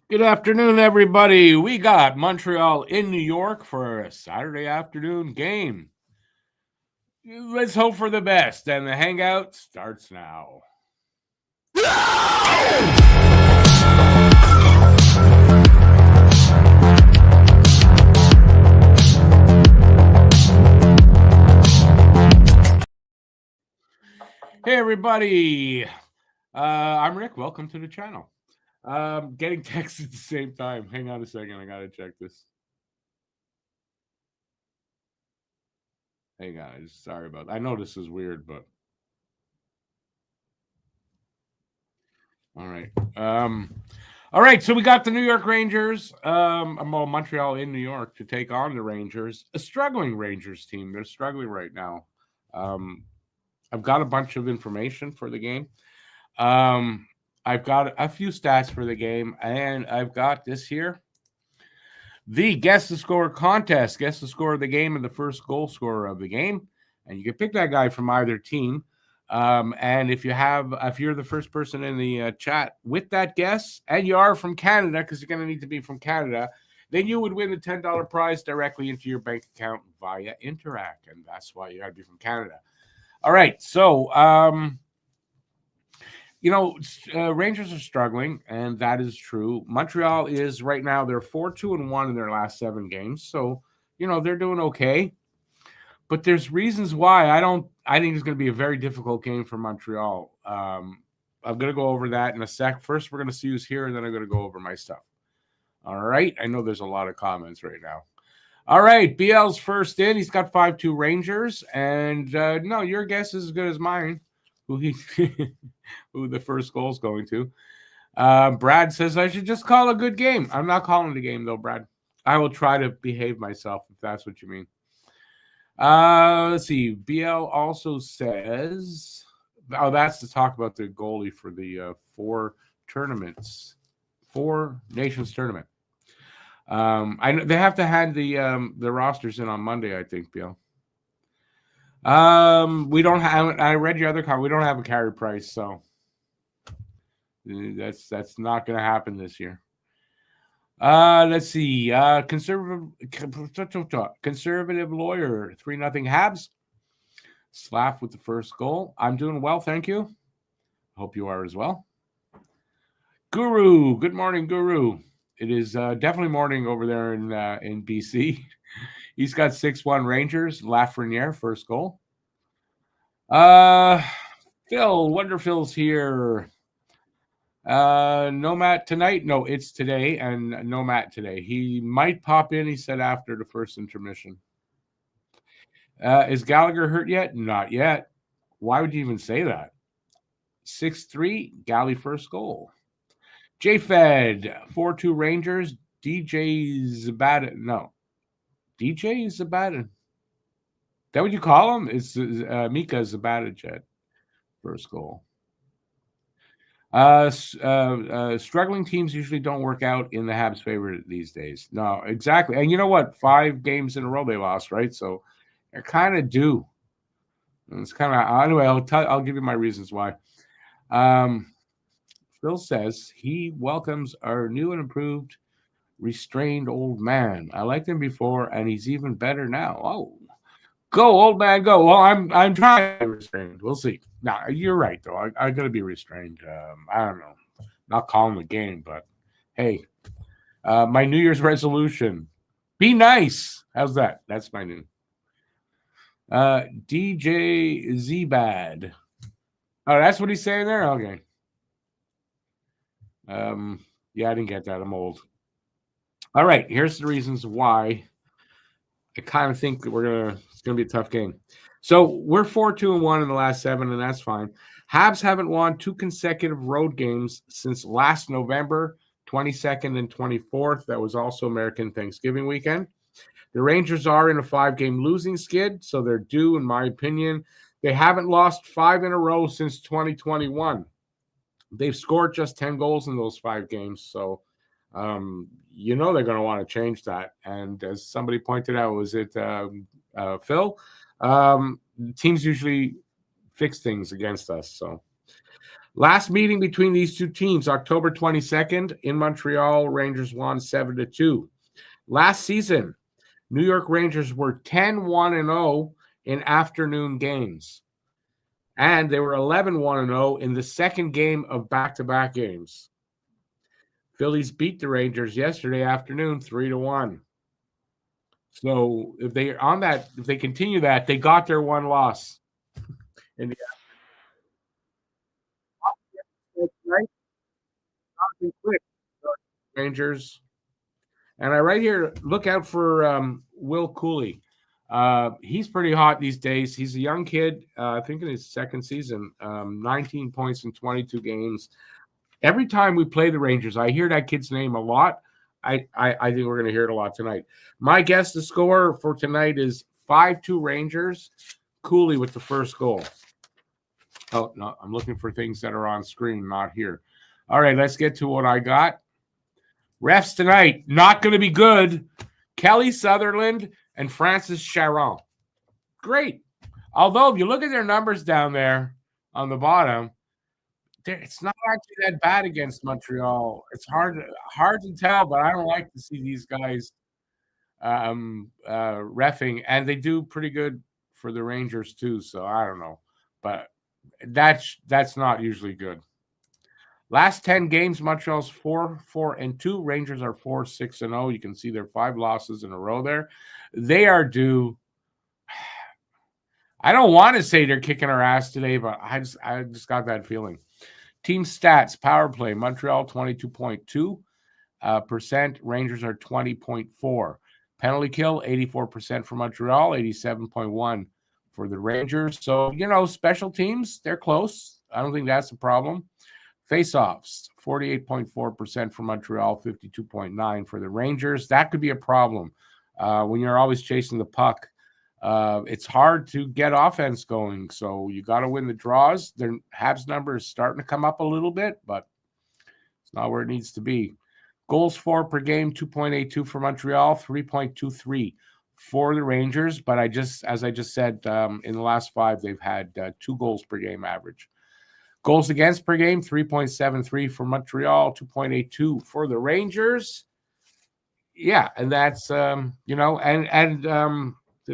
Good afternoon, everybody. We got Montreal in New York for a Saturday afternoon game. Let's hope for the best, and the Hangout starts now. Hey, everybody. I'm Rick. Welcome to the channel. Getting texts at the same time. Hang on a second. I got to check this. Hey, guys. Sorry about that. I know this is weird, but. All right. All right. So we got the New York Rangers, Montreal in New York to take on the Rangers, a struggling Rangers team. They're struggling right now. I've got a bunch of information for the game. I've got a few stats for the game, and I've got this here. The Guess the Score contest. Guess the score of the game and the first goal scorer of the game. And you can pick that guy from either team. And if you're the first person in the chat with that guess, and you are from Canada, because you're going to need to be from Canada, then you would win the $10 prize directly into your bank account via Interac. And that's why you got to be from Canada. All right. So, Rangers are struggling, and that is true. Montreal is right now, they're 4-2-1 in their last 7 games. So, they're doing okay. But there's reasons why I think it's going to be a very difficult game for Montreal. I'm going to go over that in a sec. First, we're going to see who's here, and then I'm going to go over my stuff. All right. I know there's a lot of comments right now. All right. BL's first in. He's got 5-2 Rangers. And no, your guess is as good as mine. Who the first goal is going to. Brad says I should just call a good game. I'm not calling the game, though, Brad. I will try to behave myself, if that's what you mean. Let's see. BL also says, that's to talk about the goalie for the 4 Nations tournament. I know they have to hand the rosters in on Monday, I think, BL. We don't have. I read your other comment. We don't have a carry price, so that's not going to happen this year. Let's see. Conservative lawyer, 3-0 Habs. Slav with the first goal. I'm doing well, thank you. Hope you are as well. Guru, good morning, Guru. It is definitely morning over there in BC. He's got 6-1 Rangers. Lafreniere, first goal. Phil, Wonder Phil's here. No Matt tonight. No, it's today, and no Matt today. He might pop in, he said, after the first intermission. Is Gallagher hurt yet? Not yet. Why would you even say that? 6-3, Galley first goal. J-Fed, 4-2 Rangers. DJ Zabatin. No. DJ Zabatin. That what you call him? It's Mika Zabatin, first goal. Struggling teams usually don't work out in the Habs' favor these days. No, exactly. And you know what? 5 games in a row they lost, right? So they're kind of due. And it's kind of anyway. I'll give you my reasons why. Phil says he welcomes our new and improved restrained old man. I liked him before, and he's even better now. Oh, go old man, go. Well, I'm trying to be restrained. We'll see. Nah, you're right though. I gotta be restrained. I don't know. Not calling the game, but hey, my New Year's resolution: be nice. How's that? That's my new. DJ Zbad. Oh, that's what he's saying there. Okay. Yeah, I didn't get that. I'm old. All right. Here's the reasons why I kind of think that it's gonna be a tough game. So we're 4-2-1 in the last 7, and that's fine. Habs haven't won 2 consecutive road games since last November, 22nd and 24th. That was also American Thanksgiving weekend. The Rangers are in a 5-game losing skid, so they're due, in my opinion. They haven't lost 5 in a row since 2021. They've scored just 10 goals in those 5 games, so they're going to want to change that. And as somebody pointed out, was it Phil? Teams usually fix things against us. So Last meeting between these two teams, October 22nd in Montreal, Rangers won 7-2. Last season, New York Rangers were 10-1-0 in afternoon games. And they were 11-1-0 in the second game of back-to-back games. Phillies beat the Rangers yesterday afternoon 3-1. So if they continue that, they got their one loss in the right? Rangers. And I right here, look out for Will Cooley. He's pretty hot these days. He's a young kid, I think in his second season, 19 points in 22 games. Every time we play the Rangers, I hear that kid's name a lot. I think we're going to hear it a lot tonight. My guess, the score for tonight is 5-2 Rangers. Cooley with the first goal. Oh, no, I'm looking for things that are on screen, not here. All right, let's get to what I got. Refs tonight, not going to be good. Kelly Sutherland and Francis Charon. Great. Although, if you look at their numbers down there on the bottom, it's not actually that bad against Montreal. It's hard to tell, but I don't like to see these guys reffing, and they do pretty good for the Rangers too. So I don't know, but that's not usually good. Last 10 games, Montreal's 4-4-2. Rangers are 4-6-0. You can see their 5 losses in a row there. They are due. I don't want to say they're kicking our ass today, but I just got that feeling. Team stats, power play, Montreal 22.2%. Rangers are 20.4%. Penalty kill, 84% for Montreal, 87.1% for the Rangers. So, special teams, they're close. I don't think that's a problem. Face-offs, 48.4% for Montreal, 52.9% for the Rangers. That could be a problem when you're always chasing the puck. It's hard to get offense going, so you got to win the draws. Their Habs number is starting to come up a little bit, but it's not where it needs to be. Goals for per game, 2.82 for Montreal, 3.23 for the Rangers. But as I just said, in the last 5, they've had 2 goals per game average. Goals against per game, 3.73 for Montreal, 2.82 for the Rangers. Yeah, and that's did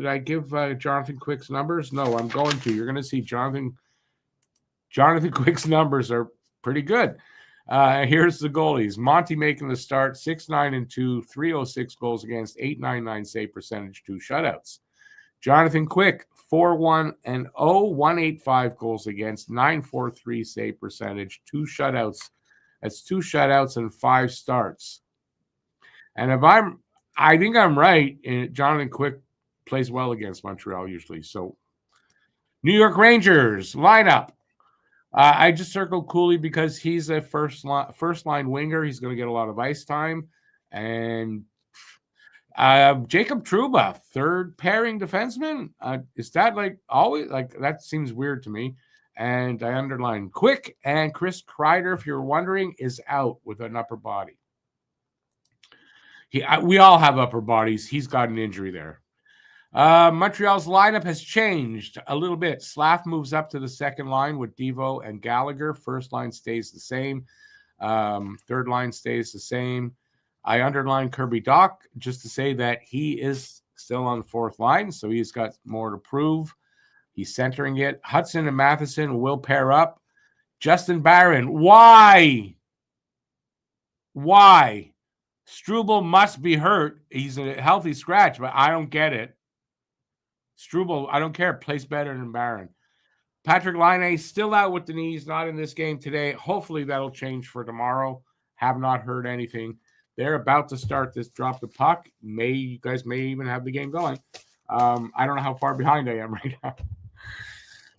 I give Jonathan Quick's numbers? No, I'm going to. You're going to see Jonathan Quick's numbers are pretty good. Here's the goalies. Monty making the start, 6-9-2, 306 goals against, 8.99 save percentage, 2 shutouts. Jonathan Quick, 4-1-0, 185 goals against, 943 save percentage, 2 shutouts. That's 2 shutouts and 5 starts. And I think I'm right. Jonathan Quick plays well against Montreal usually. So, New York Rangers lineup. I just circled Cooley because he's a first line winger. He's going to get a lot of ice time. And Jacob Trouba, third pairing defenseman. Is that always that seems weird to me. And I underlined Quick, and Chris Kreider, if you're wondering, is out with an upper body. We all have upper bodies. He's got an injury there. Montreal's lineup has changed a little bit. Slav moves up to the second line with Devo and Gallagher. First line stays the same. Third line stays the same. I underlined Kirby Dach just to say that he is still on the fourth line, so he's got more to prove. He's centering it. Hudson and Matheson will pair up. Justin Barron, why? Struble must be hurt. He's a healthy scratch, but I don't get it. Struble, I don't care, plays better than Barron. Patrick Laine still out with the knees, not in this game today. Hopefully that'll change for tomorrow. Have not heard anything. They're about to start this drop the puck. You guys may even have the game going. I don't know how far behind I am right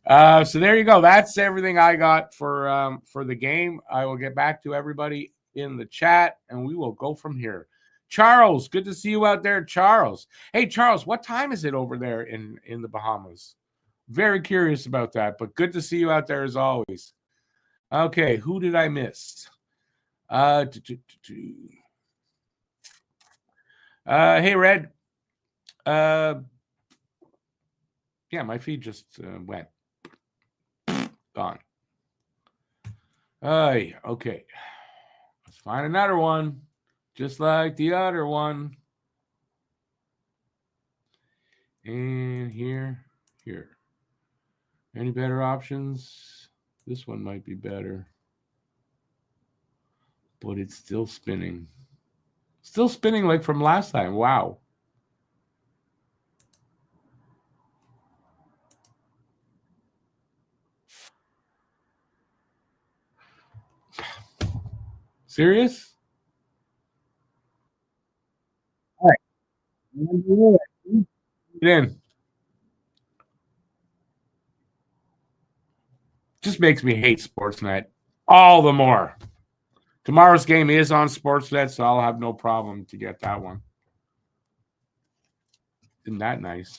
now. So there you go. That's everything I got for the game. I will get back to everybody in the chat, and we will go from here. Charles, good to see you out there, Charles. Hey, Charles, what time is it over there in the Bahamas? Very curious about that, but good to see you out there as always. Okay, who did I miss? Hey, Red. Yeah, my feed just went. Gone. Okay. Let's find another one. Just like the other one. And here. Any better options? This one might be better. But it's still spinning. Still spinning like from last time. Wow. Serious? All right. Get in. Just makes me hate Sportsnet all the more. Tomorrow's game is on Sportsnet, so I'll have no problem to get that one. Isn't that nice?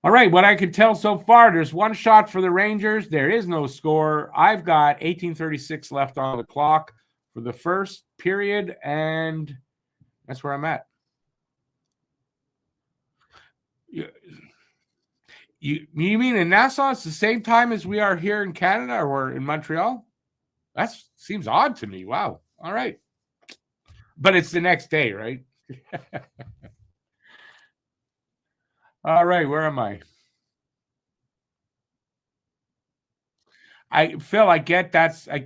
All right, what I can tell so far, there's one shot for the Rangers. There is no score. I've got 18:36 left on the clock for the first period, and that's where I'm at. You mean in Nassau it's the same time as we are here in Canada or in Montreal? That seems odd to me. Wow. All right. But it's the next day, right? All right, where am I? Phil, I get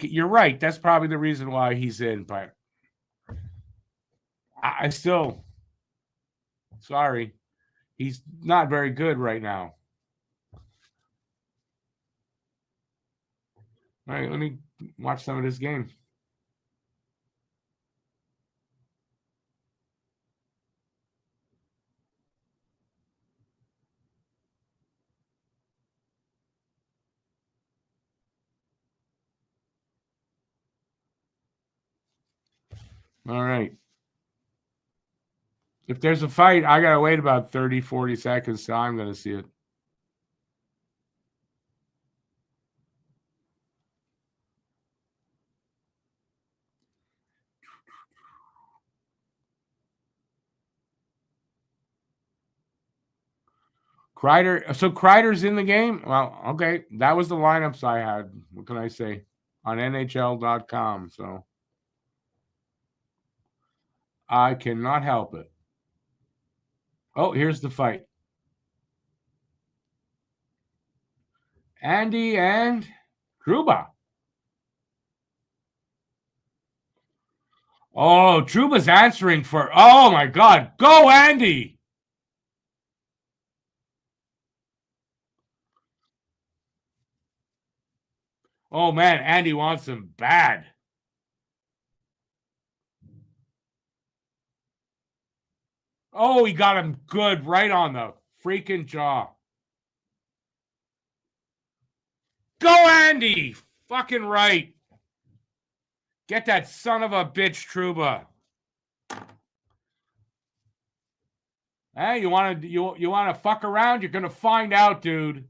you're right. That's probably the reason why he's in, but I still sorry. He's not very good right now. All right, let me watch some of this game. All right. If there's a fight, I got to wait about 30, 40 seconds, so I'm going to see it. Kreider. So Kreider's in the game? Well, okay. That was the lineups I had. What can I say? On NHL.com. So I cannot help it. Oh, here's the fight. Andy and Trouba. Oh, Trouba's answering for. Oh, my God. Go, Andy. Oh, man. Andy wants him bad. Oh, he got him good right on the freaking jaw. Go, Andy! Fucking right. Get that son of a bitch, Trouba. Hey, you want to fuck around? You're gonna find out, dude.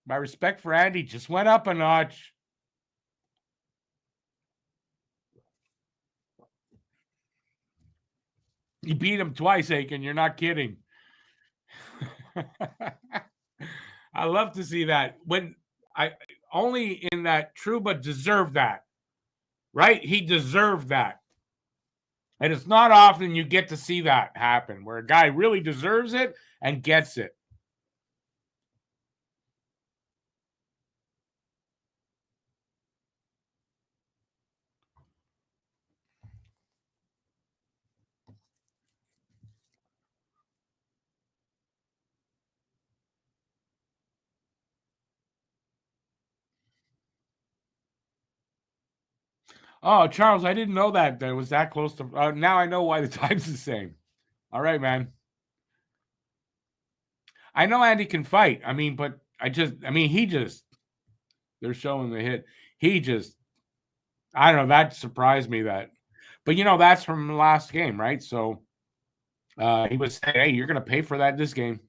My respect for Andy just went up a notch. You beat him twice, Aiken. You're not kidding. I love to see that. When I only in that Trouba deserved that, right? He deserved that. And it's not often you get to see that happen where a guy really deserves it and gets it. Oh, Charles, I didn't know that it was that close to. Now I know why the time's the same. All right, man. I know Andy can fight. I mean, but he just, they're showing the hit. He just, I don't know. That surprised me that. But, that's from the last game, right? So he was saying, hey, you're going to pay for that this game.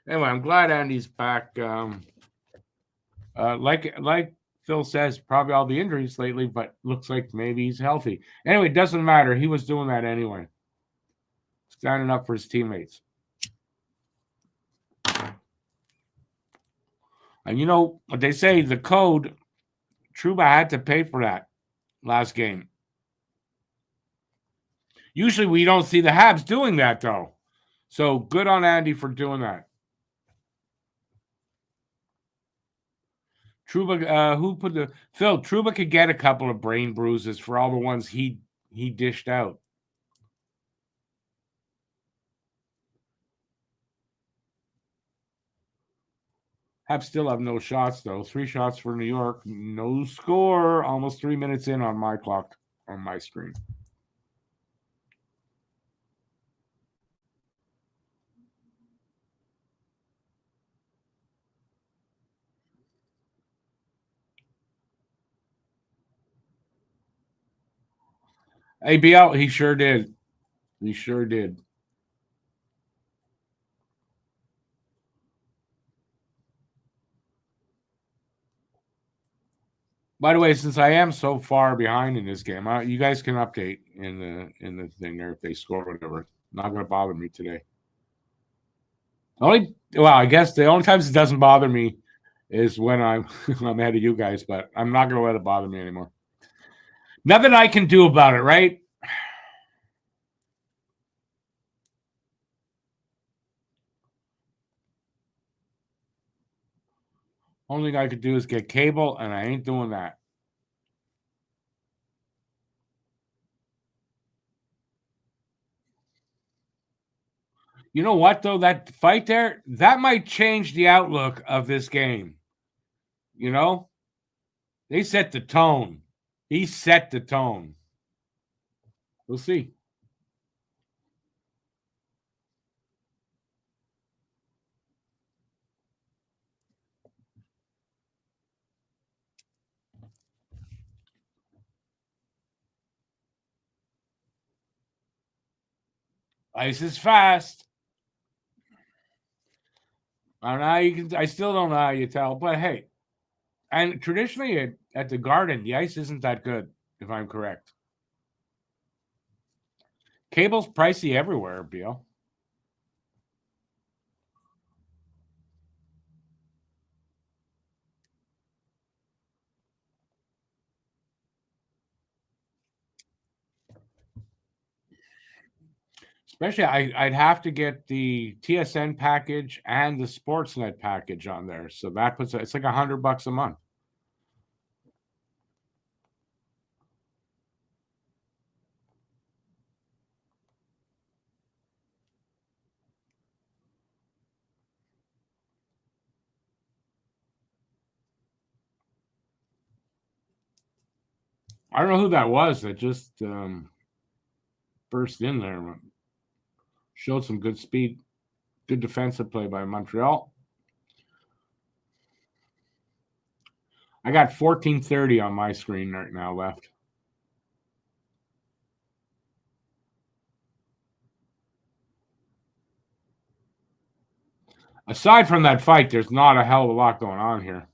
Anyway, I'm glad Andy's back. Like Phil says, probably all the injuries lately, but looks like maybe he's healthy. Anyway, it doesn't matter. He was doing that anyway, standing up for his teammates. And you know what they say, the code, Trouba had to pay for that last game. Usually we don't see the Habs doing that, though. So good on Andy for doing that. Trouba, who put the Phil? Trouba could get a couple of brain bruises for all the ones he dished out. Habs still have no shots though. 3 shots for New York, no score. Almost 3 minutes in on my clock on my screen. ABL, he sure did. He sure did. By the way, since I am so far behind in this game, you guys can update in the thing there if they score or whatever. Not going to bother me today. I guess the only times it doesn't bother me is when I'm I'm ahead of you guys, but I'm not going to let it bother me anymore. Nothing I can do about it, right? Only thing I could do is get cable, and I ain't doing that. You know what, though? That fight there, that might change the outlook of this game. You know? They set the tone. He set the tone. We'll see. Ice is fast. I don't know how you can. I still don't know how you tell, but hey, and traditionally at the Garden, the ice isn't that good, if I'm correct. Cable's pricey everywhere, Beal. Especially, I'd have to get the TSN package and the Sportsnet package on there, so that puts it's like $100 a month. I don't know who that was that just burst in there. Showed some good speed, good defensive play by Montreal. I got 14:30 on my screen right now left. Aside from that fight, there's not a hell of a lot going on here.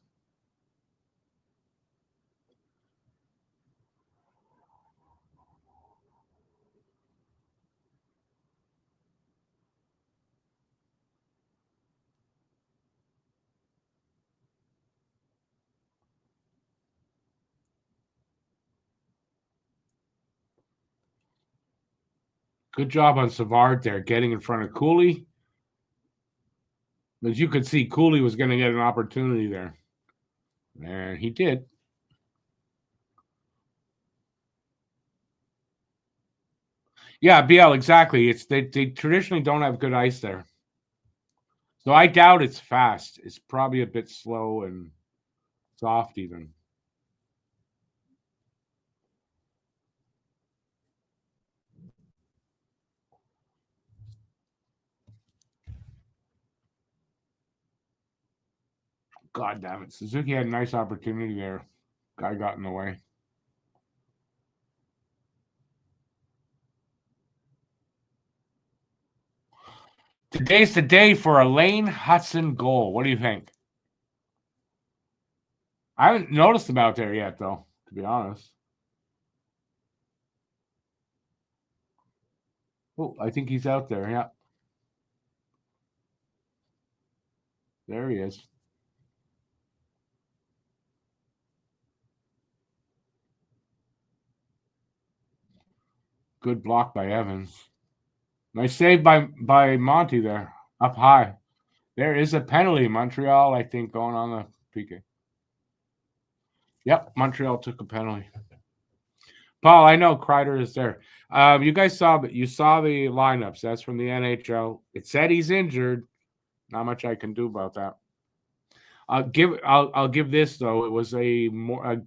Good job on Savard there, getting in front of Cooley. As you could see, Cooley was going to get an opportunity there. And he did. Yeah, BL, exactly. They traditionally don't have good ice there. So I doubt it's fast. It's probably a bit slow and soft even. God damn it. Suzuki had a nice opportunity there. Guy got in the way. Today's the day for a Lane Hudson goal. What do you think? I haven't noticed him out there yet, though, to be honest. Oh, I think he's out there. Yeah, there he is. Good block by Evans. Nice save by Monty there, up high. There is a penalty. Montreal, I think, going on the PK. Yep, Montreal took a penalty. Paul, I know Kreider is there. You guys saw the lineups. That's from the NHL. It said he's injured. Not much I can do about that. I'll give this though. It was a more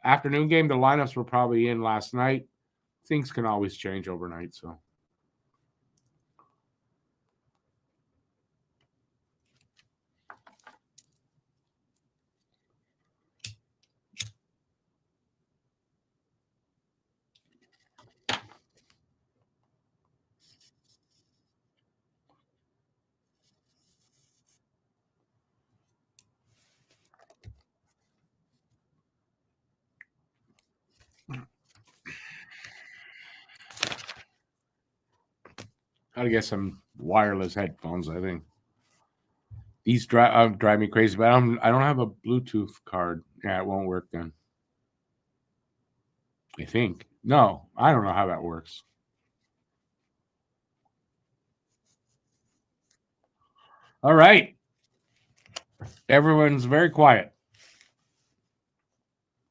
afternoon game. The lineups were probably in last night. Things can always change overnight. So gotta get some wireless headphones. I think these drive me crazy. But I don't have a Bluetooth card. Yeah, it won't work then. I think no. I don't know how that works. All right. Everyone's very quiet.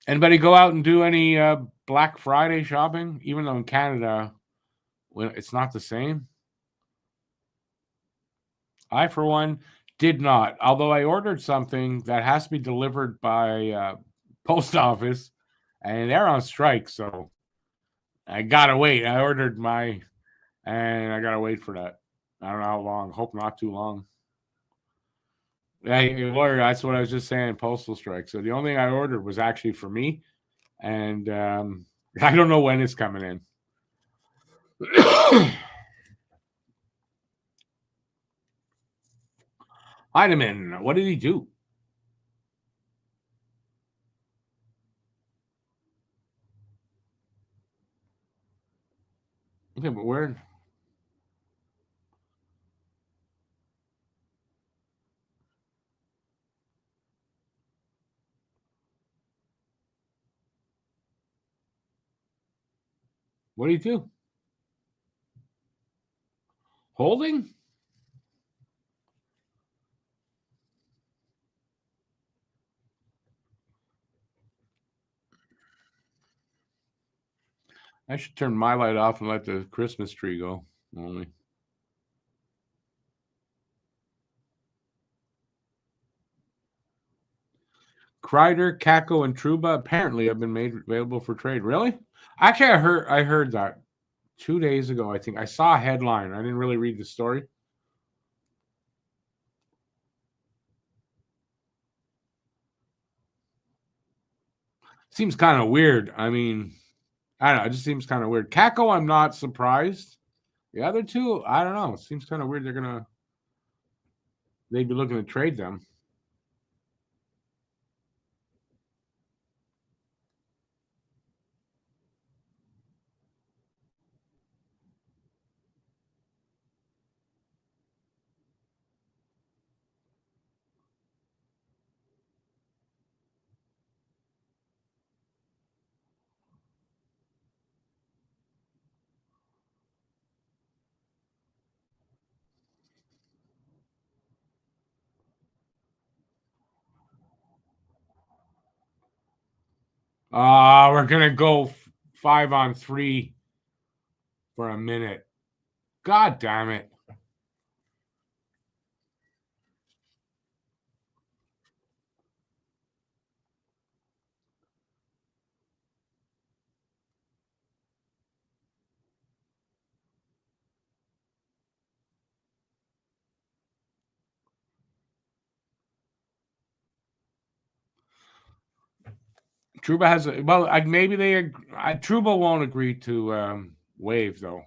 Anybody go out and do any Black Friday shopping? Even though in Canada, it's not the same. I, for one, did not. Although I ordered something that has to be delivered by post office, and they're on strike, so I gotta wait. I ordered and I gotta wait for that. I don't know how long. Hope not too long. Yeah, that's what I was just saying. Postal strike. So the only thing I ordered was actually for me, and I don't know when it's coming in. Heineman, what did he do? Okay, but where? What did he do? Holding? I should turn my light off and let the Christmas tree go. Only. Kreider, Kako, and Truba apparently have been made available for trade. Really? Actually, I heard that 2 days ago. I think I saw a headline. I didn't really read the story. Seems kind of weird. I mean, I don't know. It just seems kind of weird. Kako, I'm not surprised. The other two, I don't know. It seems kind of weird. They'd be looking to trade them. We're gonna go 5-on-3 for a minute. God damn it. Truba maybe Truba won't agree to waive though.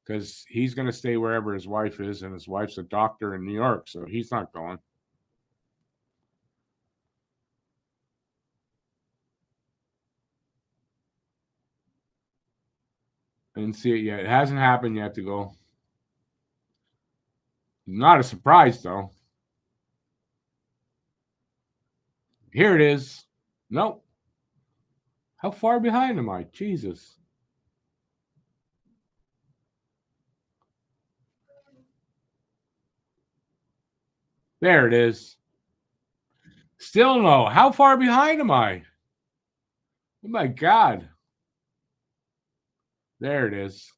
because he's going to stay wherever his wife is, and his wife's a doctor in New York, so he's not going. I didn't see it yet. It hasn't happened yet to go. Not a surprise, though. Here it is. Nope. How far behind am I? Jesus. There it is. Still no. How far behind am I? Oh my God. There it is.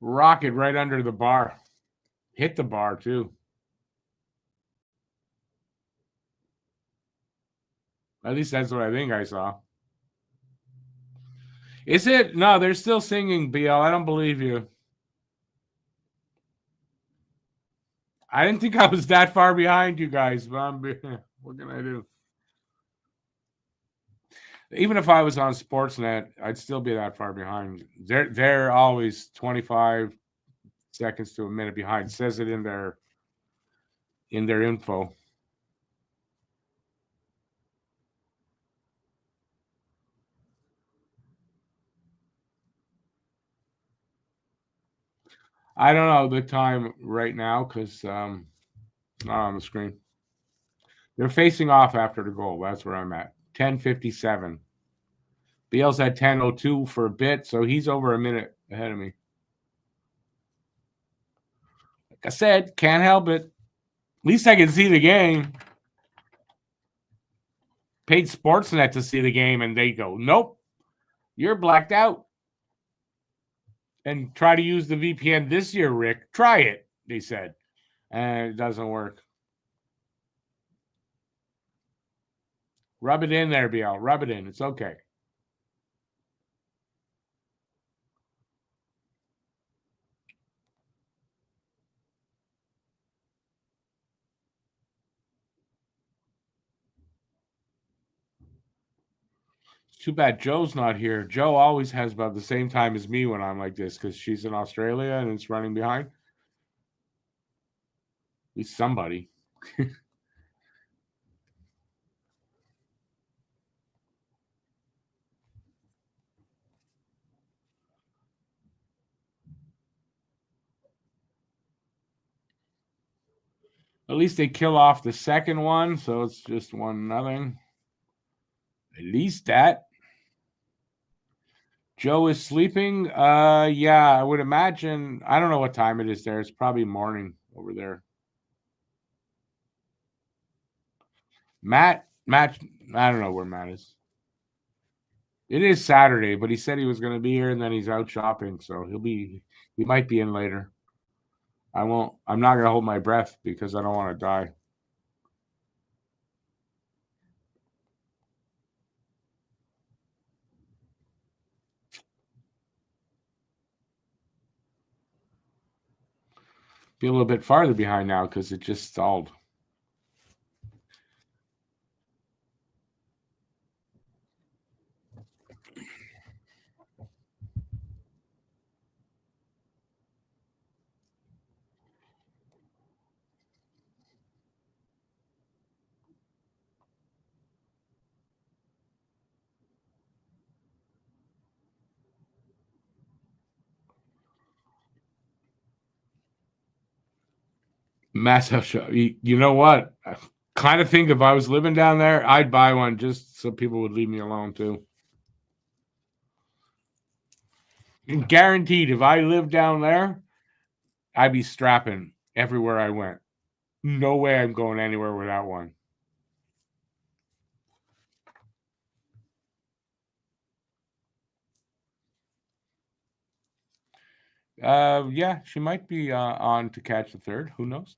Rocket right under the bar. Hit the bar, too. At least that's what I think I saw. Is it? No, they're still singing, BL. I don't believe you. I didn't think I was that far behind you guys, but what can I do? Even if I was on Sportsnet, I'd still be that far behind. They're always 25 seconds to a minute behind. It says it in their info. I don't know the time right now because not on the screen. They're facing off after the goal. That's where I'm at. 10:57. BL's at 10:02 for a bit, so he's over a minute ahead of me. Like I said, can't help it. At least I can see the game. Paid Sportsnet to see the game, and they go, nope, you're blacked out. And try to use the VPN this year, Rick. Try it, they said. And it doesn't work. Rub it in there, BL. Rub it in. It's okay. It's too bad Joe's not here. Joe always has about the same time as me when I'm like this because she's in Australia and it's running behind. At least somebody. At least they kill off the second one, so it's just 1-0. At least that. Joe is sleeping. Yeah, I would imagine. I don't know what time it is there. It's probably morning over there. Matt, I don't know where Matt is. It is Saturday, but he said he was going to be here, and then he's out shopping, so he might be in later. I'm not going to hold my breath because I don't want to die. Be a little bit farther behind now because it just stalled. Massive show. You know what? I kind of think if I was living down there, I'd buy one just so people would leave me alone too. And guaranteed, if I lived down there, I'd be strapping everywhere I went. No way I'm going anywhere without one. Yeah, she might be on to catch the third. Who knows?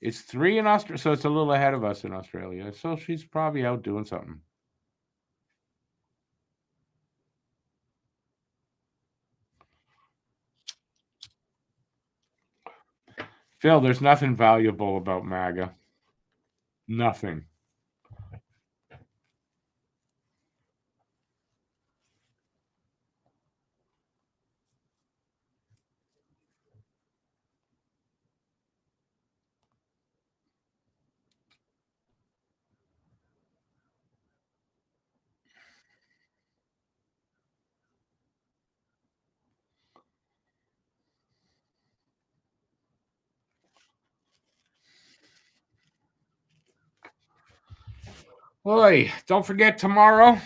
It's 3 in Australia, so it's a little ahead of us in Australia. So she's probably out doing something. Phil, there's nothing valuable about MAGA. Nothing. Boy, don't forget tomorrow.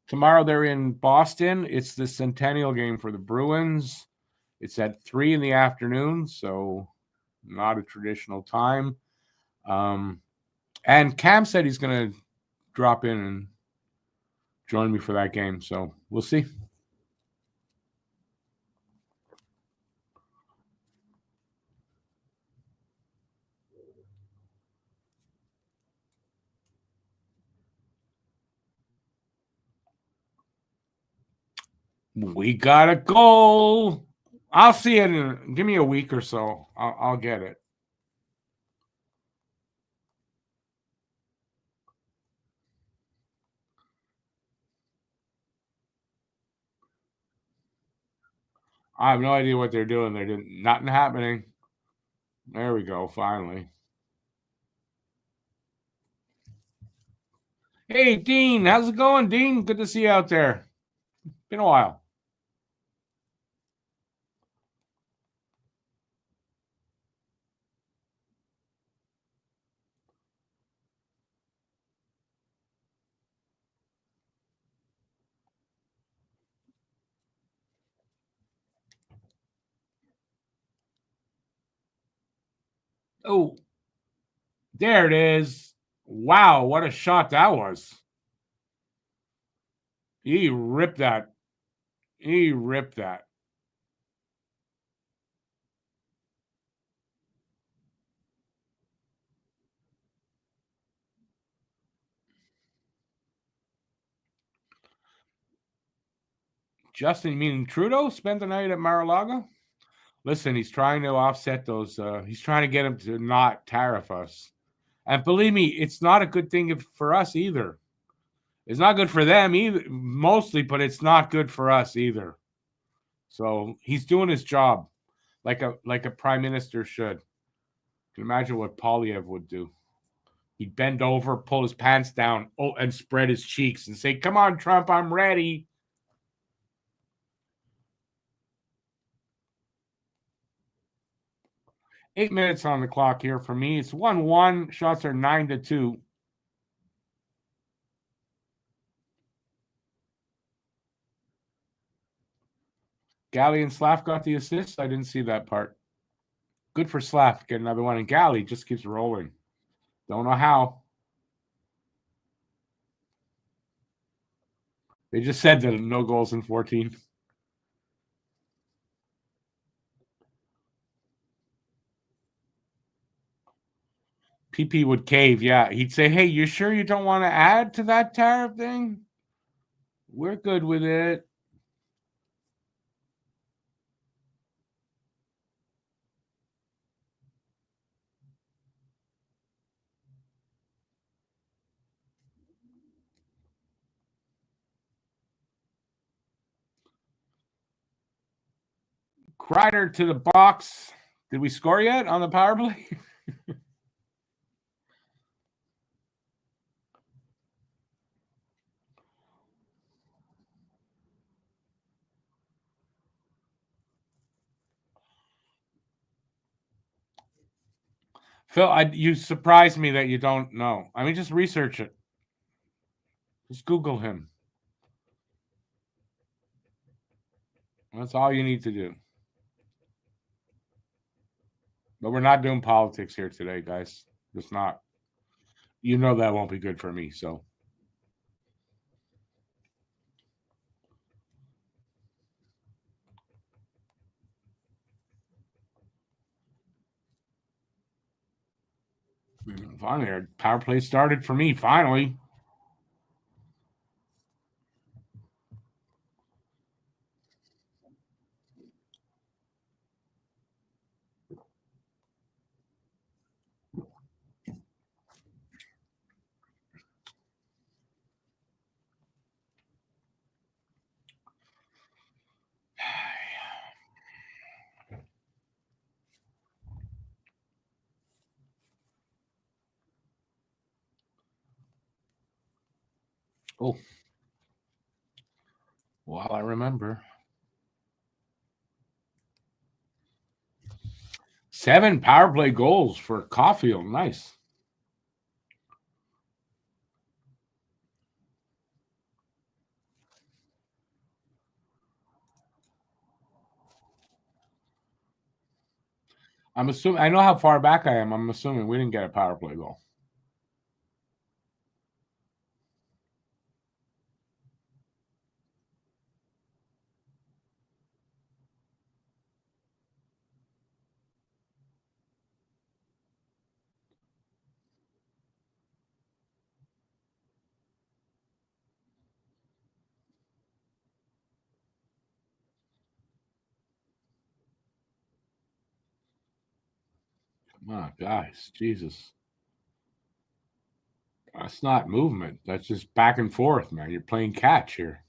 Tomorrow they're in Boston. It's the centennial game for the Bruins. It's at 3 in the afternoon, so not a traditional time. And Cam said he's going to drop in and join me for that game. So we'll see. We got a goal. I'll see it in. Give me a week or so. I'll get it. I have no idea what they're doing. They're doing nothing happening. There we go. Finally. Hey, Dean. How's it going, Dean? Good to see you out there. Been a while. Oh, there it is. Wow, what a shot that was. He ripped that. He ripped that. Justin, meaning Trudeau, spent the night at Mar-a-Lago? Listen, he's trying to offset those. He's trying to get him to not tariff us. And believe me, it's not a good thing for us either. It's not good for them either, mostly, but it's not good for us either. So he's doing his job like a prime minister should. You can imagine what Polyev would do. He'd bend over, pull his pants down, and spread his cheeks and say, "Come on, Trump, I'm ready." 8 minutes on the clock here for me. It's 1-1. Shots are 9-2. Galley and Slav got the assist. I didn't see that part. Good for Slav to get another one. And Galley just keeps rolling. Don't know how. They just said that no goals in 14. PP would cave. Yeah. He'd say, "Hey, you sure you don't want to add to that tariff thing? We're good with it." Kreider to the box. Did we score yet on the power play? Phil, you surprised me that you don't know. I mean, just research it. Just Google him. That's all you need to do. But we're not doing politics here today, guys. Just not. You know that won't be good for me. So finally, our power play started for me. Finally. Oh, well, I remember. 7 power play goals for Caulfield. Nice. I'm assuming I know how far back I am. I'm assuming we didn't get a power play goal. Come on, guys. Jesus. That's not movement. That's just back and forth, man. You're playing catch here.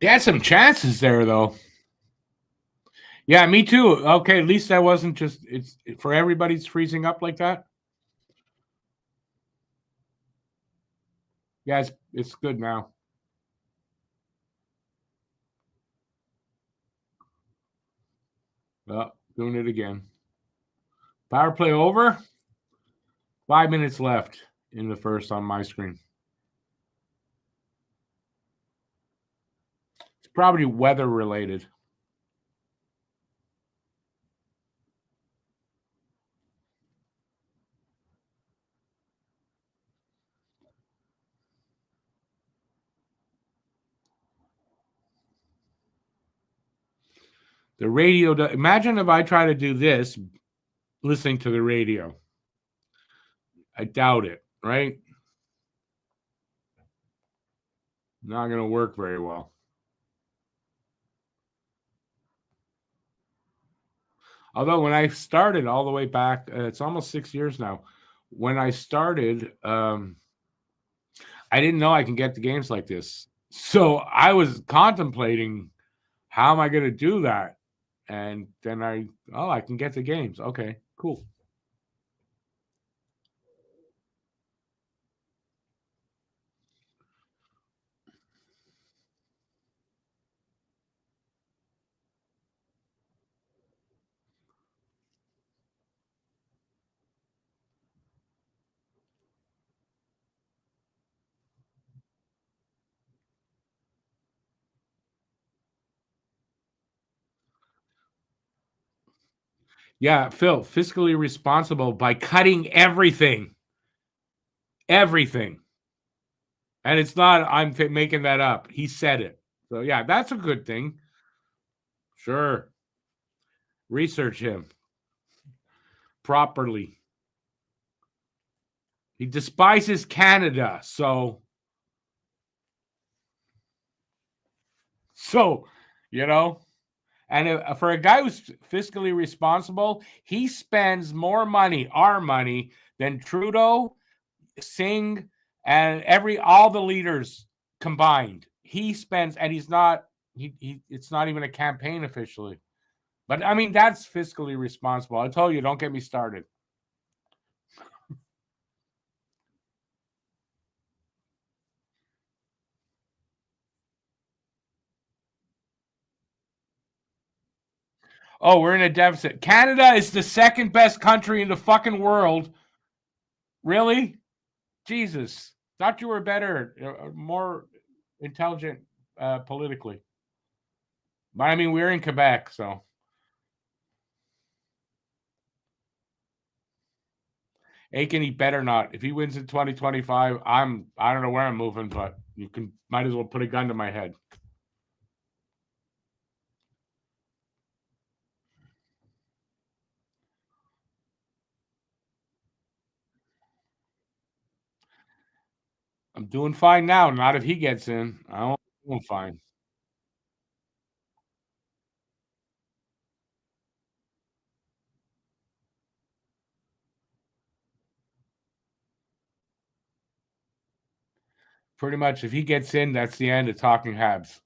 They had some chances there, though. Yeah, me too. Okay, at least that wasn't just it's for everybody's freezing up like that. Yeah, it's good now. Doing it again. Power play over. 5 minutes left in the first on my screen. It's probably weather related. The radio. Imagine if I try to do this, listening to the radio. I doubt it. Right? Not going to work very well. Although when I started all the way back, it's almost 6 years now. When I started, I didn't know I can get the games like this. So I was contemplating how am I going to do that? And then I can get the games. Okay, cool. Yeah, Phil, fiscally responsible by cutting everything. Everything. And it's not, I'm making that up. He said it. So, yeah, that's a good thing. Sure. Research him properly. He despises Canada. So, you know, and for a guy who's fiscally responsible, he spends more money, our money, than Trudeau, Singh, and all the leaders combined. He spends, and he's not. It's not even a campaign officially. But I mean, that's fiscally responsible. I told you, don't get me started. Oh, we're in a deficit. Canada is the second best country in the fucking world. Really? Jesus. Thought you were better, more intelligent politically. But I mean, we're in Quebec, so Aiken, he better not. If he wins in 2025, I don't know where I'm moving, but you might as well put a gun to my head. I'm doing fine now. Not if he gets in. I'm doing fine. Pretty much, if he gets in, that's the end of Talking Habs.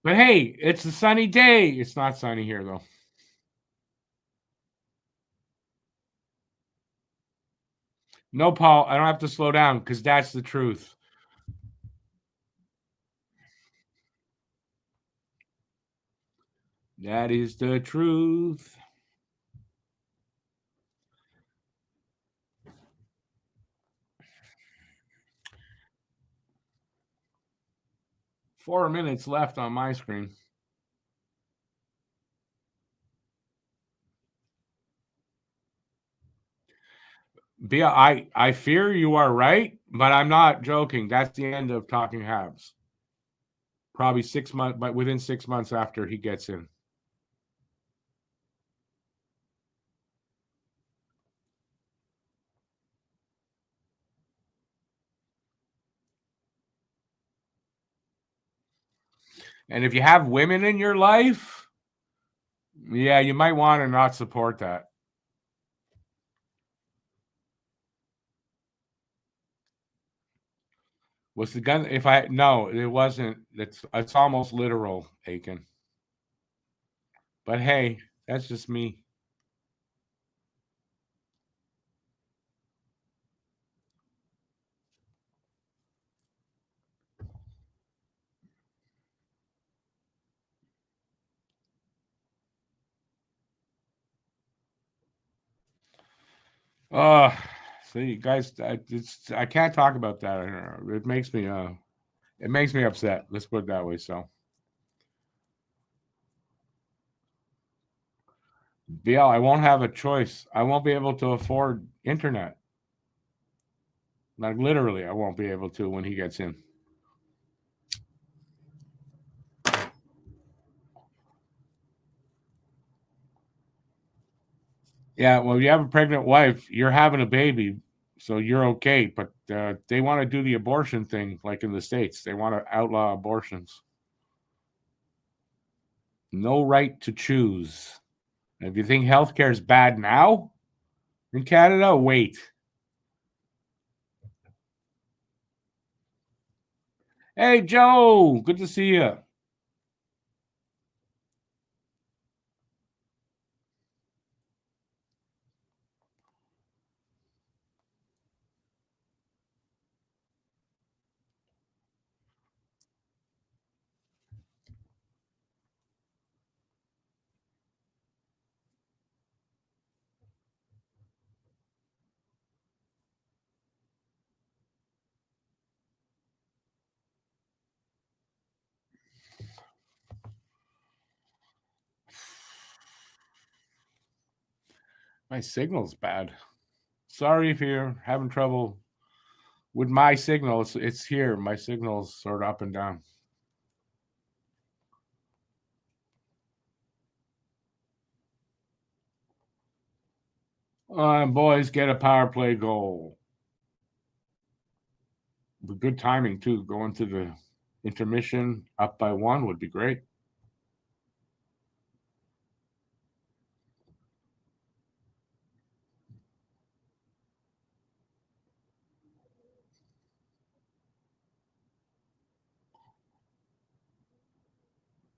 But hey, it's a sunny day. It's not sunny here though. No, Paul, I don't have to slow down because that's the truth. That is the truth. 4 minutes left on my screen. Bia, I fear you are right, but I'm not joking. That's the end of Talking Habs. Probably 6 months, but within 6 months after he gets in. And if you have women in your life, yeah, you might want to not support that. Was the gun? If I no, it wasn't. It's almost literal, Aiken. But hey, that's just me. Uh see, guys, I can't talk about that. It makes me upset. Let's put it that way. So, BL, I won't have a choice. I won't be able to afford internet. Like literally, I won't be able to when he gets in. Yeah, well, you have a pregnant wife, you're having a baby, so you're okay. But they want to do the abortion thing, like in the States. They want to outlaw abortions. No right to choose. If you think healthcare is bad now in Canada, wait. Hey, Joe, good to see you. My signal's bad. Sorry if you're having trouble with my signal. It's here. My signal's sort of up and down. Boys, get a power play goal. With good timing, too. Going to the intermission up by one would be great.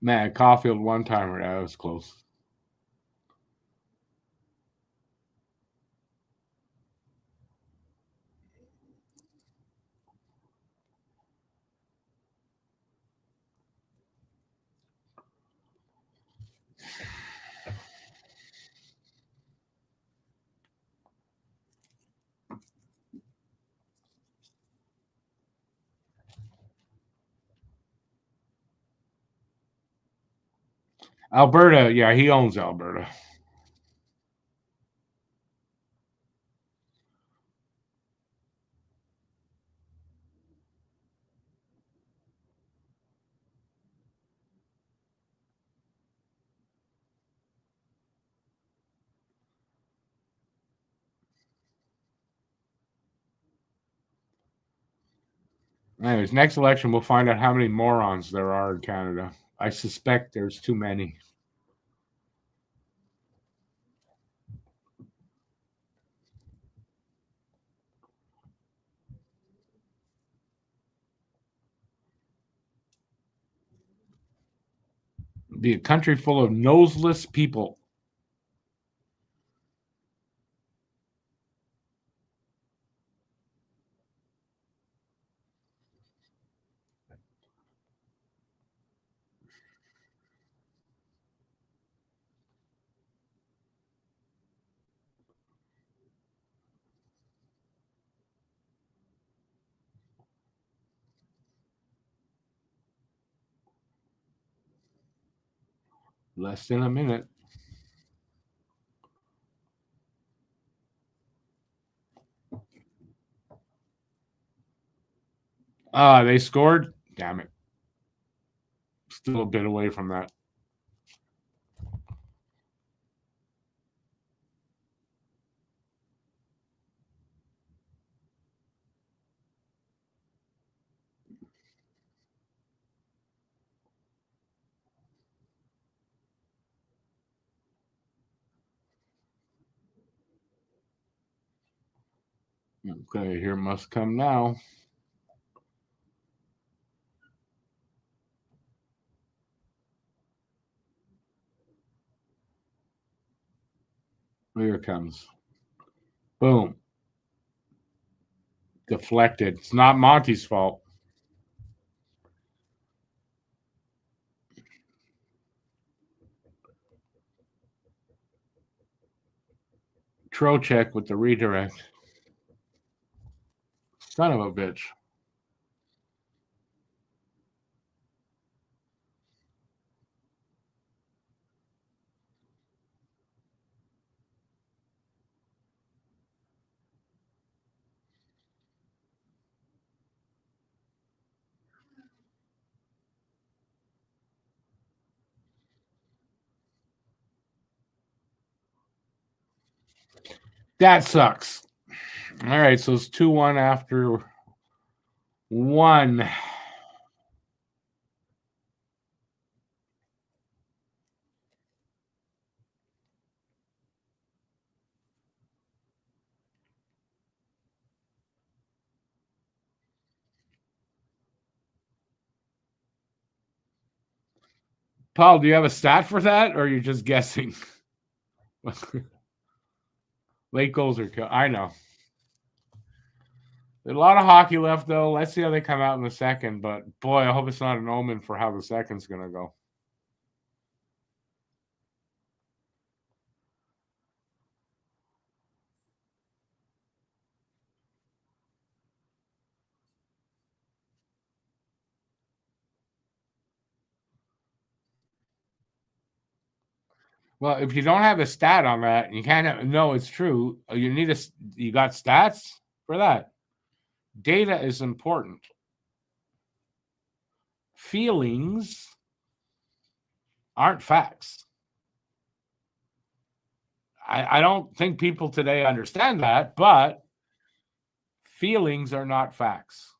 Man, Caulfield one timer. That was close. Alberta, yeah, he owns Alberta. Anyways, next election, we'll find out how many morons there are in Canada. I suspect there's too many. Be a country full of noseless people. Less than a minute. They scored. Damn it. Still a bit away from that. Okay, here must come now. Here it comes. Boom. Deflected. It's not Monty's fault. Trocheck with the redirect. Son of a bitch. That sucks. All right, so it's 2-1 after one. Paul, do you have a stat for that, or are you just guessing? Late goals are I know. There's a lot of hockey left, though. Let's see how they come out in the second. But boy, I hope it's not an omen for how the second's going to go. Well, if you don't have a stat on that, you can't know it's true. You got stats for that. Data is important. Feelings aren't facts. I don't think people today understand that, but feelings are not facts.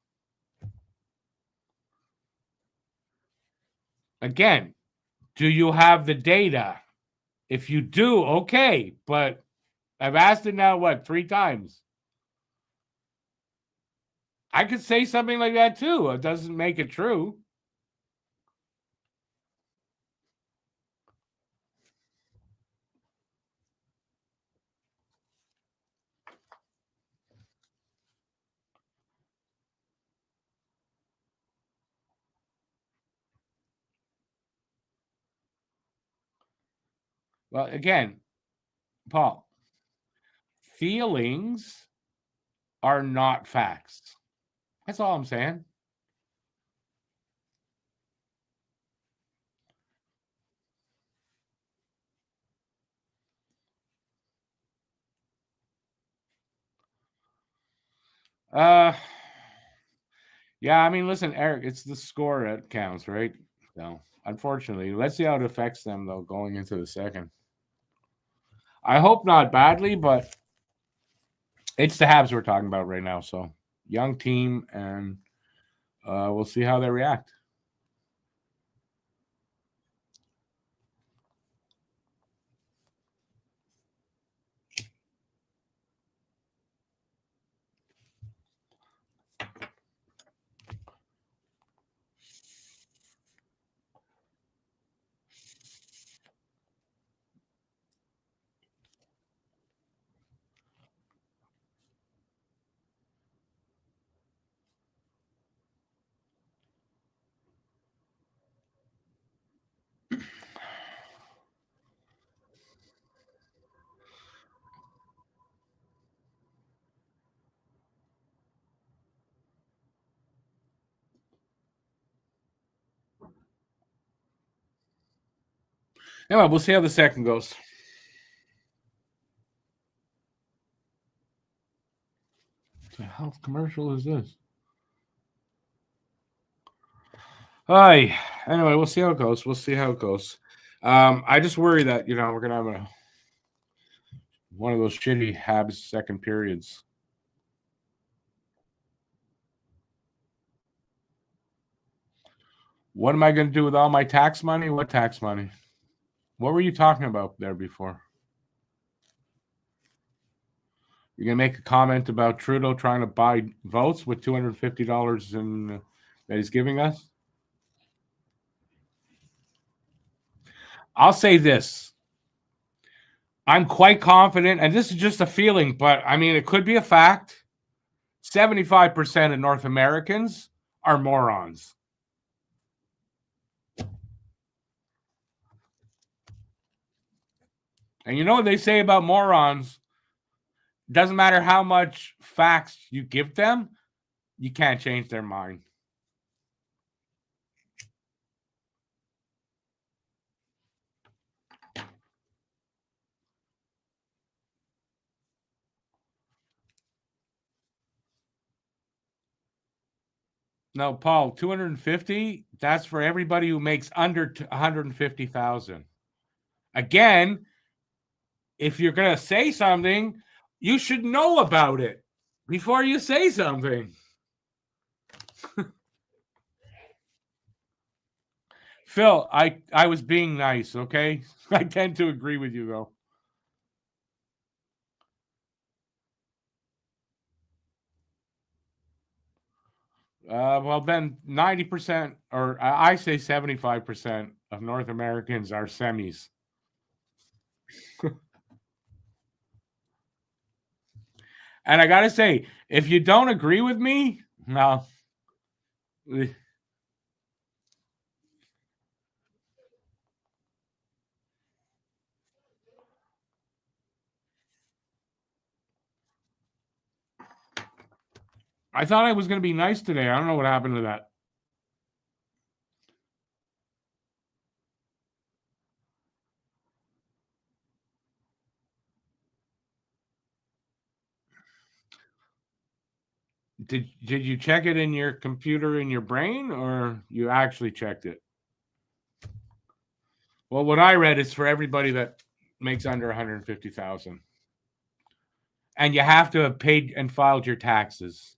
Again, do you have the data? If you do, okay, but I've asked it now, 3 times? I could say something like that too. It doesn't make it true. Well, again, Paul, feelings are not facts. That's all I'm saying. Yeah, I mean, listen, Eric, it's the score that counts, right? So, unfortunately, let's see how it affects them though going into the second. I hope not badly, but it's the Habs we're talking about right now. So, young team, and we'll see how they react. Anyway, we'll see how the second goes. What the hell commercial is this? Hi. Anyway, we'll see how it goes. We'll see how it goes. I just worry that we're gonna have one of those shitty Habs second periods. What am I going to do with all my tax money? What tax money? What were you talking about there before? You're going to make a comment about Trudeau trying to buy votes with $250 that he's giving us? I'll say this. I'm quite confident, and this is just a feeling, but I mean, it could be a fact. 75% of North Americans are morons. And you know what they say about morons? Doesn't matter how much facts you give them, you can't change their mind. No, Paul, 250, that's for everybody who makes under 150,000. Again, if you're going to say something, you should know about it before you say something. Phil, I was being nice, okay? I tend to agree with you, though. Well, then 90%, or I say 75% of North Americans are semis. And I got to say, if you don't agree with me, no. I thought I was going to be nice today. I don't know what happened to that. Did you check it in your computer in your brain, or you actually checked it? Well, what I read is for everybody that makes under 150,000. And you have to have paid and filed your taxes.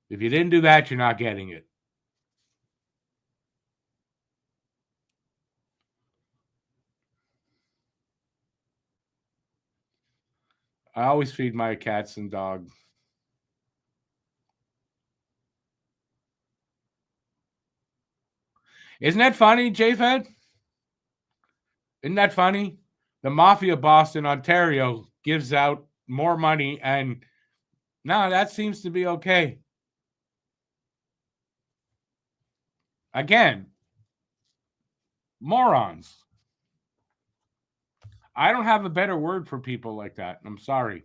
If you didn't do that, you're not getting it. I always feed my cats and dog. Isn't that funny, JFed? Isn't that funny? The mafia boss in Ontario gives out more money, and no, that seems to be okay. Again, morons. I don't have a better word for people like that. I'm sorry.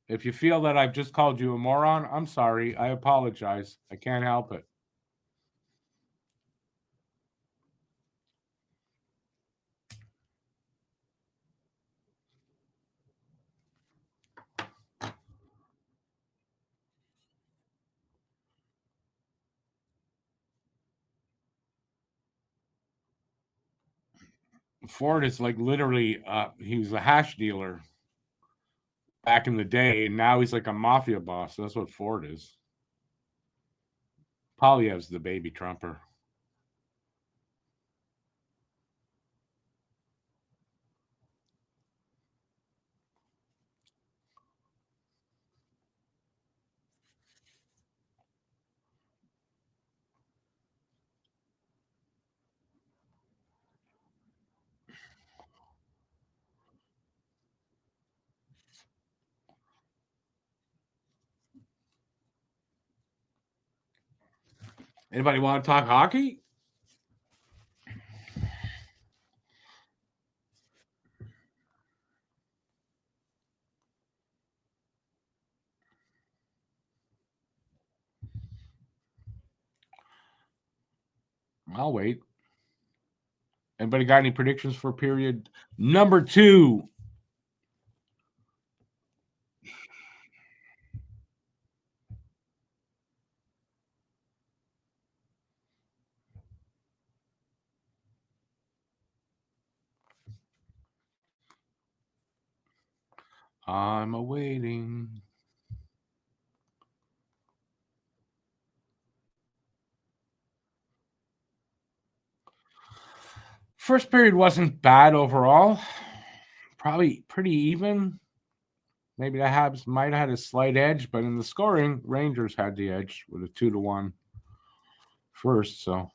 If you feel that I've just called you a moron, I'm sorry. I apologize. I can't help it. Ford is like literally, he was a hash dealer back in the day, and now he's like a mafia boss. That's what Ford is. Poilievre's the baby trumper. Anybody want to talk hockey? I'll wait. Anybody got any predictions for period number 2? I'm awaiting. First period wasn't bad overall. Probably pretty even. Maybe the Habs might have had a slight edge, but in the scoring, Rangers had the edge with a 2-1 first. So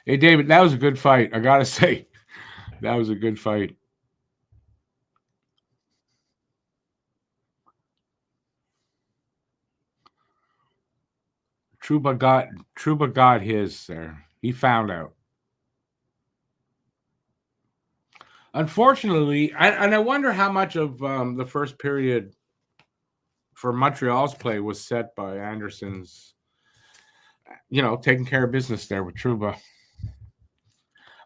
hey, David, that was a good fight. I gotta say, that was a good fight. Trouba got his there. He found out. Unfortunately, and I wonder how much of the first period for Montreal's play was set by Anderson's, taking care of business there with Trouba.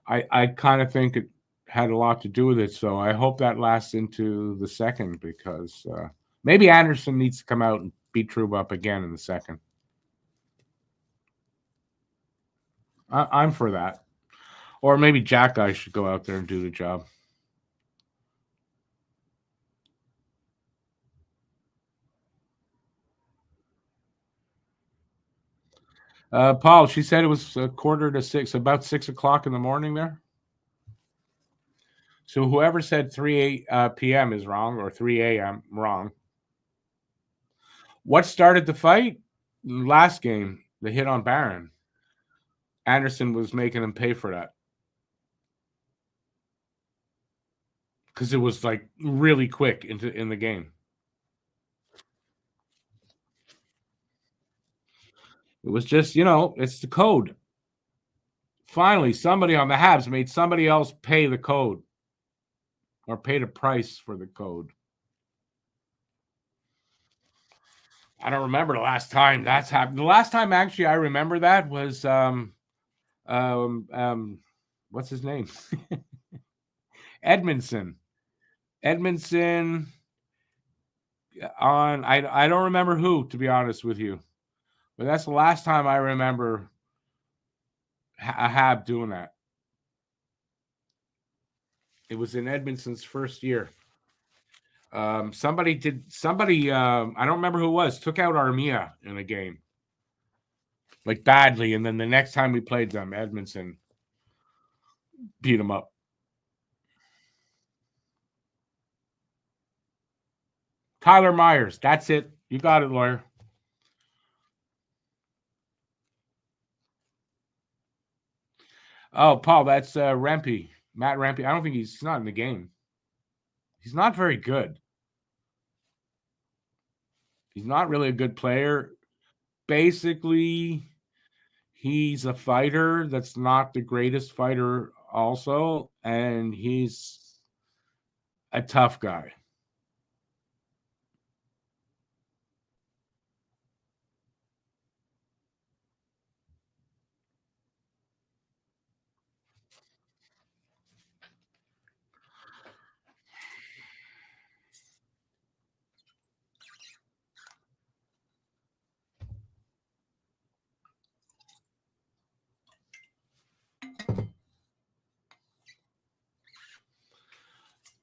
I kind of think it had a lot to do with it. So I hope that lasts into the second because maybe Anderson needs to come out and beat Trouba up again in the second. I'm for that. Or maybe Jack Guy should go out there and do the job. Paul, she said it was a 5:45, about 6:00 in the morning there. So whoever said 3 p.m. is wrong or 3 a.m. wrong. What started the fight? Last game, the hit on Barron. Anderson was making him pay for that. Because it was like really quick in the game. It was just, it's the code. Finally, somebody on the Habs made somebody else pay the code or paid a price for the code. I don't remember the last time that's happened. The last time actually I remember that was what's his name? Edmondson. Edmondson on I don't remember who, to be honest with you. But that's the last time I remember a Hab doing that. It was in Edmondson's first year. Somebody, I don't remember who it was, took out Armia in a game. Like badly. And then the next time we played them, Edmondson beat him up. Tyler Myers. That's it. You got it, lawyer. Oh, Paul, that's Rempe. Matt Rempe. I don't think he's not in the game. He's not very good. He's not really a good player. Basically, he's a fighter that's not the greatest fighter also, and he's a tough guy.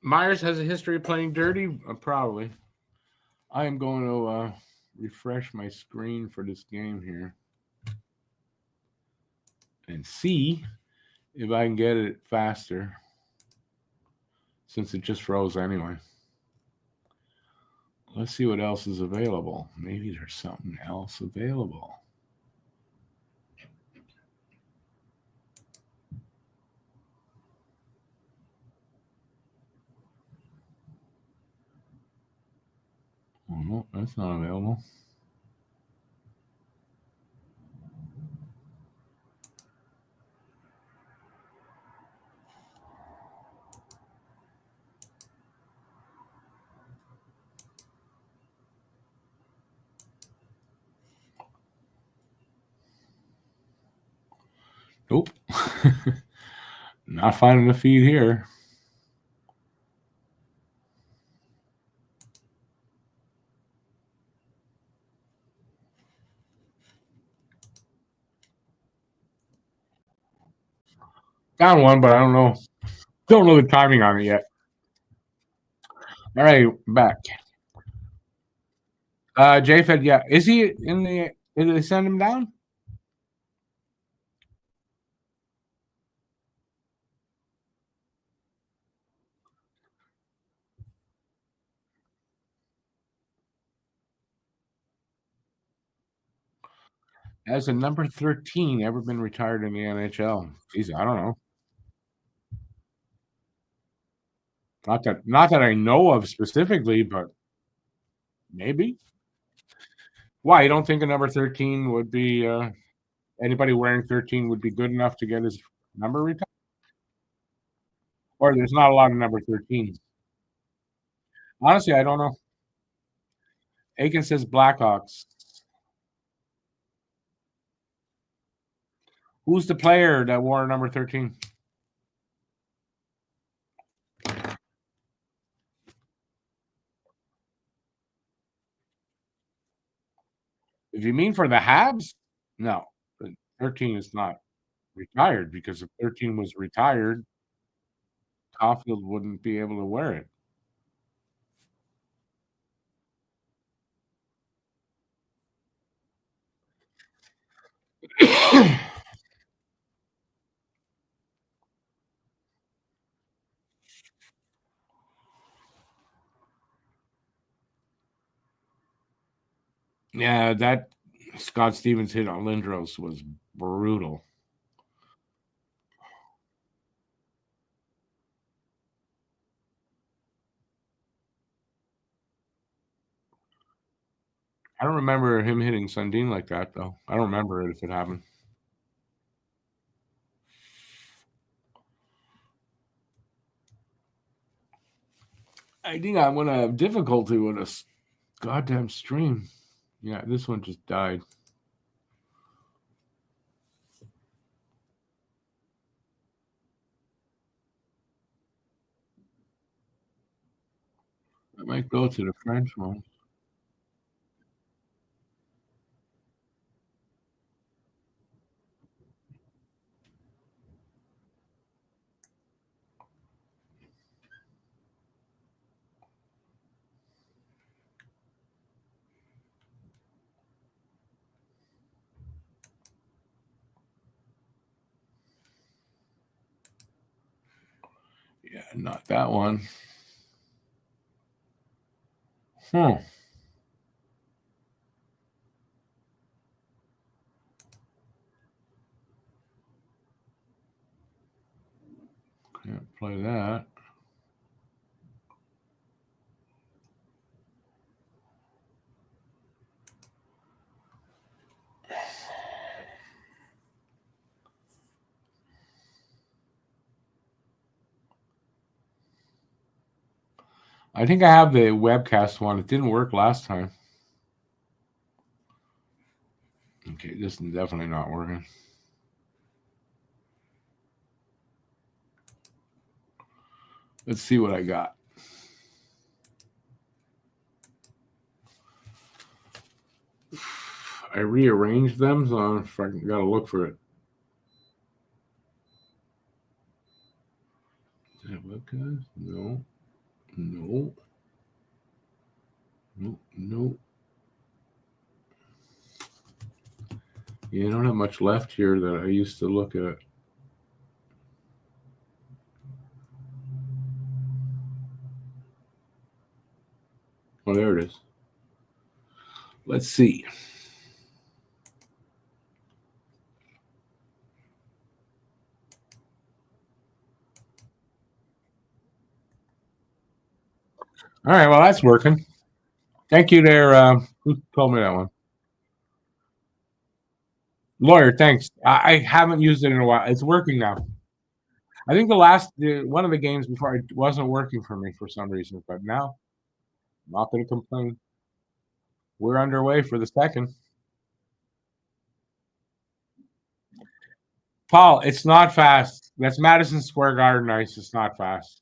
Myers has a history of playing dirty? Probably. I am going to refresh my screen for this game here and see if I can get it faster since it just froze anyway. Let's see what else is available. Maybe there's something else available. No, that's not available. Nope. Not finding the feed here. Down one, but I don't know. Don't know the timing on it yet. All right, back. Jay said, yeah. Is he in the? Did they send him down? Has a number 13 ever been retired in the NHL? Jeez, I don't know. Not that I know of specifically, but maybe. Why? You don't think a number 13 would be anybody wearing 13 would be good enough to get his number retired? Or there's not a lot of number 13s. Honestly, I don't know. Aiken says Blackhawks. Who's the player that wore number 13? If you mean for the Habs, no. 13 is not retired because if 13 was retired, Caulfield wouldn't be able to wear it. Yeah, that Scott Stevens hit on Lindros was brutal. I don't remember him hitting Sundin like that, though. I don't remember it if it happened. I think I'm gonna have difficulty with a goddamn stream. Yeah, this one just died. I might go to the French one. Yeah, not that one. Hmm. Can't play that. I think I have the webcast one. It didn't work last time. Okay, this is definitely not working. Let's see what I got. I rearranged them, so I gotta look for it. Is that webcast? No. No. No. No. Yeah, I don't have much left here that I used to look at. Oh, there it is. Let's see. All right, well, that's working. Thank you there. Who told me that one? Lawyer, thanks. I haven't used it in a while. It's working now. I think one of the games before it wasn't working for me for some reason, but now I'm not going to complain. We're underway for the second. Paul, it's not fast. That's Madison Square Garden ice. It's not fast.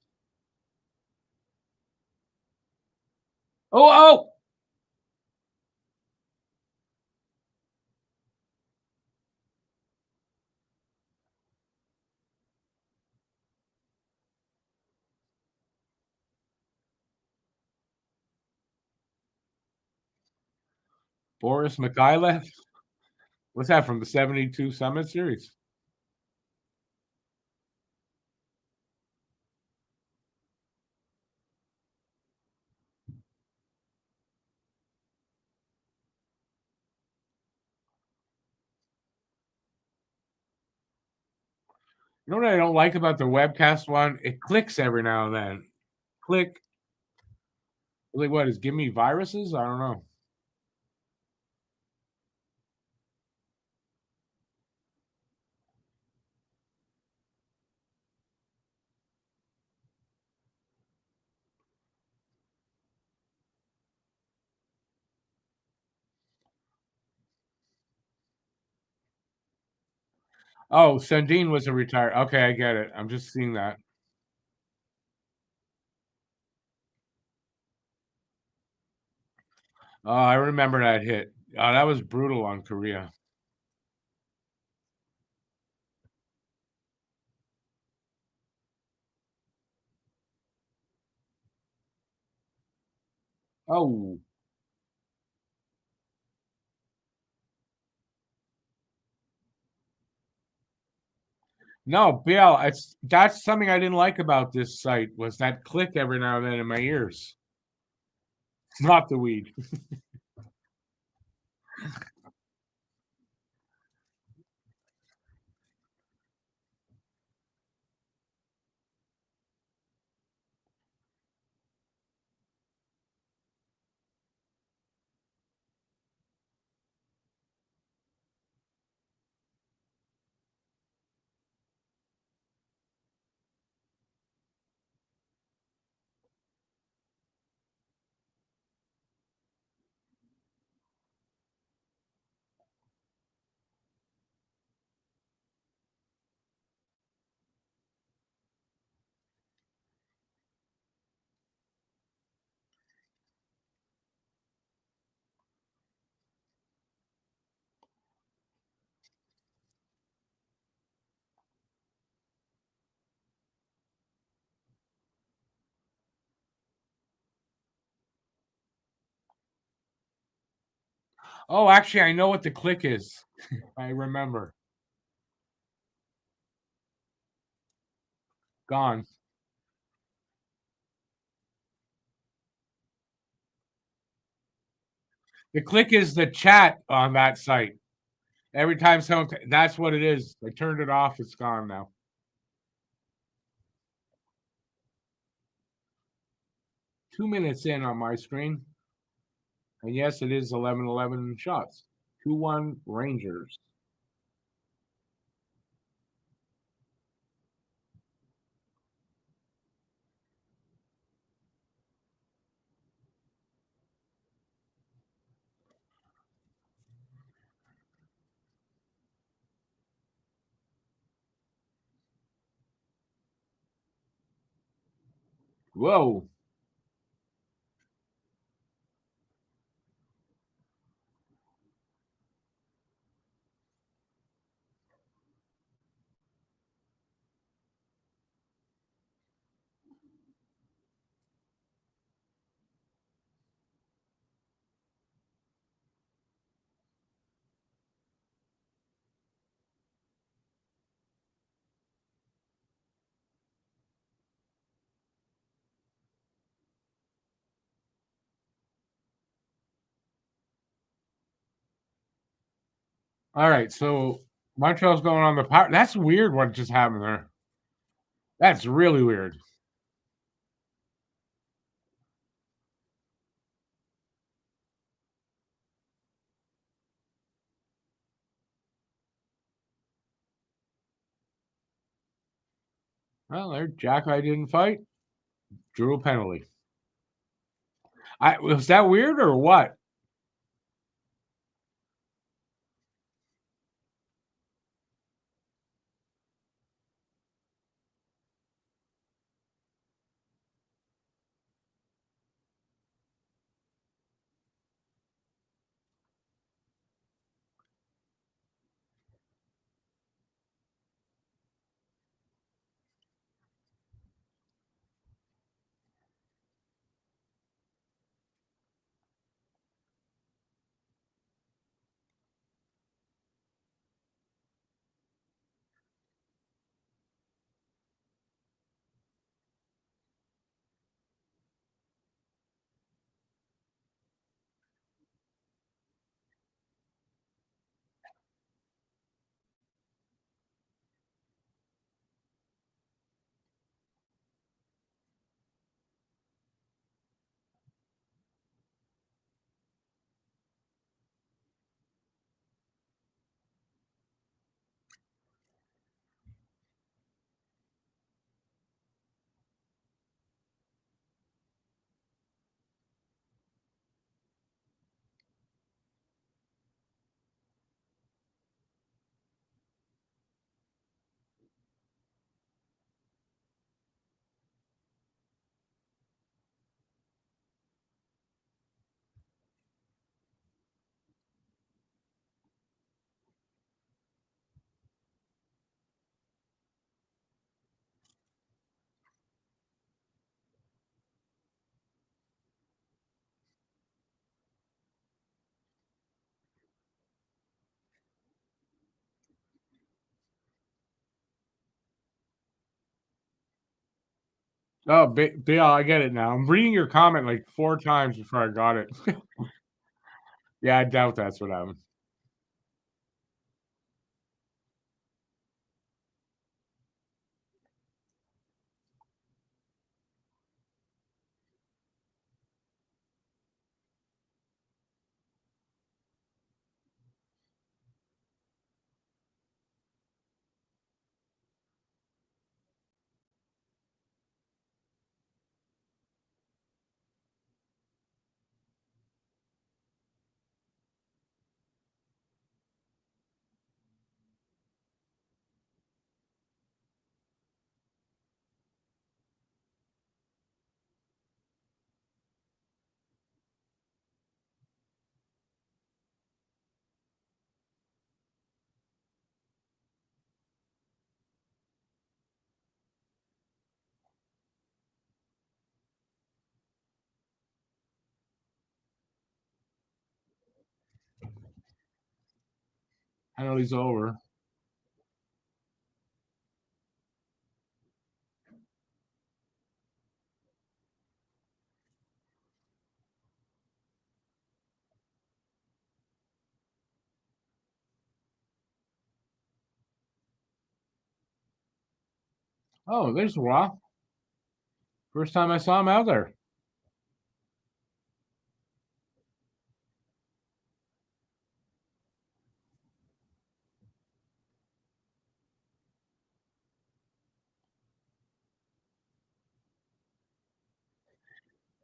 Oh, oh! Boris Mikhailov? What's that from the 72 Summit Series? You know what I don't like about the webcast one? It clicks every now and then. Click. Like, what is give me viruses? I don't know. Oh, Sandine was a retired. Okay, I get it. I'm just seeing that. Oh, I remember that hit. Oh, that was brutal on Korea. Oh no, Bill, that's something I didn't like about this site was that click every now and then in my ears. Not the weed. Oh, actually, I know what the click is. I remember. Gone. The click is the chat on that site. Every time someone, that's what it is. I turned it off. It's gone now. 2 minutes in on my screen. And yes, it is 11-11 shots. 2-1 Rangers. Whoa. All right. So Montreal's going on the power. That's weird what just happened there. That's really weird. Well, there, Jack, I didn't fight. Drew a penalty. I was that weird or what? Oh, Bill, I get it now. I'm reading your comment like 4 times before I got it. Yeah, I doubt that's what happened. Penalty's over. Oh, there's Rock. First time I saw him out there.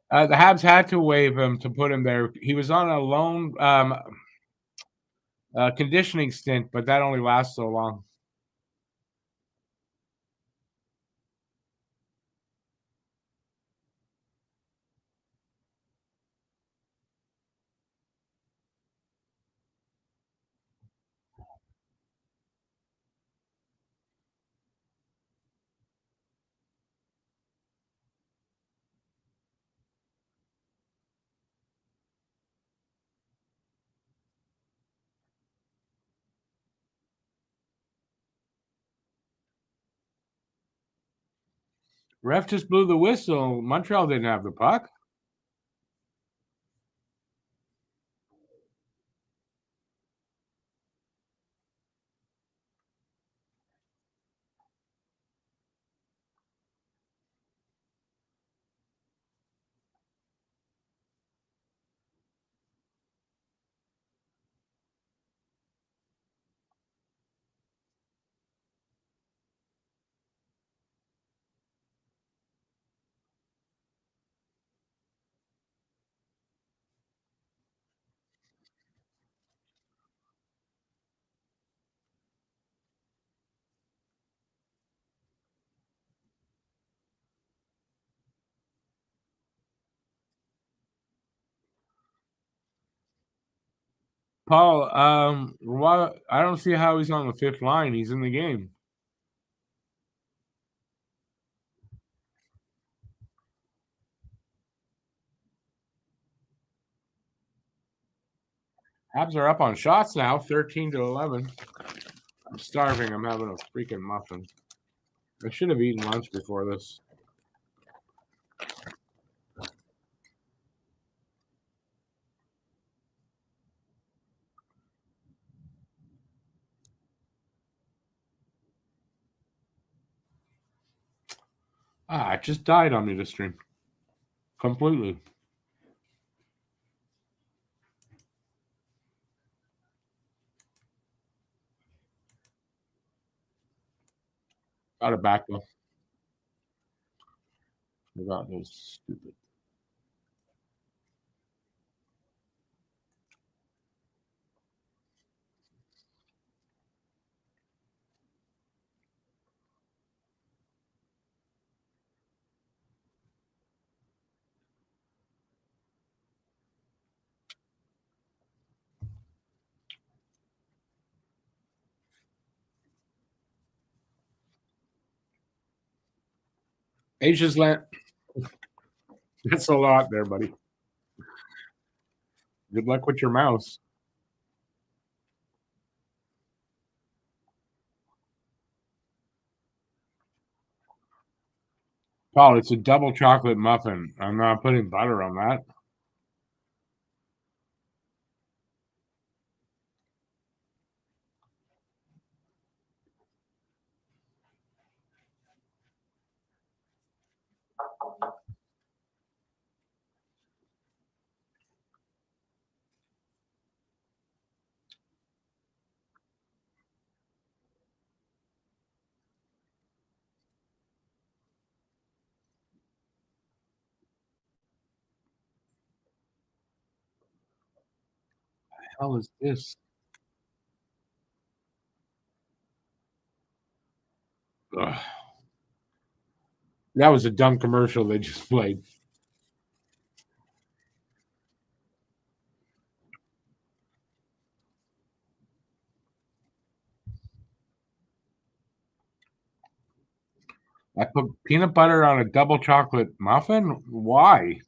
The Habs had to waive him to put him there. He was on a loan conditioning stint, but that only lasts so long. Ref just blew the whistle. Montreal didn't have the puck. Paul, why I don't see how he's on the fifth line. He's in the game. Habs are up on shots now, 13-11. I'm starving. I'm having a freaking muffin. I should have eaten lunch before this. It just died on me this stream. Completely. Got it back though. Forgot those stupid. Asia's land. That's a lot there, buddy. Good luck with your mouse. Paul, it's a double chocolate muffin. I'm not putting butter on that. What the hell is this? Ugh. That was a dumb commercial they just played. I put peanut butter on a double chocolate muffin? Why?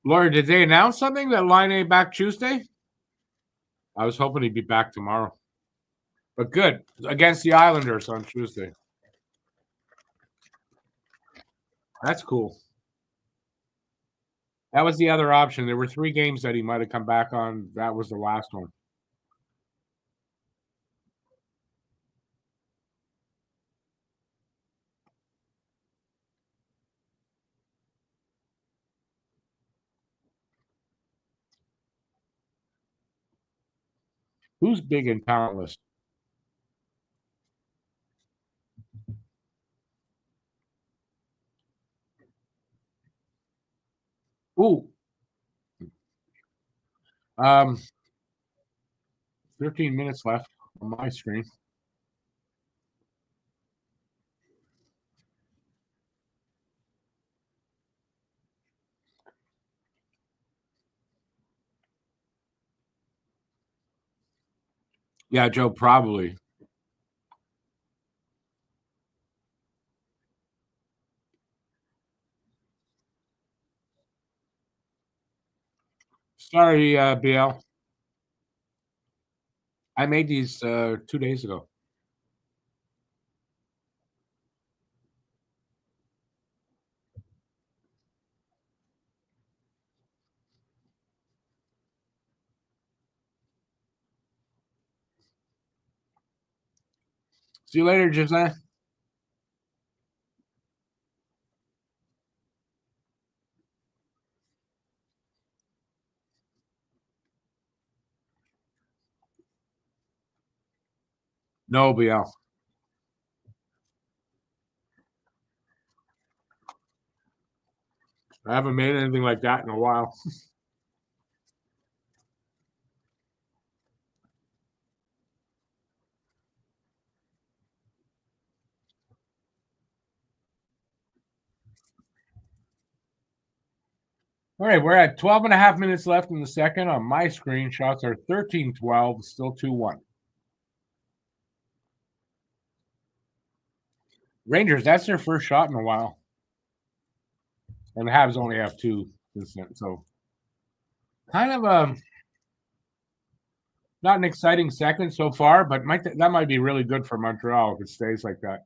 Laura, did they announce something that Line A back Tuesday? I was hoping he'd be back tomorrow. But good. Against the Islanders on Tuesday. That's cool. That was the other option. There were 3 games that he might have come back on. That was the last one. Who's big and talentless? Ooh. 13 minutes left on my screen. Yeah, Joe, probably. Sorry, BL. I made these 2 days ago. See you later, Giselle. No, BL. I haven't made anything like that in a while. All right, we're at 12 and a half minutes left in the second. On my screen, shots are 13-12, still 2-1. Rangers, that's their first shot in a while. And the Habs only have two since then. So kind of not an exciting second so far, but that might be really good for Montreal if it stays like that.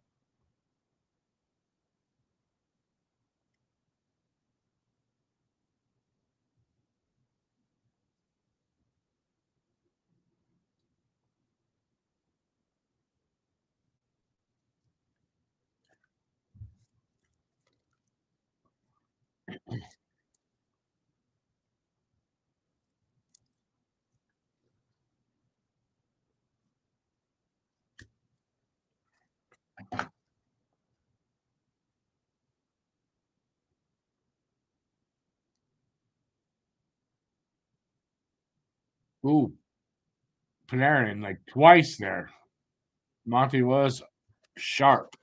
Ooh, Panarin like twice there. Monty was sharp.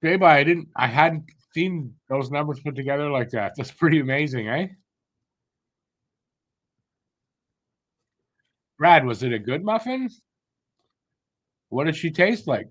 I hadn't seen those numbers put together like that. That's pretty amazing, eh? Brad, was it a good muffin? What did she taste like?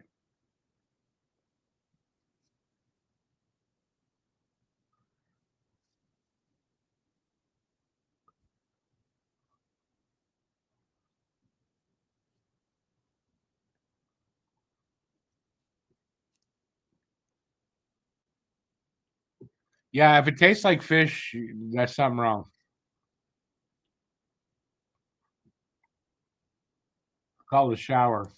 Yeah, if it tastes like fish, that's something wrong. Call the shower.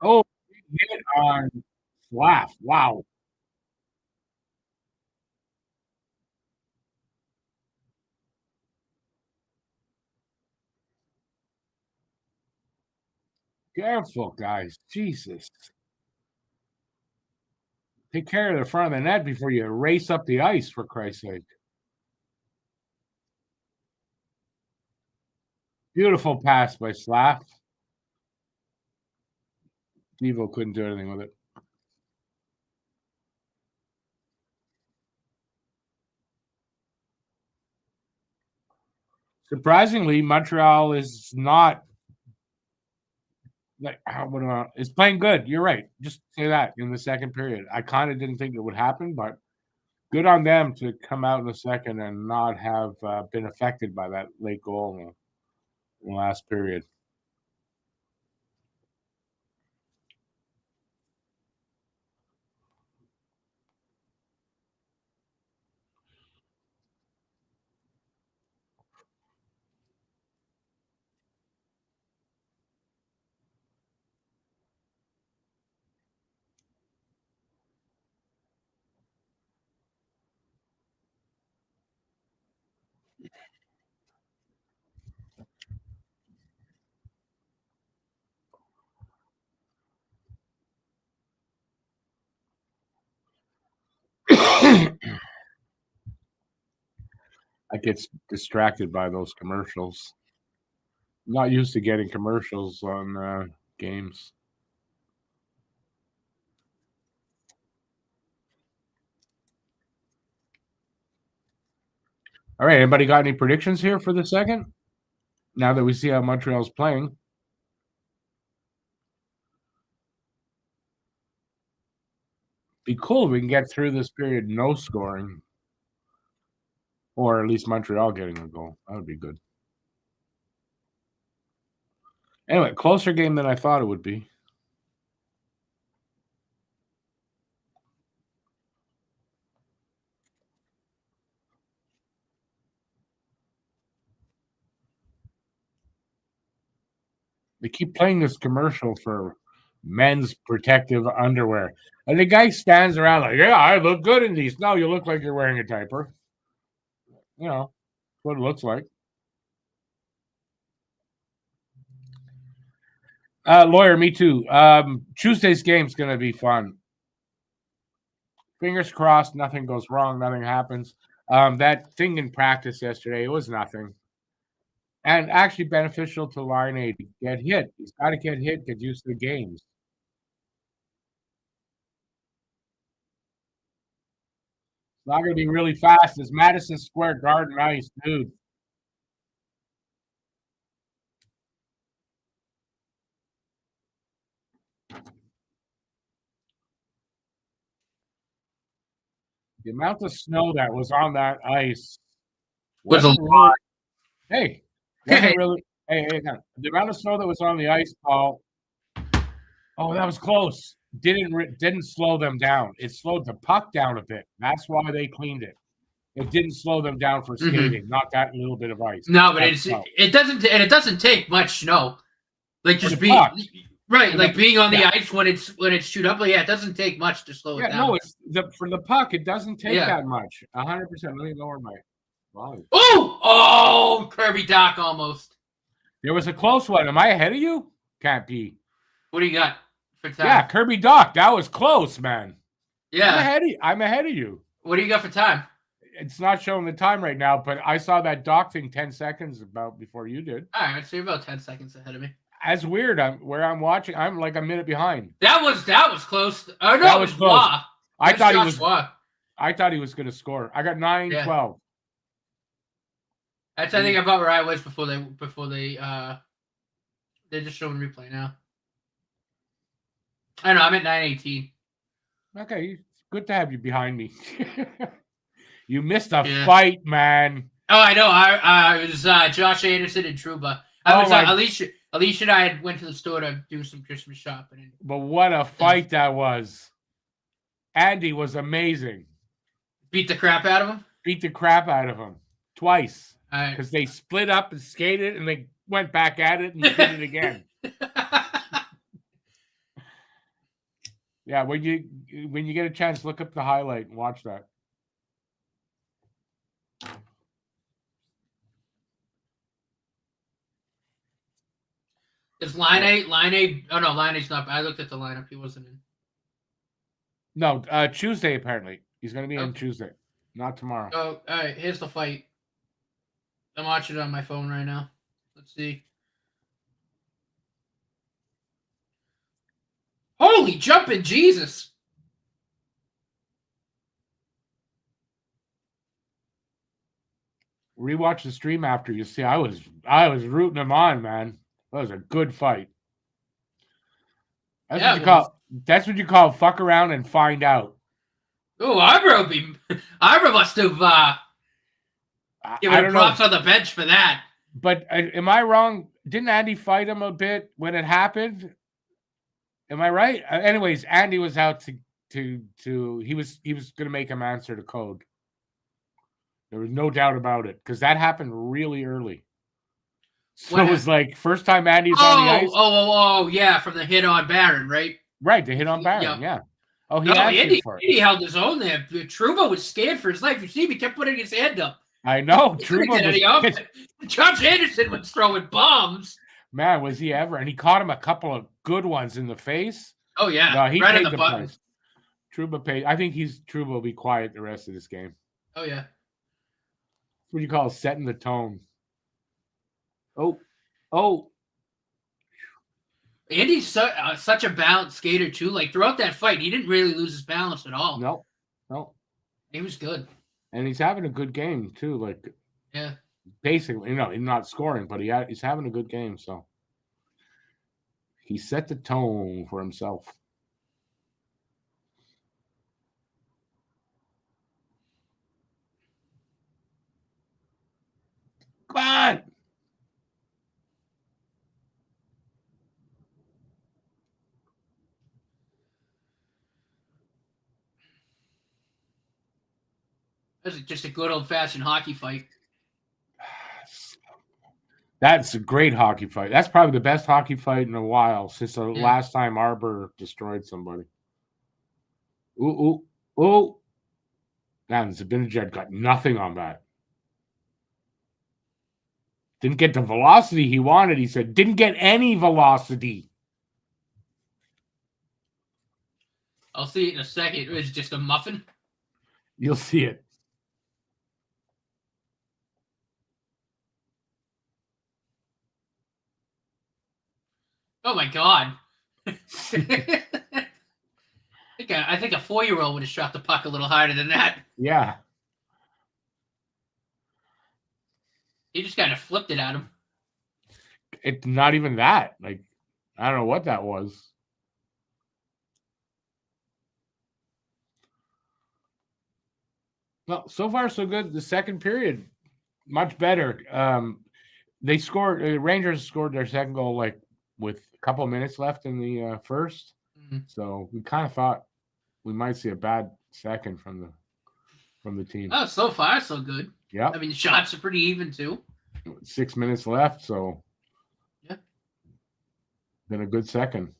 Oh, hit on Slav. Wow. Careful, guys. Jesus. Take care of the front of the net before you race up the ice, for Christ's sake. Beautiful pass by Slav. Devo couldn't do anything with it. Surprisingly, Montreal is not like is playing good. You're right. Just say that in the second period. I kind of didn't think it would happen, but good on them to come out in the second and not have been affected by that late goal in the last period. I get distracted by those commercials. I'm not used to getting commercials on games. All right, anybody got any predictions here for the second? Now that we see how Montreal's playing. Be cool if we can get through this period no scoring. Or at least Montreal getting a goal. That would be good. Anyway, closer game than I thought it would be. They keep playing this commercial for men's protective underwear. And the guy stands around like, yeah, I look good in these. No, you look like you're wearing a diaper. You know, what it looks like. Lawyer, me too. Tuesday's game's going to be fun. Fingers crossed, nothing goes wrong, nothing happens. That thing in practice yesterday, it was nothing. And actually beneficial to Line A to get hit. He's got to get hit, get used to the games. It's not going to be really fast. It's Madison Square Garden ice, dude. The amount of snow that was on that ice wasn't really. Hey, wasn't really. Hey, the amount of snow that was on the ice, Paul. Oh, that was close. Didn't slow them down. It slowed the puck down a bit. That's why they cleaned it. It didn't slow them down for skating. Not that little bit of ice. No, but it doesn't take much snow. Like just being right, like being on the ice when it's chewed up. Like, yeah, it doesn't take much to slow it down. No, it's for the puck. It doesn't take that much. 100%. Let me lower my volume. Oh, Kirby Doc almost. There was a close one. Am I ahead of you? Can't be. What do you got for time? Yeah, Kirby Doc. That was close, man. Yeah, I'm ahead of you. What do you got for time? It's not showing the time right now, but I saw that Doc thing 10 seconds about before you did. All right, so you're about 10 seconds ahead of me. That's weird. Where I'm watching, I'm like a minute behind. That was close. Oh no, that was close. I thought he was going to score. I got 9-12. That's I think about where I was before they they're just showing replay now. I know I'm at 9:18. Okay, it's good to have you behind me. You missed a fight, man. Oh, I know. I was Josh Anderson and Trouba. Alicia and I went to the store to do some Christmas shopping. But what a fight that was. Andy was amazing. Beat the crap out of him? Beat the crap out of him. Twice. Right. Because they split up and skated and they went back at it and did it again. Yeah, when you get a chance, look up the highlight and watch that. Is Line A? Oh no, Line A's not. I looked at the lineup. He wasn't in. No, Tuesday apparently. He's going to be in Tuesday, not tomorrow. Oh, all right. Here's the fight. I'm watching it on my phone right now. Let's see. Holy jumping Jesus! Rewatch the stream after you see. I was rooting him on, man. That was a good fight. That's what you call fuck around and find out. Oh, Ibra must have given props on the bench for that. But am I wrong? Didn't Andy fight him a bit when it happened? Am I right? Anyways, Andy was out he was going to make him answer the code. There was no doubt about it because that happened really early. So it was like first time Andy's on the ice. Oh, yeah, from the hit on Barron, right? Right, the hit on Barron, yeah. Oh, Andy held his own there. Trouba was scared for his life. You see, he kept putting his hand up. I know. Trouba Josh Anderson was throwing bombs. Man, was he ever? And he caught him a couple of good ones in the face. Oh, yeah. No, he right paid in the button. Price. Trouba paid. I think Trouba will be quiet the rest of this game. Oh, yeah. what you call setting the tone. Oh. Andy's such a balanced skater too. Like throughout that fight, he didn't really lose his balance at all. No. He was good, and he's having a good game too. Like, yeah. Basically, he's not scoring, but he's having a good game. So he set the tone for himself. Come on. That was just a good old-fashioned hockey fight. That's a great hockey fight. That's probably the best hockey fight in a while since the last time Arbor destroyed somebody. Ooh. Man, Zibanejad got nothing on that. Didn't get the velocity he wanted. He said, didn't get any velocity. I'll see it in a second. It was just a muffin. You'll see it. Oh my god. I think a 4-year-old would have shot the puck a little harder than that. Yeah. He just kind of flipped it at him. It's not even that. Like, I don't know what that was. Well, so far so good. The second period, much better. They scored. Rangers scored their second goal like with a couple of minutes left in the first. Mm-hmm. So we kind of thought we might see a bad second from the team. Oh, so far so good. Yeah. I mean, the shots are pretty even too. 6 minutes left, so yeah. Been a good second.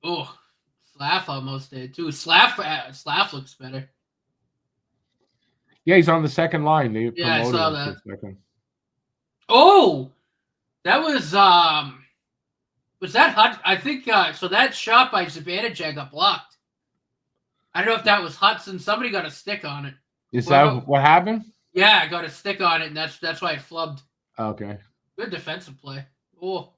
Oh, Slav almost did too. Slav looks better. Yeah, he's on the second line. Yeah, I saw that. Oh, that was that Hut? I think so. That shot by Zibanejad got blocked. I don't know if that was Hudson. Somebody got a stick on it. Is that what happened? Yeah, I got a stick on it, and that's why it flubbed. Okay. Good defensive play. Oh.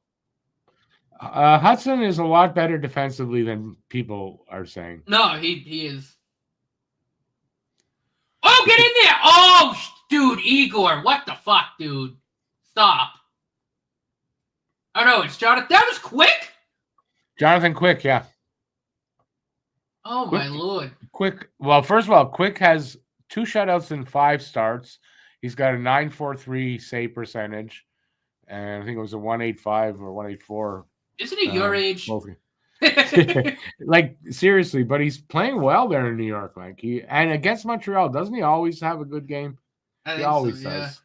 Hudson is a lot better defensively than people are saying. No, he is. Oh, get in there! Oh, dude, Igor, what the fuck, dude? Stop. Oh no, it's Jonathan. That was Quick. Jonathan Quick, yeah. Oh Quick, my lord. Quick. Well, first of all, Quick has 2 shutouts in 5 starts. He's got a .943 save percentage, and I think it was a 185 or 184. Isn't he your age? Like, seriously, but he's playing well there in New York. Like, and against Montreal, doesn't he always have a good game? I He always so, yeah. does.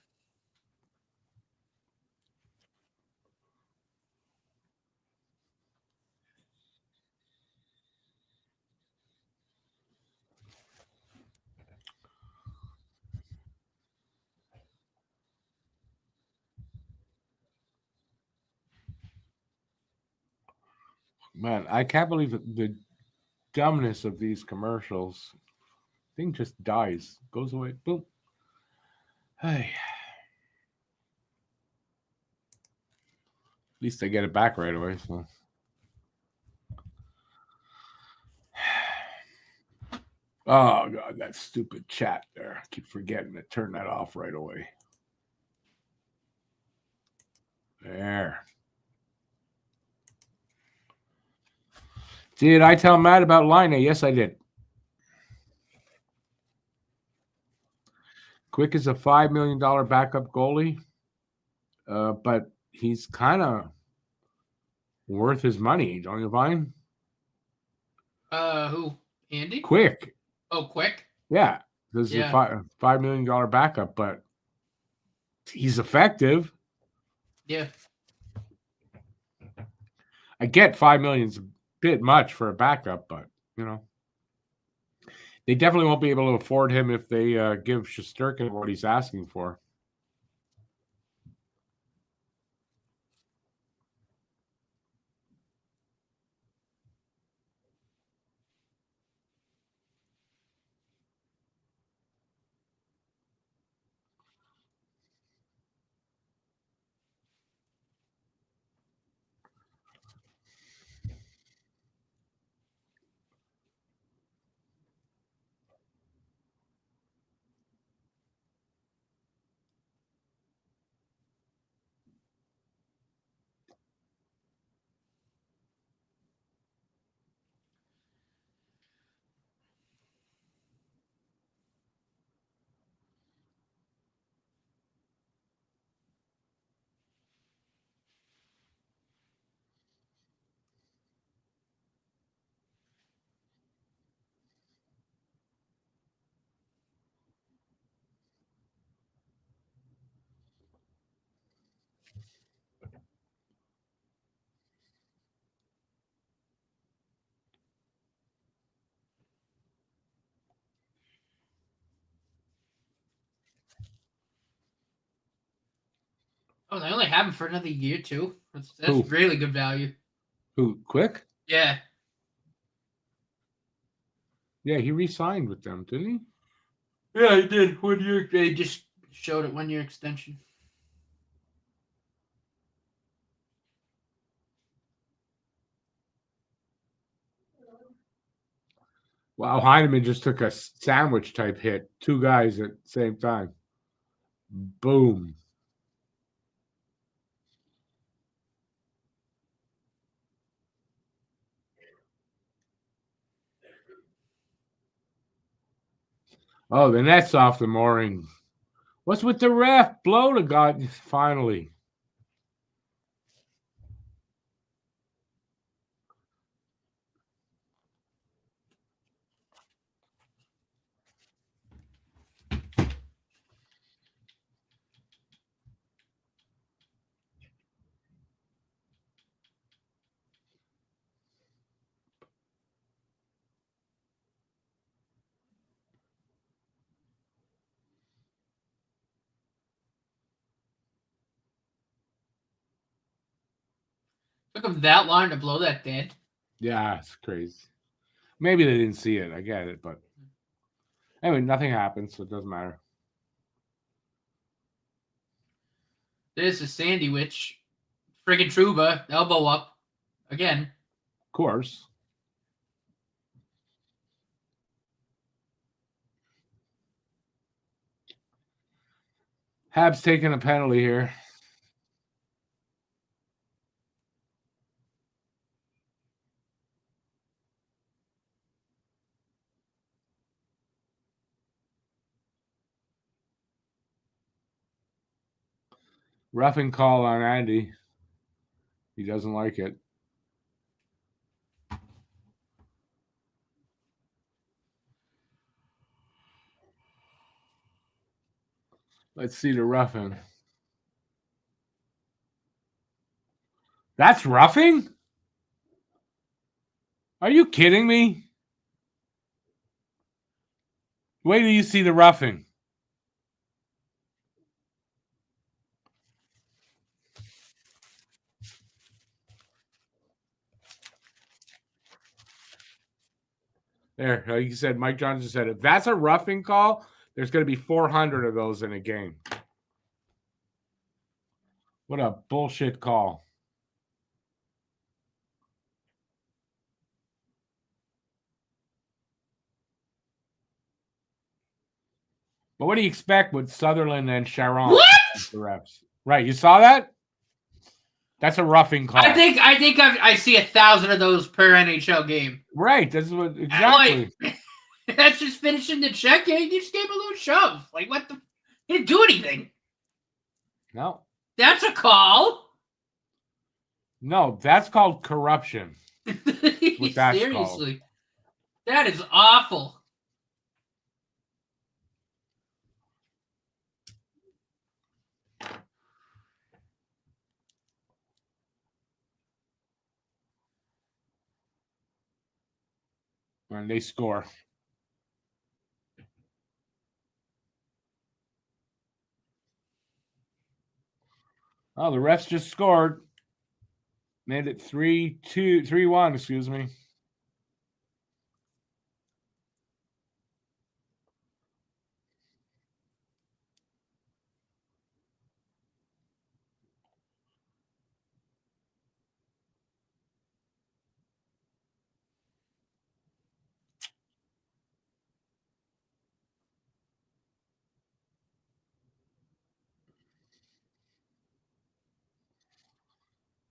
Man, I can't believe the dumbness of these commercials. Thing just dies, goes away, boom. Hey. At least I get it back right away. So. Oh god, that stupid chat there. I keep forgetting to turn that off right away. There. Did I tell Matt about Line? Yes, I did. Quick is a $5 million backup goalie, but he's kind of worth his money, don't you find? Who? Andy? Quick. Oh, Quick? Yeah. This is a $5 million backup, but he's effective. Yeah. I get $5 million's a bit much for a backup, but they definitely won't be able to afford him if they give Shesterkin what he's asking for. Oh, they only have him for another year too. That's Who? really good value. Who? Quick? Yeah. Yeah, he re-signed with them, didn't he? Yeah, he did. 1 year. They just showed it 1 year extension. Wow, Heineman just took a sandwich type hit. Two guys at the same time. Boom. Oh, the net's off the mooring. What's with the ref? Blow to God, finally. Took him that long to blow that dead. Yeah, it's crazy. Maybe they didn't see it. I get it, but anyway, nothing happened, so it doesn't matter. There's a Sandy Witch. Friggin' Truba. Elbow up. Again. Of course. Habs taking a penalty here. Roughing call on Andy. He doesn't like it. Let's see the roughing. That's roughing? Are you kidding me? Wait till you see the roughing. There, like you said, Mike Johnson said, if that's a roughing call, there's going to be 400 of those in a game. What a bullshit call. But what do you expect with Sutherland and Sharon? What? The refs? Right, you saw that? That's a roughing call. I think I see 1,000 of those per NHL game. Right, that's what exactly. Like, that's just finishing the check. Yeah, you just gave him a little shove. Like, what the? He didn't do anything. No. That's a call. No, that's called corruption. What that's Seriously. called. That is awful. And they score. Oh, the refs just scored. Made it 3-2, 3-1, excuse me.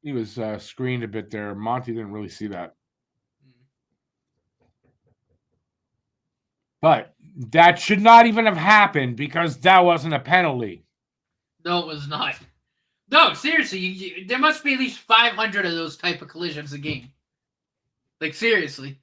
He was screened a bit there. Monty didn't really see that. But that should not even have happened because that wasn't a penalty. No, it was not. No, seriously, there must be at least 500 of those type of collisions a game. Like, seriously.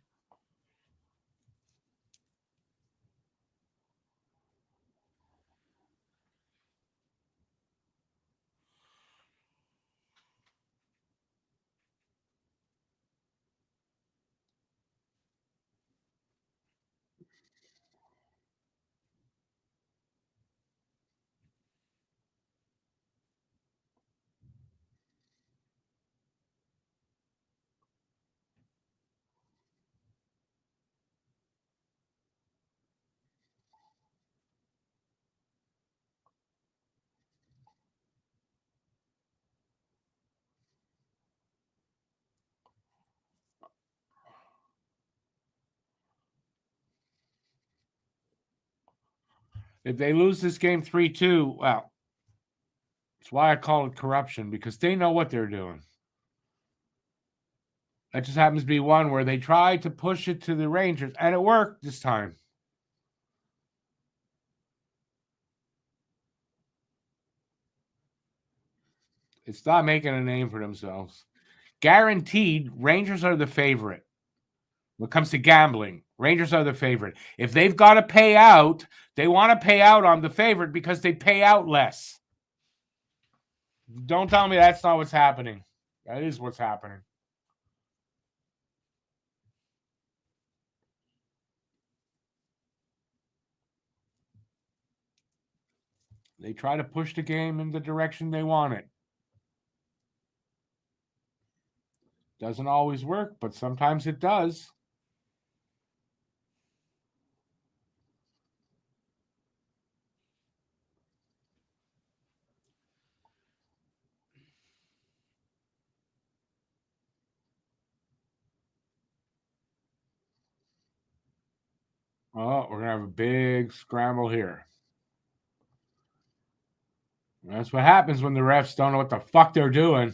If they lose this game 3-2, well, that's why I call it corruption, because they know what they're doing. That just happens to be one where they tried to push it to the Rangers, and it worked this time. It's not making a name for themselves. Guaranteed, Rangers are the favorite. When it comes to gambling, Rangers are the favorite. If they've got to pay out, they want to pay out on the favorite because they pay out less. Don't tell me that's not what's happening. That is what's happening. They try to push the game in the direction they want it. Doesn't always work, but sometimes it does. Oh, we're going to have a big scramble here. That's what happens when the refs don't know what the fuck they're doing.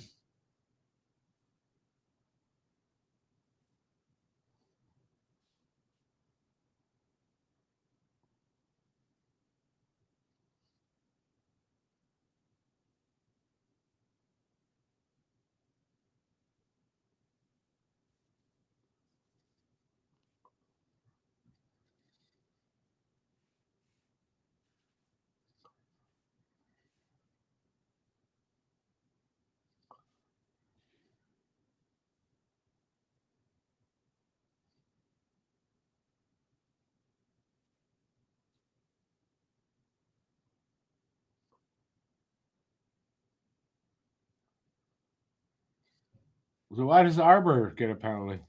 So why does Arbor get a penalty?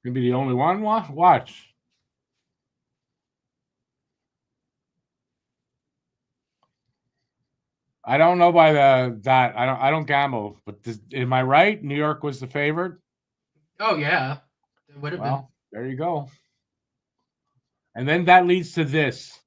Gonna be the only one? Watch. I don't know by that. I don't gamble, but am I right? New York was the favorite. Oh yeah, it would have been. Well, there you go. And then that leads to this.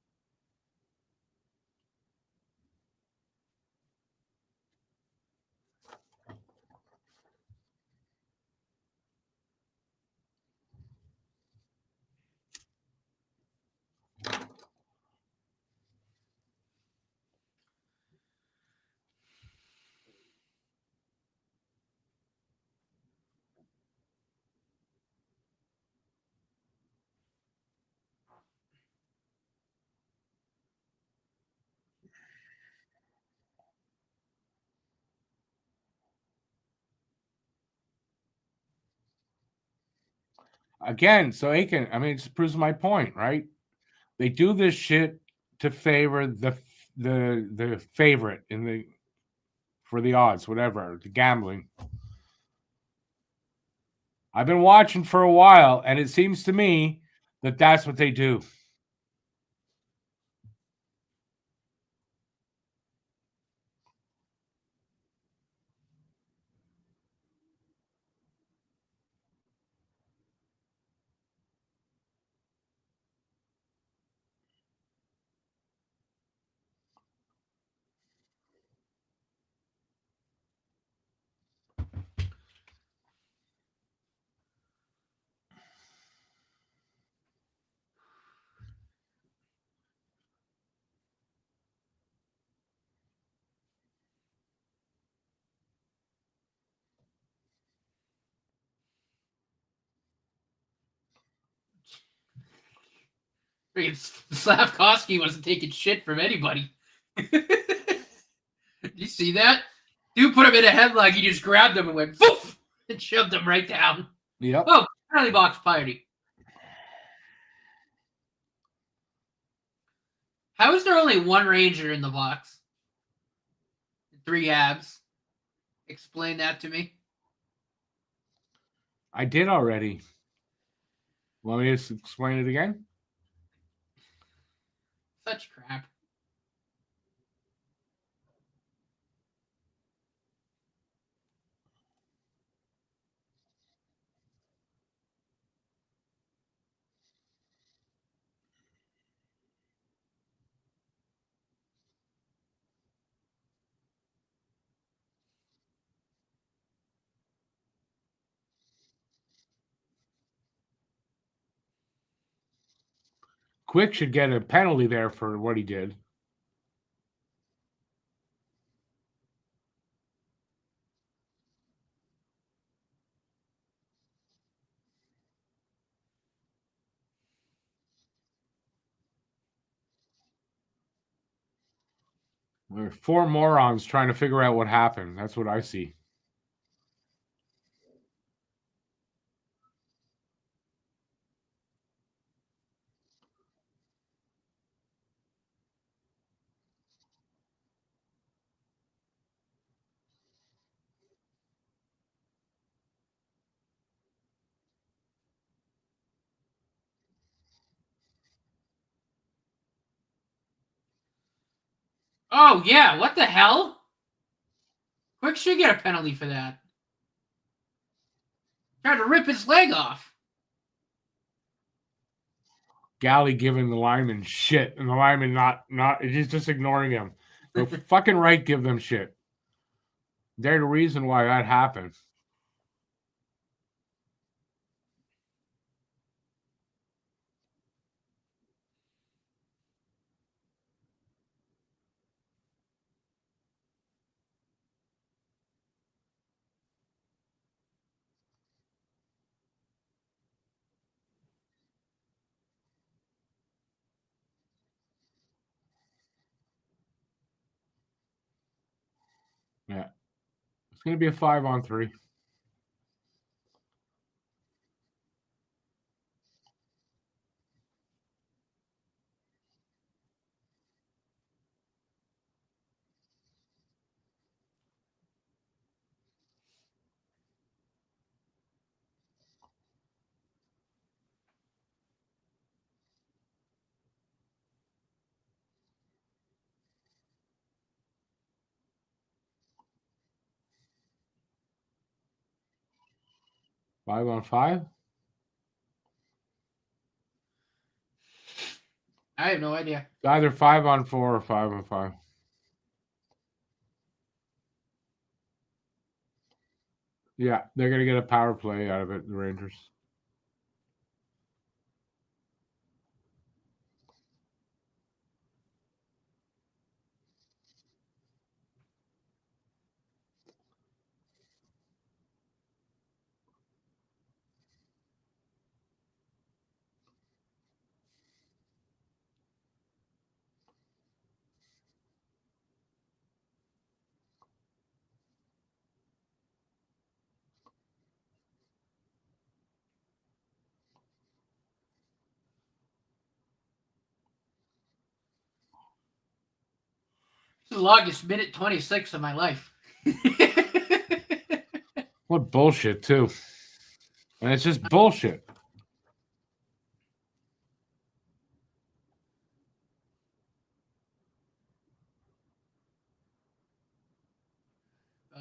Again, so Aiken, I mean, it just proves my point, right? They do this shit to favor the favorite in the for the odds, whatever, the gambling. I've been watching for a while, and it seems to me that that's what they do. Slavkovsky wasn't taking shit from anybody. You see that? Dude put him in a headlock. He just grabbed him and went poof and shoved him right down. Yep. Oh, penalty box party. How is there only one Ranger in the box? 3 Habs. Explain that to me. I did already. Want me to explain it again? Such crap. Quick should get a penalty there for what he did. There are 4 morons trying to figure out what happened. That's what I see. Oh yeah, what the hell? Quick should get a penalty for that. Tried to rip his leg off. Galley giving the lineman shit, and the lineman not he's just ignoring him. The fucking right give them shit. They're the reason why that happened. Yeah. It's going to be a 5-on-3. Five on 5? I have no idea. It's either 5-on-4 or 5-on-5. Yeah, they're going to get a power play out of it, the Rangers. It's the longest minute 26 of my life. What bullshit, too. And it's just bullshit.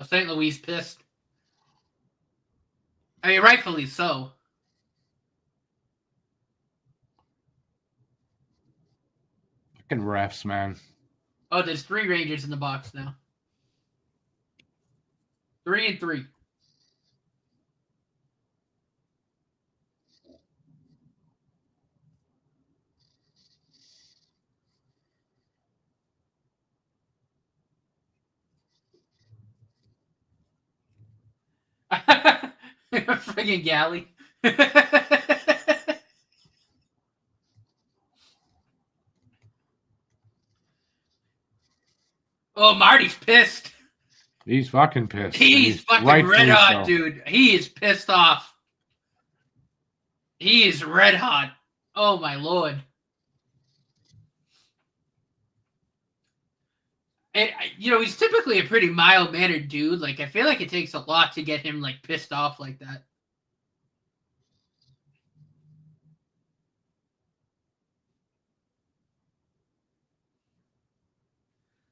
St. Louis pissed. I mean, rightfully so. Fucking refs, man. Oh, there's 3 Rangers in the box now. 3-3. Friggin' Galley. Oh, Marty's pissed. He's fucking pissed. He's fucking red hot, dude. He is pissed off. He is red hot. Oh, my lord. And, he's typically a pretty mild-mannered dude. Like, I feel like it takes a lot to get him, like, pissed off like that.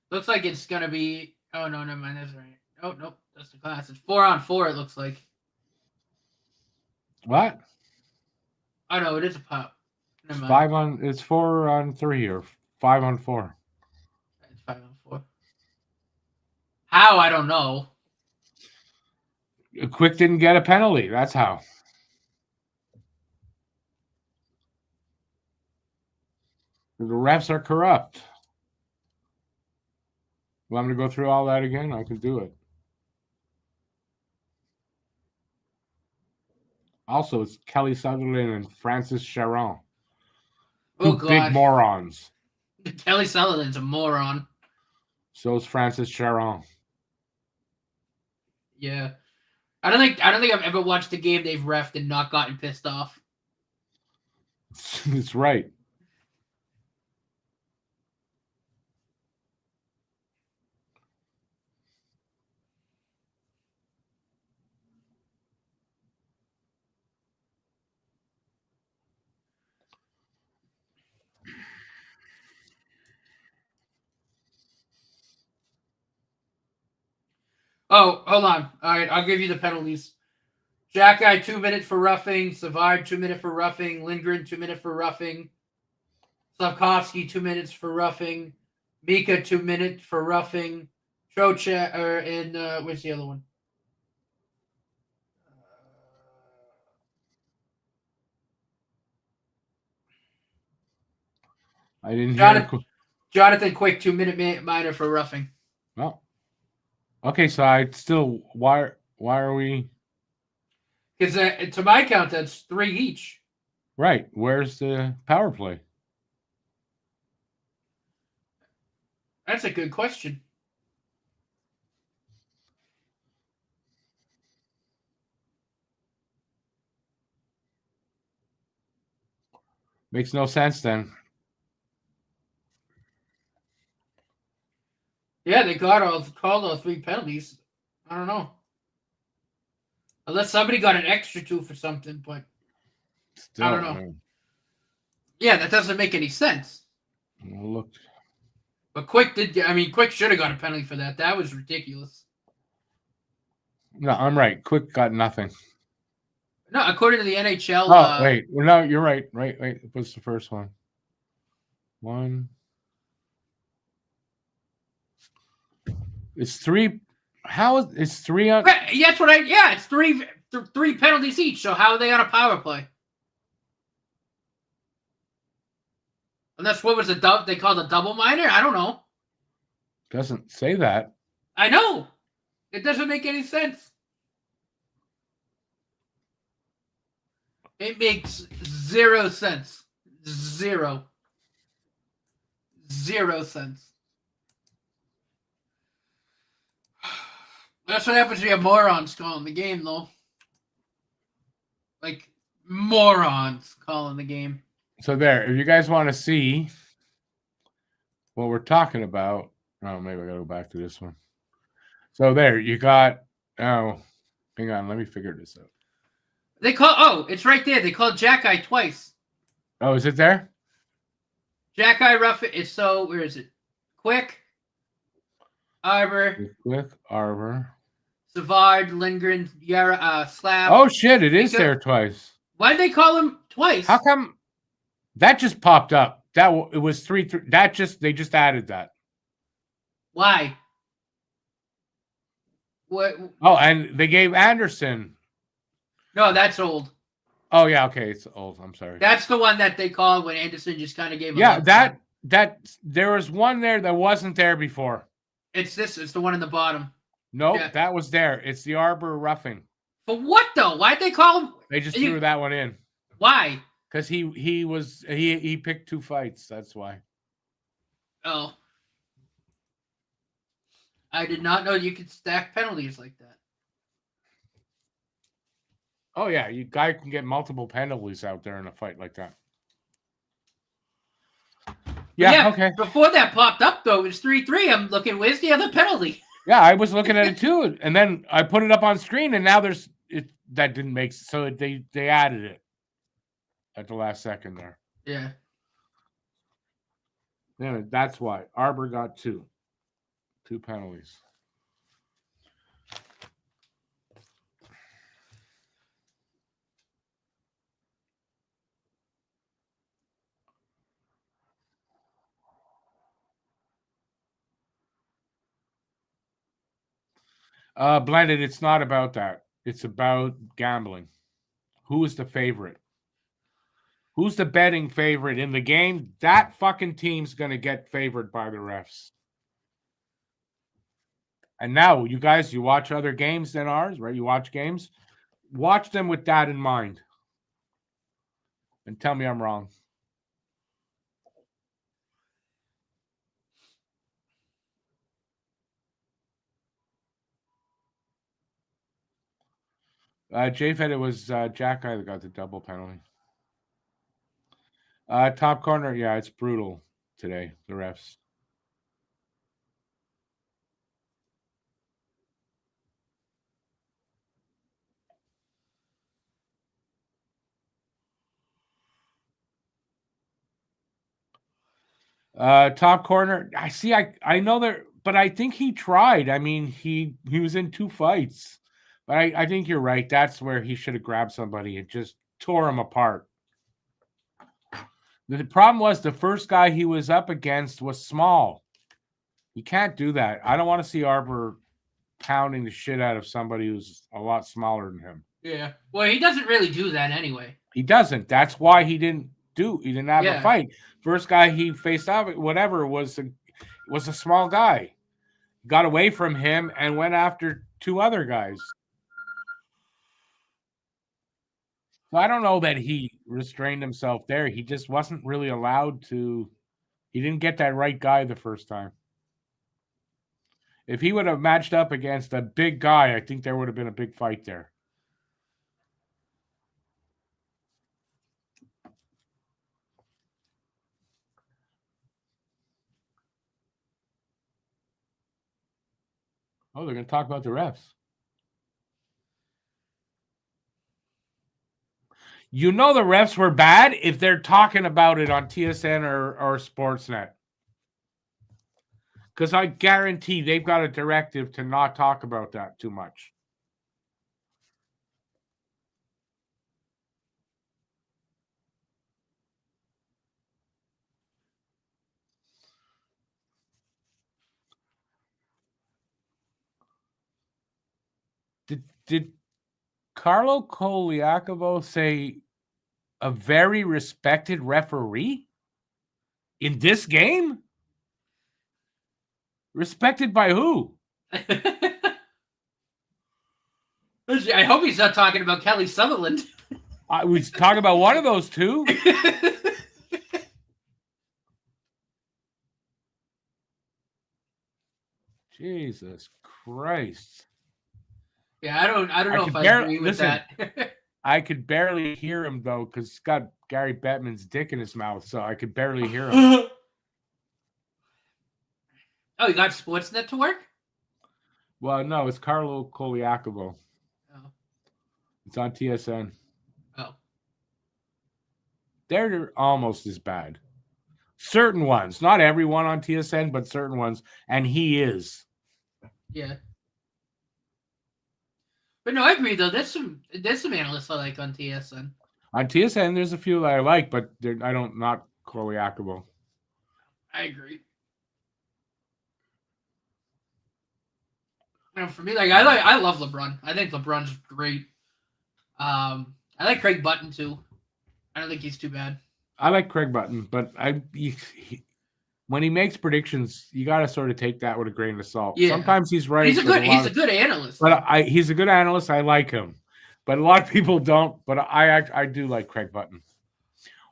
Looks like it's going to be... Oh, no, never mind. That's right. Oh, nope. That's the class. It's 4-on-4, it looks like. What? Oh, no, it is a pop. It's 4-on-3 or 5-on-4. It's 5-on-4. How? I don't know. Quick didn't get a penalty. That's how. The refs are corrupt. Want me to go through all that again? I can do it. Also, it's Kelly Sutherland and Francis Charon. Oh, Two God. big morons. Kelly Sutherland's a moron. So is Francis Charon. Yeah. I don't think I've ever watched a game they've reffed and not gotten pissed off. It's right. Oh, hold on. All right, I'll give you the penalties. Jack-Eye, 2 minutes for roughing. Savard, 2 minutes for roughing. Lindgren, 2 minutes for roughing. Slavkovsky, 2 minutes for roughing. Mika, 2 minutes for roughing. Trocha, and where's the other one? I didn't hear. Jonathan Quick, 2 minute minor for roughing. Well, okay, so I still why are we? Because to my count, that's 3 each. Right. Where's the power play? That's a good question. Makes no sense then. Yeah, they called all 3 penalties. I don't know. Unless somebody got an extra 2 for something, but Still, I don't know. Yeah, that doesn't make any sense. Look. But Quick should have got a penalty for that. That was ridiculous. No, I'm right. Quick got nothing. No, according to the NHL. Oh, wait. Well, no, you're right. Right. What's the first one? 1. It's 3. How is it's 3 on? Yeah, that's what yeah, it's 3 penalties each. So how are they on a power play? Unless what was they called a double minor? I don't know. Doesn't say that. I know. It doesn't make any sense. It makes 0 sense. 0 sense. That's what happens when you have morons calling the game, though. Like, morons calling the game. So there, if you guys want to see what we're talking about, maybe I gotta go back to this one. So there, you got. Oh, hang on, let me figure this out. It's right there. They called Jack-Eye twice. Oh, is it there? Jack-Eye rough is so. Where is it? Quick. Arbor. Quick, Arbor. Savard, Lindgren, Yara, Slav. Oh shit! It is there twice. Why'd they call him twice? How come? That just popped up. It was 3. They just added that. Why? What? Oh, and they gave Anderson. No, that's old. Oh yeah, okay, it's old. I'm sorry. That's the one that they called when Anderson just kind of gave him. Yeah, that there was one there that wasn't there before. It's the one in the bottom. No, that was there. It's the Arbor roughing. For what though? Why'd they call him? They just threw that one in. Why? Because he picked 2 fights. That's why. Oh. I did not know you could stack penalties like that. Oh yeah, you guy can get multiple penalties out there in a fight like that. Yeah, okay. Before that popped up though, it was 3-3. I'm looking, where's the other penalty? Yeah, I was looking at it too, and then I put it up on screen, and now that didn't make sense. So they added it at the last second there. Yeah. Yeah, that's why Arbor got 2 penalties. Blended, it's not about that. It's about gambling. Who is the favorite? Who's the betting favorite in the game? That fucking team's going to get favored by the refs. And now, you guys, you watch other games than ours, right? You watch games. Watch them with that in mind. And tell me I'm wrong. J-Fed, it was Jack Guy that got the double penalty. Top corner, yeah, it's brutal today, the refs. Top corner, I know that, but I think he tried. I mean, he was in 2 fights. But I think you're right. That's where he should have grabbed somebody and just tore him apart. The problem was the first guy he was up against was small. You can't do that. I don't want to see Arbor pounding the shit out of somebody who's a lot smaller than him. Yeah. Well, he doesn't really do that anyway. He doesn't. That's why he didn't have a fight. First guy he faced off, whatever, was a small guy. Got away from him and went after 2 other guys. So I don't know that he restrained himself there. He just wasn't really allowed to. He didn't get that right guy the first time. If he would have matched up against a big guy, I think there would have been a big fight there. Oh, they're going to talk about the refs. You know the refs were bad if they're talking about it on TSN or Sportsnet. Because I guarantee they've got a directive to not talk about that too much. Did Carlo Koliakovo say a very respected referee in this game? Respected by who? I hope he's not talking about Kelly Sutherland. I was talking about one of those two. Jesus Christ. Yeah, I don't know if I agree with that. I could barely hear him though, because he's got Gary Bettman's dick in his mouth, so I could barely hear him. Oh, you got Sportsnet to work? Well, no, it's Carlo Koliakovo. Oh. It's on TSN. Oh. They're almost as bad. Certain ones, not everyone on TSN, but certain ones, and he is. Yeah. But no, I agree though. There's some analysts I like on TSN. On TSN, there's a few that I like, but I don't not Koliakovo. I agree. And for me, I love LeBron. I think LeBron's great. I like Craig Button too. I don't think he's too bad. I like Craig Button, but when he makes predictions, you got to sort of take that with a grain of salt. Yeah. Sometimes he's right. He's a good analyst. But he's a good analyst. I like him. But a lot of people don't. But I do like Craig Button.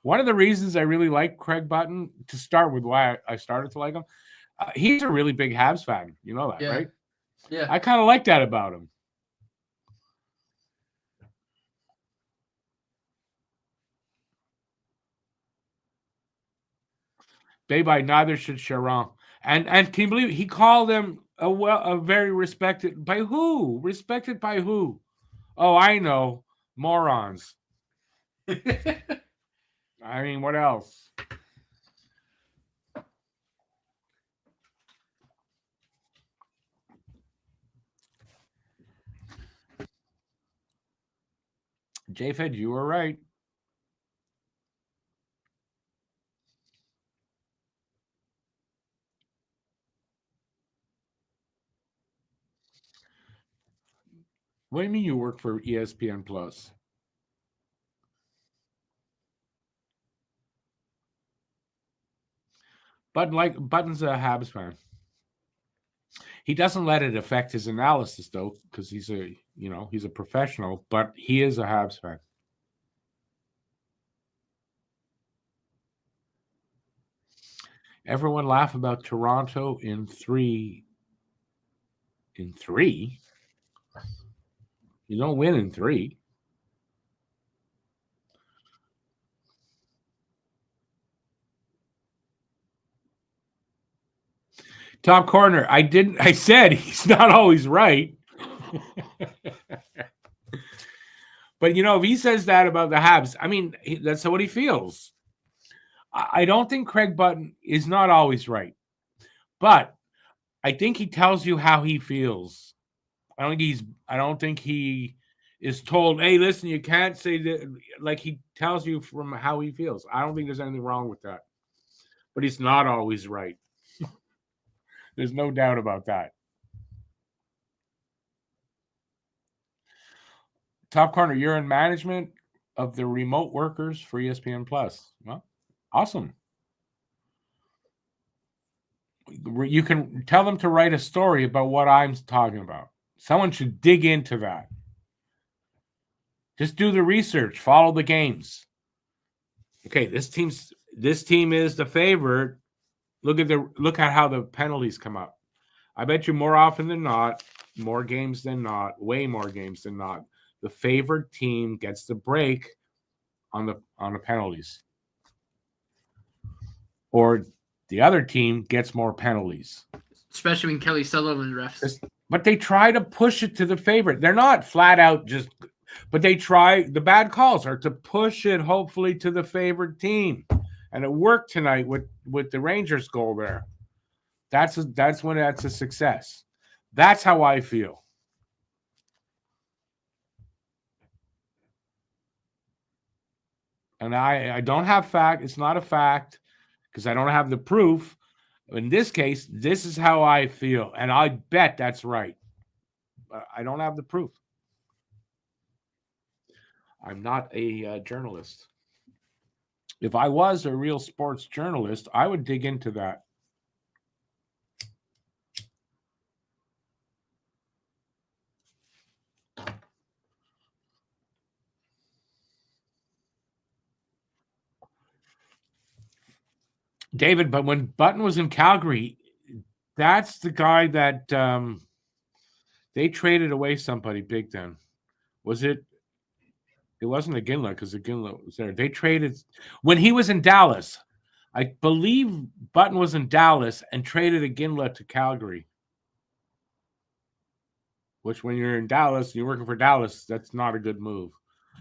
One of the reasons I really like Craig Button, to start with why I started to like him, he's a really big Habs fan. You know that, right? Yeah. I kind of like that about him. Baby, neither should Sharon. And can you believe he called him a very respected by who? Respected by who? Oh, I know. Morons. I mean, what else? J-Fed, you were right. What do you mean you work for ESPN Plus? Button's a Habs fan. He doesn't let it affect his analysis though, because he's a professional, but he is a Habs fan. Everyone laugh about Toronto in 3. In 3? You don't win in 3. Top corner. I said he's not always right. But if he says that about the Habs, I mean, that's what he feels. I don't think Craig Button is not always right, but I think he tells you how he feels. I don't think he is told, "Hey, listen, you can't say that." Like, he tells you from how he feels. I don't think there's anything wrong with that, but he's not always right. There's no doubt about that. Top corner, you're in management of the remote workers for ESPN Plus. Well, awesome. You can tell them to write a story about what I'm talking about. Someone should dig into that. Just do the research, follow the games. Okay, this team is the favorite. Look at how the penalties come up. I bet you more often than not, more games than not, way more games than not, the favored team gets the break on the penalties. Or the other team gets more penalties. Especially when Kelly Sullivan refs. But they try to push it to the favorite. They're not flat out just, but they try. The bad calls are to push it hopefully to the favorite team. And it worked tonight with the Rangers goal there. That's when that's a success. That's how I feel. And I don't have fact. It's not a fact because I don't have the proof. In this case, this is how I feel. And I bet that's right. But I don't have the proof. I'm not a journalist. If I was a real sports journalist, I would dig into that. David, but when Button was in Calgary, that's the guy that they traded away somebody big then. Was it? It wasn't Iginla because Iginla was there. They traded when he was in Dallas. I believe Button was in Dallas and traded Iginla to Calgary. Which, when you're in Dallas, you're working for Dallas, that's not a good move.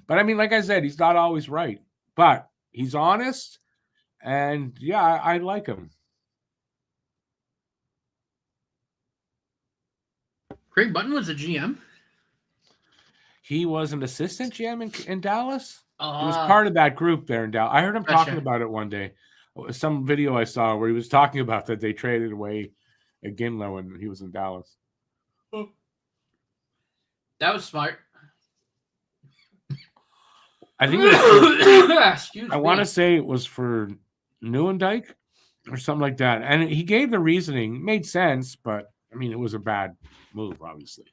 But I mean, like I said, he's not always right. But he's honest, and yeah, I like him. Craig Button was a GM. He was an assistant GM in Dallas. He was part of that group there in Dallas. I heard him talking about it one day. Some video I saw where he was talking about that they traded away Iginla when he was in Dallas. That was smart. I think I want to say it was for Nieuwendyk or something like that. And he gave the reasoning, made sense, but I mean, it was a bad move, obviously.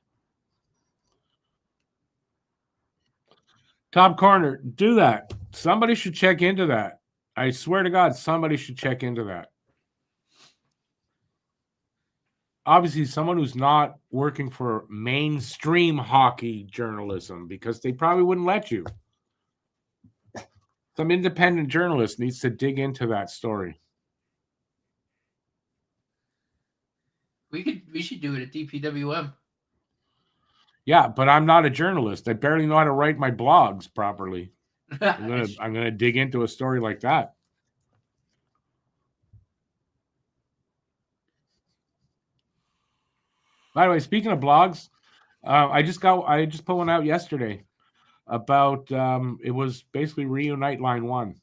Top corner, do that. Somebody should check into that. I swear to God, somebody should check into that. Obviously, someone who's not working for mainstream hockey journalism, because they probably wouldn't let you. Some independent journalist needs to dig into that story. We should do it at DPWM. Yeah, but I'm not a journalist. I barely know how to write my blogs properly. I'm gonna dig into a story like that. By the way, speaking of blogs, I just put one out yesterday about it was basically Reunite Line 1.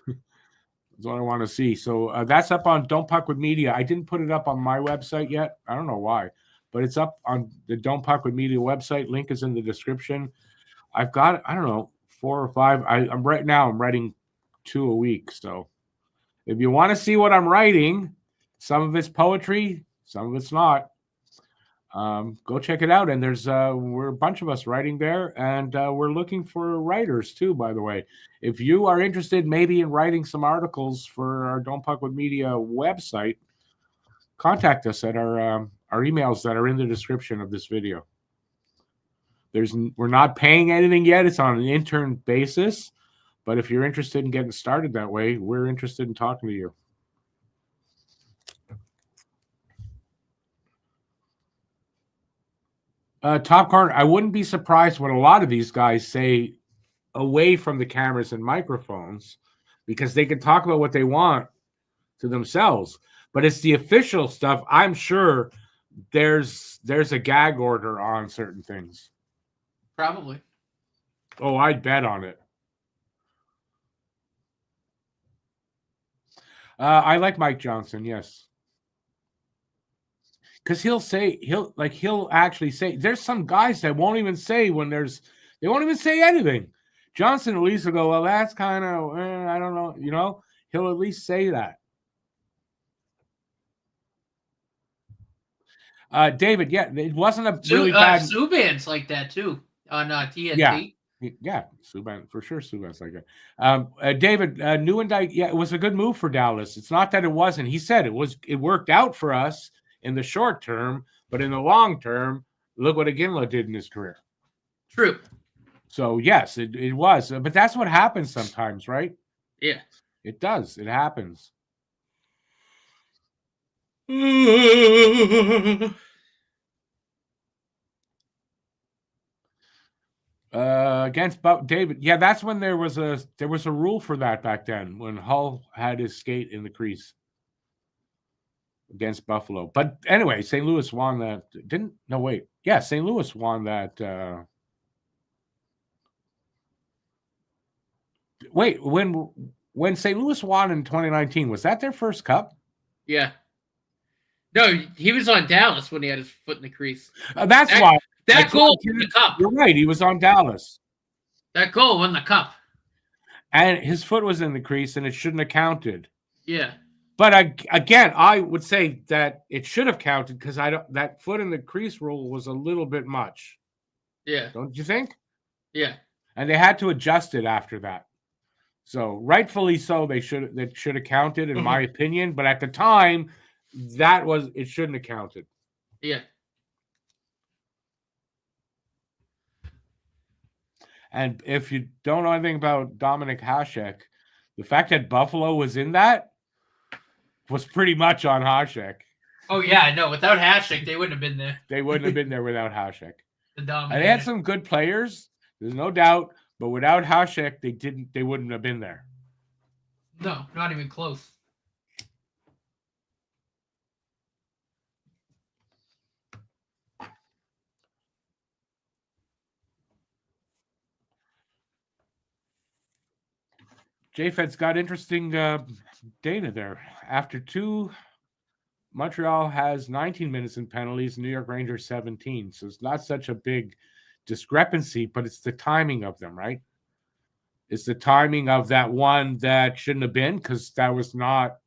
That's what I want to see. So that's up on Don't Puck with Media. I didn't put it up on my website yet. I don't know why, but it's up on the Don't Puck with Media website. Link is in the description. I've got, I don't know, 4 or 5. I'm writing 2 a week. So if you want to see what I'm writing, Some of it's poetry, some of it's not. Go check it out. And there's we're a bunch of us writing there, and we're looking for writers too. By the way, if you are interested, maybe in writing some articles for our Don't Puck with Media website, contact us at our emails that are in the description of this video. We're not paying anything yet. It's on an intern basis, but if you're interested in getting started that way, we're interested in talking to you. Top Corner, I wouldn't be surprised what a lot of these guys say away from the cameras and microphones, because they can talk about what they want to themselves. But it's the official stuff. I'm sure there's a gag order on certain things. Probably. Oh, I'd bet on it. I like Mike Johnson, yes. Because he'll actually say, there's some guys that won't even say they won't even say anything. Johnson at least will go, well, that's kind of, I don't know, he'll at least say that. David, yeah, it wasn't a really bad. Subban's like that too on TNT. Yeah, Subban, for sure. Subban's like that. David, Newendike, yeah, it was a good move for Dallas. It's not that it wasn't. He said it worked out for us in the short term, but in the long term, look what Iginla did in his career. True. So yes, it was. But that's what happens sometimes, right? Yeah. It does. It happens. Against David, yeah, that's when there was a rule for that back then, when Hull had his skate in the crease against Buffalo. But anyway, St. Louis won that. St. Louis won that. Wait, when St. Louis won in 2019, was that their first cup? Yeah. No, he was on Dallas when he had his foot in the crease. That's why. That goal won the cup. You're right. He was on Dallas. That goal won the cup. And his foot was in the crease, and it shouldn't have counted. Yeah. But again, I would say that it should have counted, because that foot in the crease rule was a little bit much. Yeah. Don't you think? Yeah. And they had to adjust it after that. So rightfully so, that should have counted, in my opinion. But at the time, it shouldn't have counted. Yeah. And if you don't know anything about Dominik Hasek, the fact that Buffalo was in that was pretty much on Hasek. Oh yeah, no. Without Hasek, they wouldn't have been there. They wouldn't have been there without Hasek. And they had some good players. There's no doubt. But without Hasek, they wouldn't have been there. No, not even close. JFed's got interesting data there. After two, Montreal has 19 minutes in penalties, New York Rangers 17. So it's not such a big discrepancy, but it's the timing of them, right? It's the timing of that one that shouldn't have been, because that was not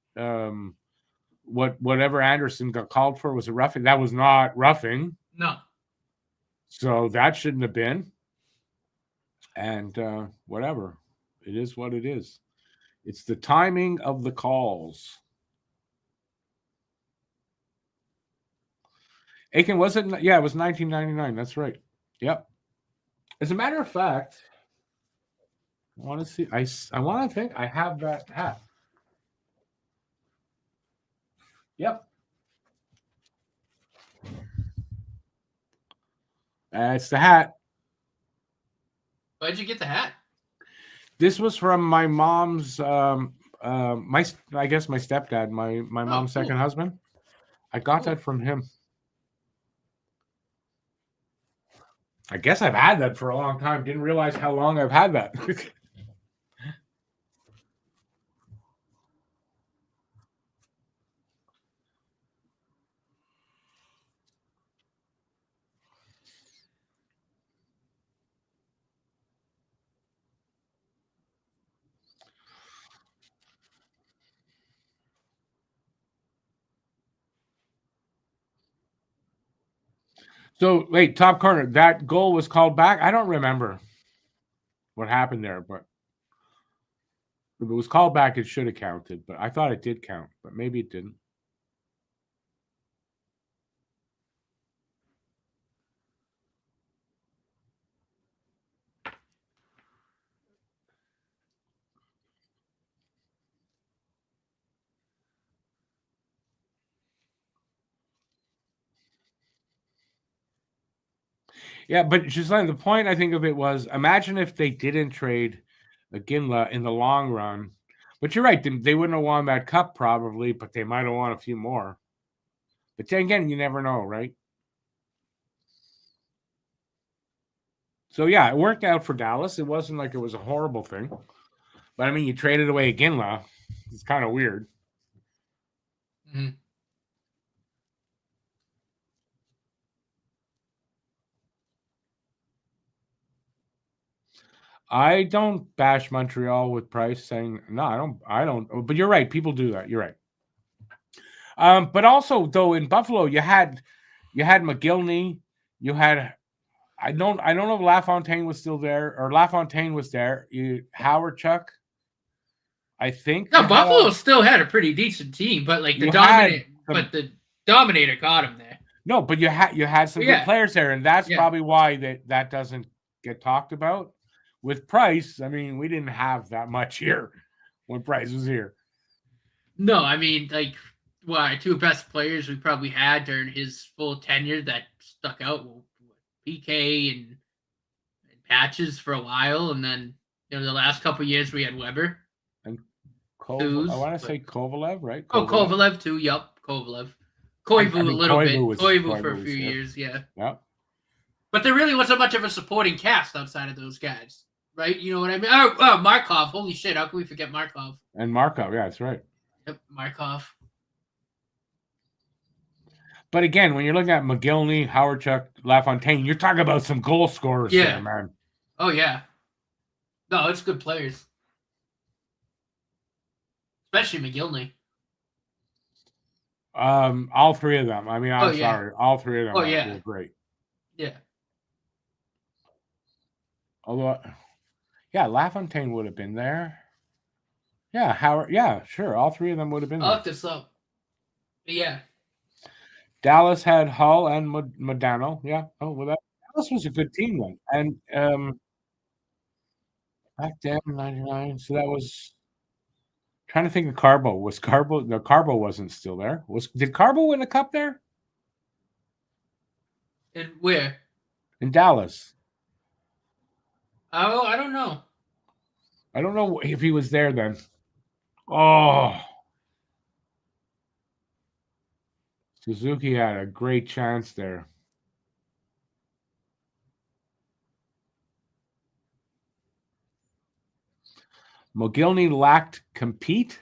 whatever Anderson got called for was a roughing. That was not roughing. No. So that shouldn't have been. And whatever. It is what it is. It's the timing of the calls. Aiken, was it? Yeah, it was 1999. That's right. Yep. As a matter of fact, I want to see. I want to think I have that hat. Yep. It's the hat. Why'd you get the hat? This was from my mom's. I guess my stepdad, my mom's second husband. I got that from him. I guess I've had that for a long time. Didn't realize how long I've had that. So wait, top corner. That goal was called back. I don't remember what happened there, but if it was called back, it should have counted. But I thought it did count, but maybe it didn't. Yeah, but just like the point I think of it was, imagine if they didn't trade Ginla in the long run. But you're right, they wouldn't have won that cup probably, but they might have won a few more. But then again, you never know, right? So yeah, it worked out for Dallas. It wasn't like it was a horrible thing. But I mean, you traded away Ginla. It's kind of weird. Mm-hmm. I don't bash Montreal with Price saying no, I don't. But you're right. People do that. You're right. But also though in Buffalo, you had McGillney, you had I don't know if LaFontaine was still there or LaFontaine was there. Howard Chuck, I think. No, Buffalo still had a pretty decent team, but like the Dominator got him there. No, but you had some good players there, and that's probably why that doesn't get talked about. With Price, I mean, we didn't have that much here when Price was here. No, I mean, like, our two best players we probably had during his full tenure that stuck out were PK and Patches for a while, and then the last couple of years we had Weber and I want to say Kovalev, right? Kovalev too. Yup, Kovalev. Koivu a little bit. Koivu for a few years, yeah. Yeah. But there really wasn't much of a supporting cast outside of those guys, right? You know what I mean? Oh, Markov. Holy shit, how can we forget Markov? And Markov, yeah, that's right. Yep, Markov. But again, when you're looking at McGillney, Howard Chuck, LaFontaine, you're talking about some goal scorers there, man. Oh, yeah. No, it's good players. Especially McGillney. All three of them. I mean, I'm sorry. All three of them were great. Yeah. Although, yeah, LaFontaine would have been there. Yeah, Howard. Yeah, sure. All three of them would have been there. I'll look this up. Yeah. Dallas had Hull and Modano. Yeah. Oh, well, Dallas was a good team then. And back then, 99. So that was trying to think of Carbo. Was Carbo? No, Carbo wasn't still there. Did Carbo win a cup there? And where? In Dallas. Oh, I don't know. I don't know if he was there then. Oh. Suzuki had a great chance there. McGillney lacked compete.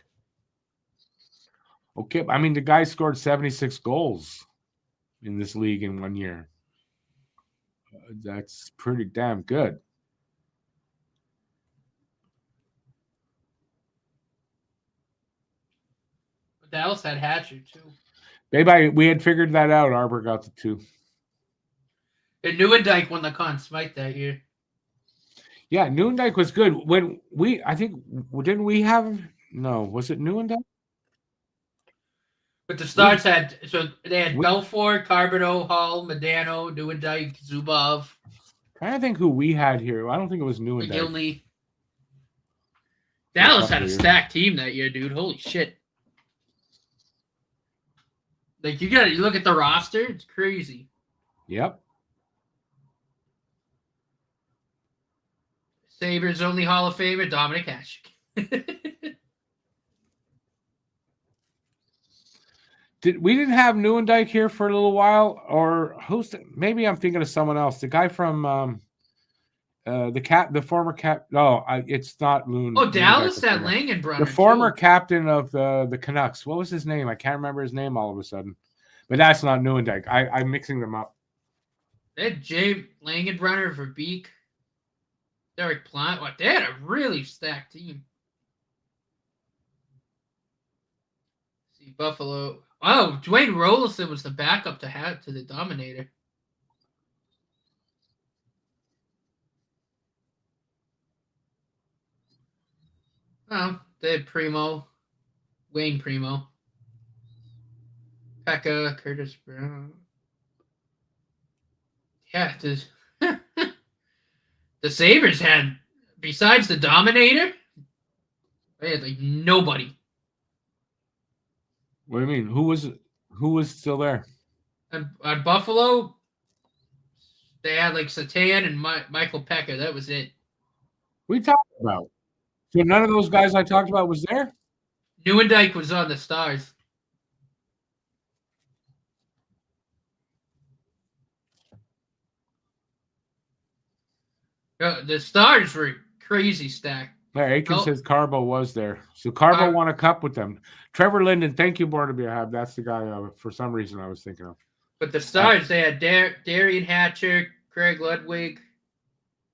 Okay, I mean, the guy scored 76 goals in this league in 1 year. That's pretty damn good. Dallas had Hatcher, too. We had figured that out. Arbor got the 2. And Nieuwendyk won the Conn Smythe that year. Yeah, Nieuwendyk was good. Didn't we have... No, was it Nieuwendyk? But the Stars they had Belfort, Carbonneau, Hall, Modano, Nieuwendyk, Zubov. Trying to think who we had here. I don't think it was Nieuwendyk. McGillney. Dallas had a stacked team that year, dude. Holy shit. Like, you look at the roster, it's crazy. Yep. Sabres only Hall of Famer, Dominic Hasek. We didn't have Nieuwendyk here for a little while, or maybe I'm thinking of someone else. The guy from the former cap. No, it's not Loon. Oh, Dallas had Langenbrunner. The former captain of the Canucks. What was his name? I can't remember his name all of a sudden. But that's not Nieuwendyk. I'm mixing them up. They had Jay Langenbrunner, Verbeek, Derek Plant. They had a really stacked team. See, Buffalo. Oh, Dwayne Rolison was the backup to the Dominator. Well, they had Primo, Wayne Primo, Pekka, Curtis Brown. Yeah, the Sabres had, besides the Dominator, they had like nobody. What do you mean? Who was still there? At Buffalo, they had like Satan and Michael Pekka. That was it. What are you talking about? So none of those guys I talked about was there? Neuendijk was on the Stars. The Stars were crazy stacked. Hey, Aiken says Carbo was there. So Carbo won a cup with them. Trevor Linden, thank you, Barnaby. That's the guy for some reason I was thinking of. But the Stars, they had Darian Hatcher, Craig Ludwig.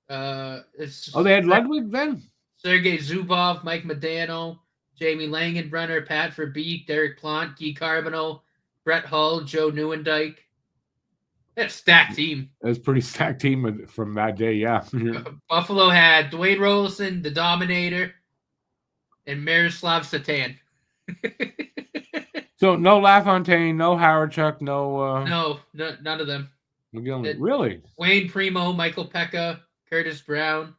They had Ludwig then? Sergei Zubov, Mike Modano, Jamie Langenbrenner, Pat Verbeek, Derek Plant, Guy Carbonneau, Brett Hull, Joe Neuendijk. That's a stacked team. That's a pretty stacked team from that day, yeah. Buffalo had Dwayne Rolison, the Dominator, and Miroslav Satan. So no LaFontaine, no Howardchuk, no, none of them. Really? Wayne Primo, Michael Pekka, Curtis Brown.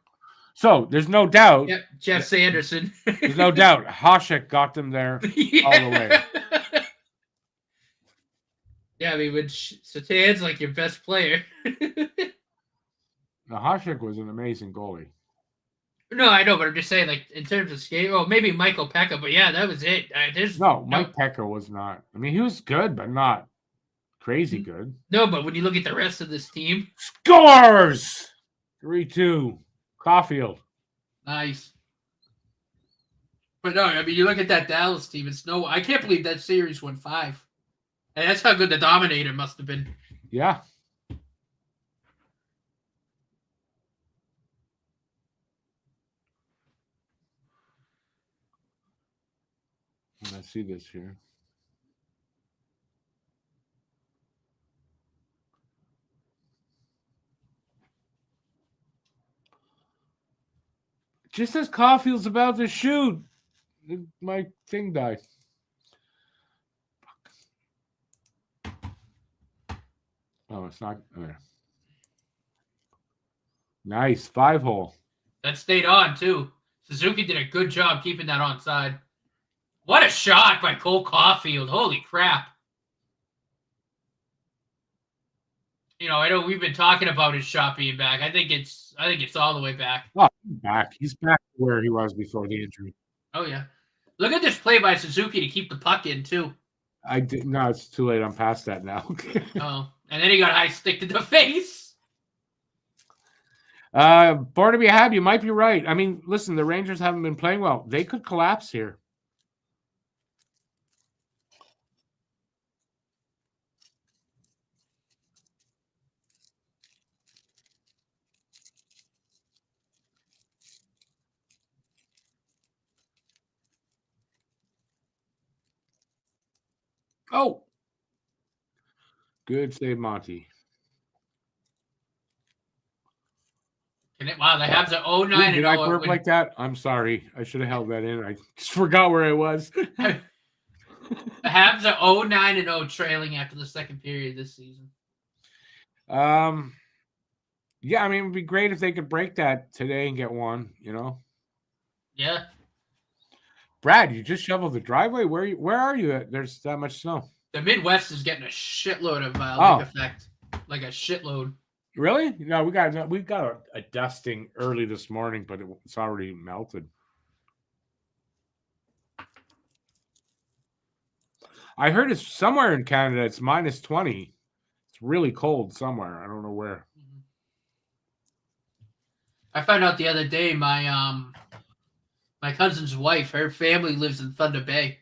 So there's no doubt. Yep, Jeff Sanderson. There's no doubt. Hasek got them there all the way. Yeah, I mean, when Satan's like your best player. Hasek was an amazing goalie. No, I know, but I'm just saying, like, in terms of skate, maybe Michael Pekka, but yeah, that was it. Mike Pekka was not. I mean, he was good, but not crazy good. No, but when you look at the rest of this team. Scores! 3-2. Caulfield. Nice. But no, I mean, you look at that Dallas team, I can't believe that series won 5. And that's how good the Dominator must have been. Yeah. I see this here. Just as Caulfield's about to shoot, my thing died. Oh, it's not there. Nice 5-hole. That stayed on too. Suzuki did a good job keeping that onside. What a shot by Cole Caulfield! Holy crap! I know we've been talking about his shot being back. I think it's all the way back. Oh, back. He's back to where he was before the injury. Oh yeah. Look at this play by Suzuki to keep the puck in too. No, it's too late. I'm past that now. Oh, and then he got a high stick to the face. Barnaby Hab, you might be right. I mean, listen, the Rangers haven't been playing well. They could collapse here. Oh, good save, Monty. Wow, the Habs are 0-9. Did I burp like that? I'm sorry. I should have held that in. I just forgot where I was. The Habs are 0-9-0 trailing after the second period this season. Yeah, I mean, it would be great if they could break that today and get one, Yeah. Brad, you just shoveled the driveway? Where are you at? There's that much snow. The Midwest is getting a shitload of lake effect. Like a shitload. Really? No, we got a dusting early this morning, but it's already melted. I heard it's somewhere in Canada. It's -20. It's really cold somewhere. I don't know where. I found out the other day my cousin's wife, her family lives in Thunder Bay.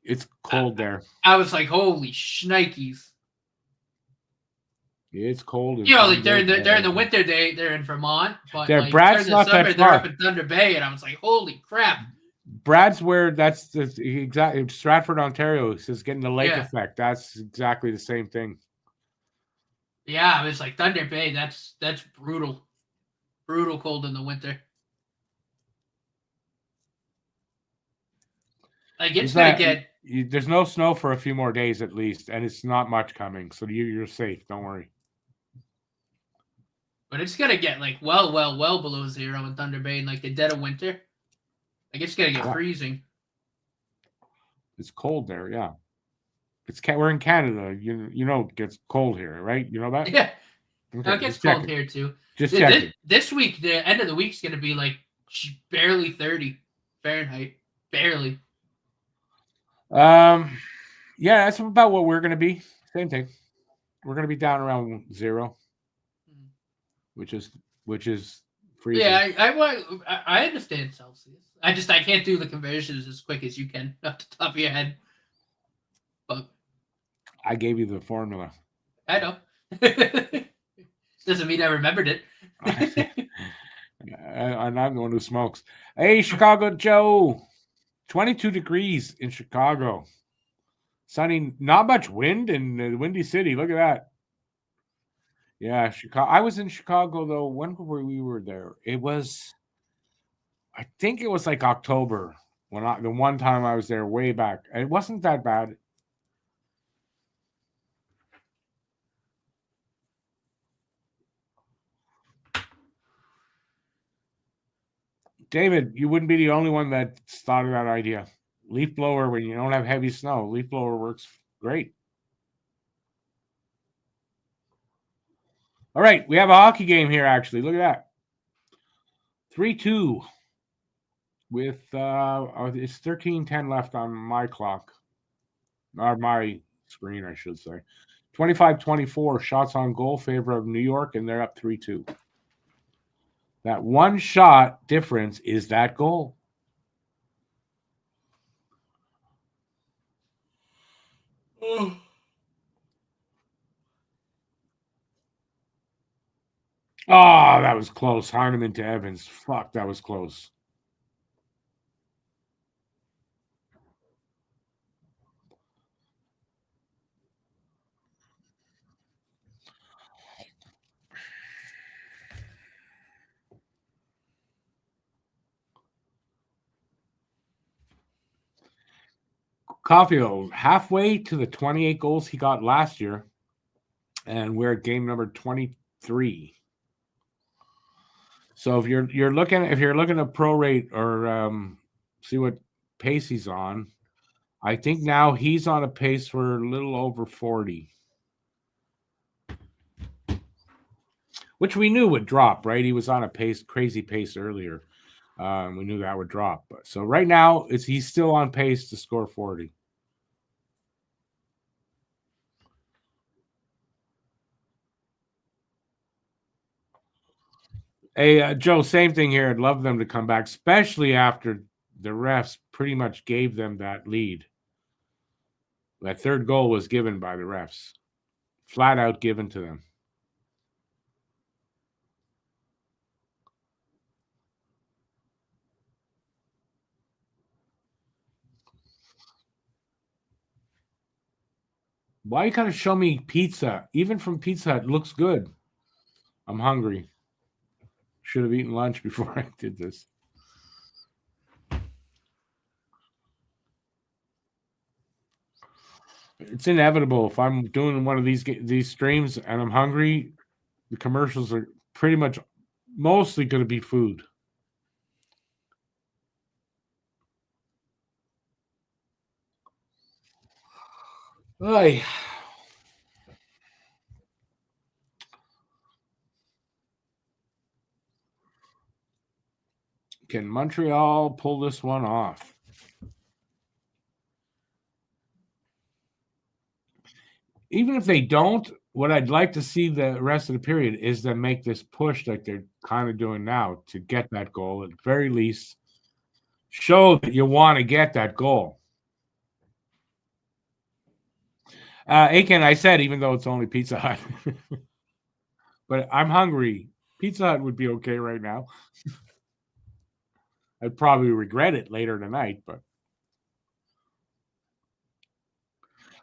It's cold there. I was like, holy shnikes. It's cold. Like during the winter, they're in Vermont, but Brad's not that far. They're up in Thunder Bay, and I was like, holy crap. Brad's where that's the exact Stratford, Ontario. It says getting the lake effect. That's exactly the same thing. Yeah, I was like Thunder Bay. That's brutal cold in the winter. Like it's gonna get. There's no snow for a few more days at least, and it's not much coming, so you're safe. Don't worry. But it's gonna get like well below zero in Thunder Bay in like the dead of winter. Like it's gonna get freezing. It's cold there, yeah. We're in Canada. You know it gets cold here, right? You know that? Yeah. Okay, It gets cold here too. Just checking. This week, the end of the week's gonna be like barely 30 Fahrenheit. Barely. Yeah, that's about what we're gonna be. Same thing. We're gonna be down around 0, which is freezing. Yeah, I understand Celsius. I can't do the conversions as quick as you can off the top of your head. But I gave you the formula. I know. Doesn't mean I remembered it. I'm not the one who smokes. Hey, Chicago Joe. 22 degrees in Chicago. Sunny, not much wind in the Windy City. Look at that. Yeah, Chicago. I was in Chicago though. When we were there? I think it was like October the one time I was there way back. It wasn't that bad. David, you wouldn't be the only one that thought of that idea. Leaf blower when you don't have heavy snow. Leaf blower works great. All right, we have a hockey game here, actually. Look at that. 3-2 with it's 13:10 left on my clock. Or my screen, I should say. 25-24 shots on goal favor of New York, and they're up 3-2. That one shot difference is that goal. Oh, that was close. Heineman to Evans. Fuck, that was close. Caulfield, halfway to the 28 goals he got last year, and we're at game number 23. So if you're looking to prorate or see what pace he's on, I think now he's on a pace for a little over 40, which we knew would drop. Right, he was on a crazy pace earlier. We knew that would drop. So right now, he's still on pace to score 40. Hey, Joe, same thing here. I'd love them to come back, especially after the refs pretty much gave them that lead. That third goal was given by the refs, flat out given to them. Why you gotta show me pizza? Even from Pizza Hut, it looks good. I'm hungry. Should have eaten lunch before I did this. It's inevitable. If I'm doing one of these streams and I'm hungry, the commercials are pretty much mostly going to be food. Ay. Can Montreal pull this one off? Even if they don't, what I'd like to see the rest of the period is them make this push like they're kind of doing now to get that goal. At the very least, show that you want to get that goal. Aiken, I said, even though it's only Pizza Hut. But I'm hungry. Pizza Hut would be okay right now. I'd probably regret it later tonight, but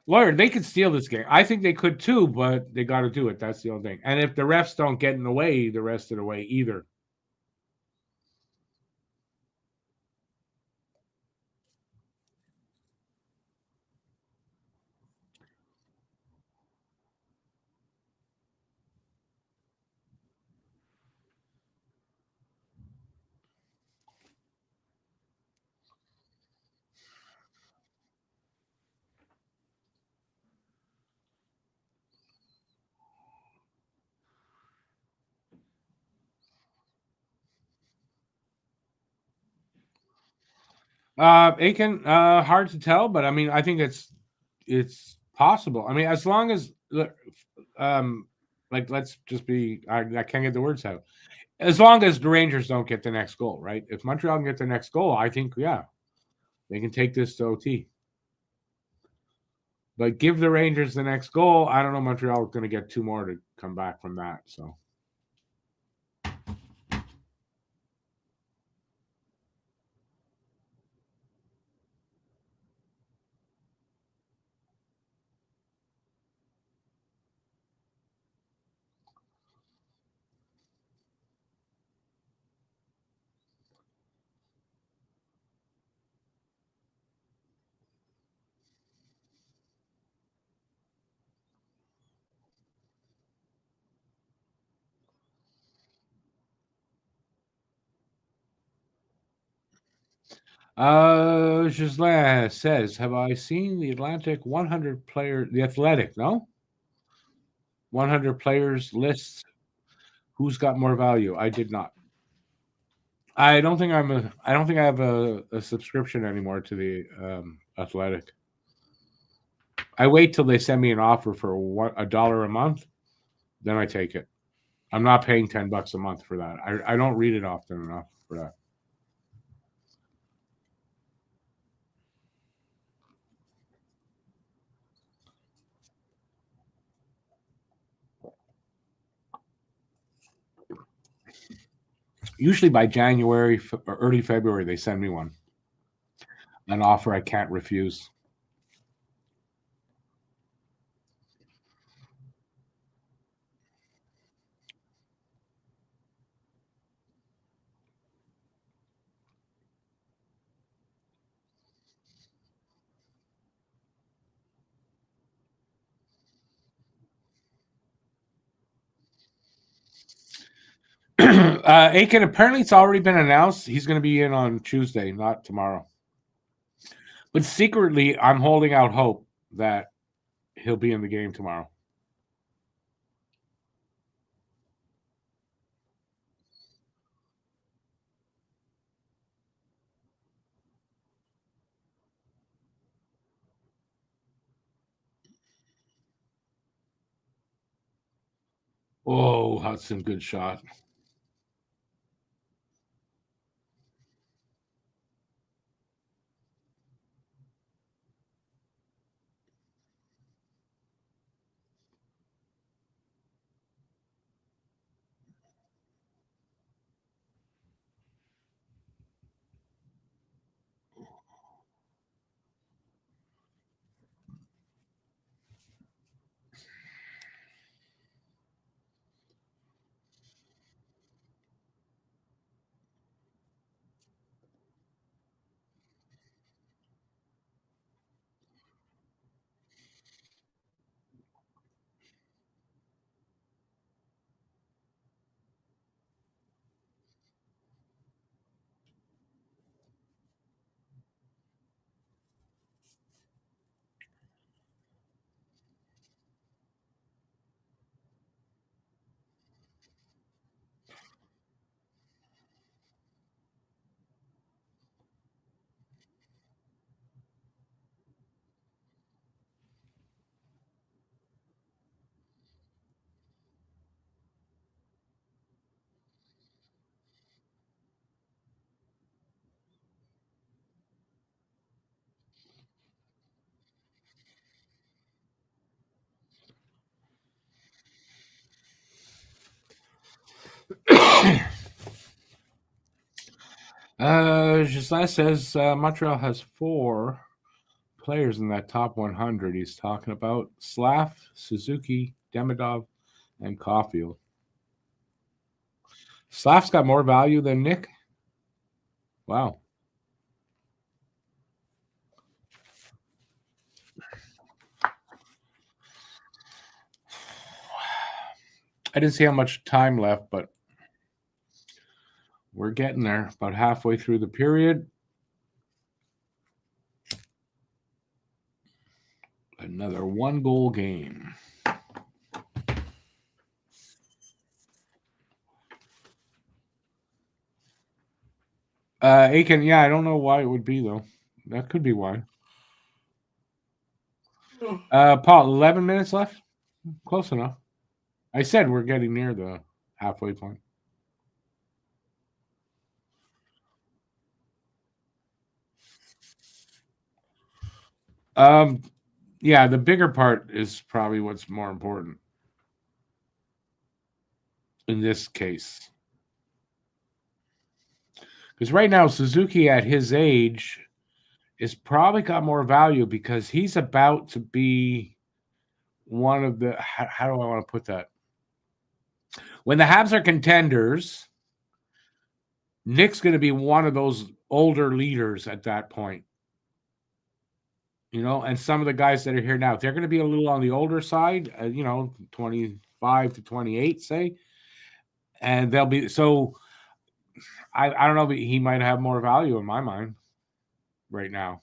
Lawyer, they could steal this game. I think they could too, but they got to do it. That's the only thing. And if the refs don't get in the way, the rest of the way either. Aiken, hard to tell, but I mean, I think it's possible. I mean, as long as um, like let's just be, I can't get the words out. As long as the Rangers don't get the next goal, right? If Montreal can get the next goal, I think they can take this to OT. But give the Rangers the next goal. I don't know. Montreal is going to get two more to come back from that. So. Gislain says, "Have I seen the Atlantic 100 player? The Athletic, no, 100 players list. Who's got more value? I did not. I don't think I'm a. I don't think I have a subscription anymore to the Athletic. I wait till they send me an offer for $1 a month, then I take it. I'm not paying $10 a month for that. I don't read it often enough for that." Usually by January or early February, they send me an offer I can't refuse. Aiken, apparently it's already been announced. He's going to be in on Tuesday, not tomorrow. But secretly, I'm holding out hope that he'll be in the game tomorrow. Oh, Hudson, good shot. Gislain says Montreal has 4 players in that top 100. He's talking about Slav, Suzuki, Demidov, and Caulfield. Slav's got more value than Nick. Wow. I didn't see how much time left, but we're getting there. About halfway through the period. Another 1-goal game. Aiken, yeah, I don't know why it would be though. That could be why. Paul, 11 minutes left. Close enough. I said we're getting near the halfway point. Um, yeah, the bigger part is probably what's more important in this case. Because right now, Suzuki at his age is probably got more value because he's about to be one of the. How do I want to put that? When the Habs are contenders, Nick's going to be one of those older leaders at that point. And some of the guys that are here now, they're going to be a little on the older side, 25 to 28, say. And they'll be so. I don't know, but he might have more value in my mind right now.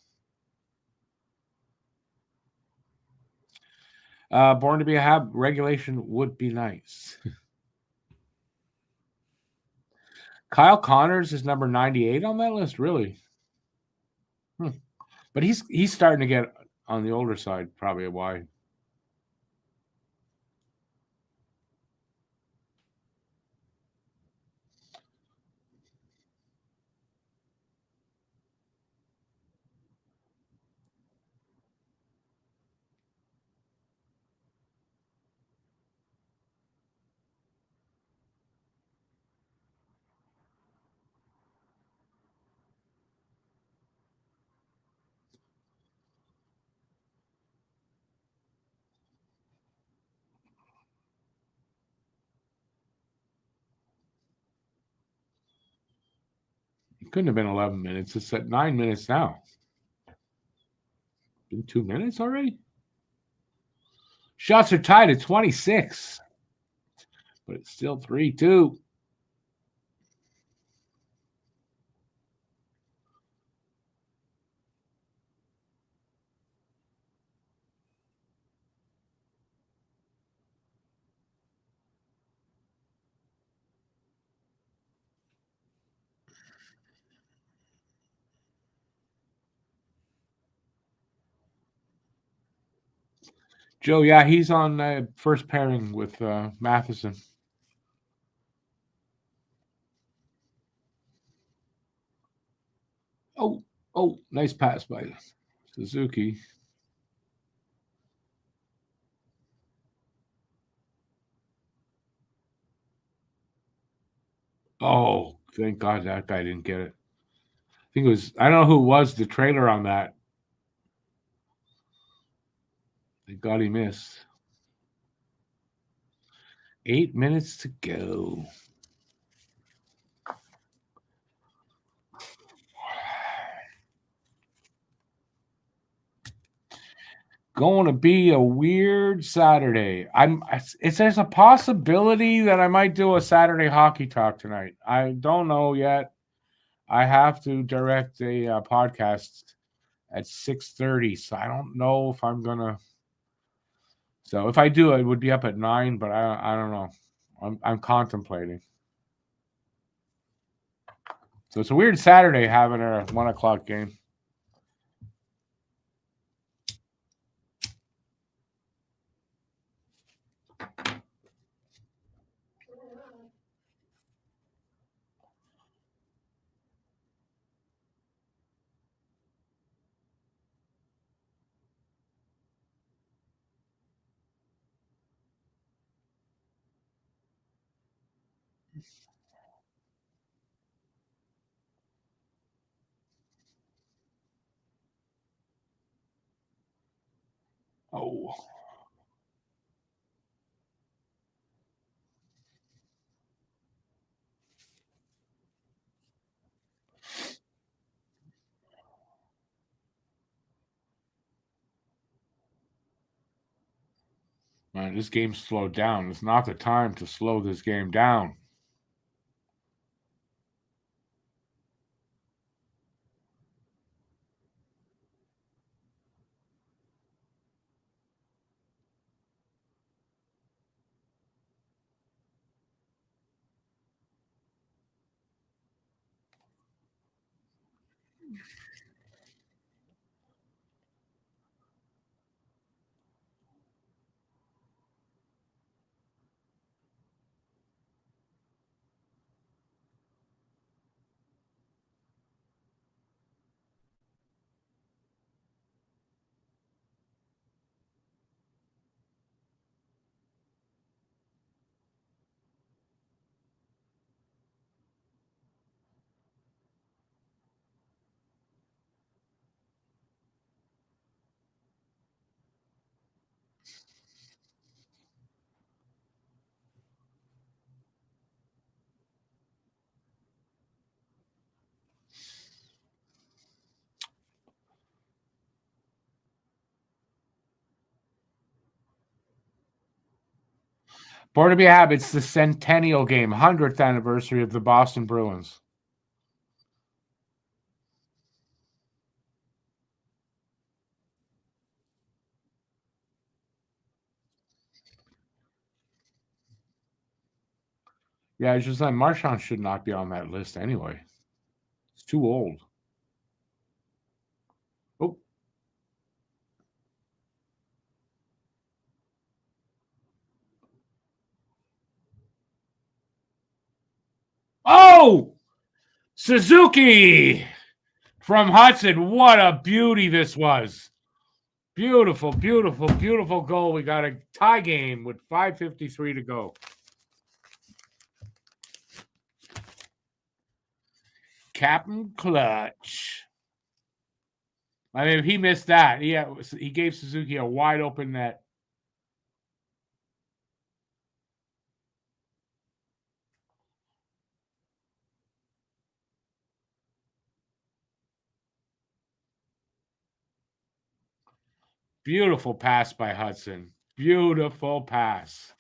Born to be a Hab regulation would be nice. Kyle Connors is number 98 on that list, really. But he's starting to get on the older side, probably why. It couldn't have been 11 minutes. It's at 9 minutes now. Been 2 minutes already? Shots are tied at 26. But it's still 3-2. Joe, yeah, he's on first pairing with Matheson. Oh, nice pass by Suzuki. Oh, thank God that guy didn't get it. I think it was, I don't know who was the trailer on that. Thank God he missed. 8 minutes to go. Going to be a weird Saturday. There's a possibility that I might do a Saturday hockey talk tonight. I don't know yet. I have to direct a podcast at 6:30, so I don't know if I'm gonna. So if I do, it would be up at 9, but I don't know. I'm contemplating. So it's a weird Saturday having a 1 o'clock game. Oh, man, this game's slowed down. It's not the time to slow this game down. Born to be Habs, the centennial game, 100th anniversary of the Boston Bruins. Yeah, it's just like Marchand should not be on that list anyway. It's too old. Oh. Oh! Suzuki from Hudson. What a beauty this was. Beautiful, beautiful, beautiful goal. We got a tie game with 5:53 to go. Captain Clutch. I mean, if he missed that, he gave Suzuki a wide open net. Beautiful pass by Hudson. Beautiful pass.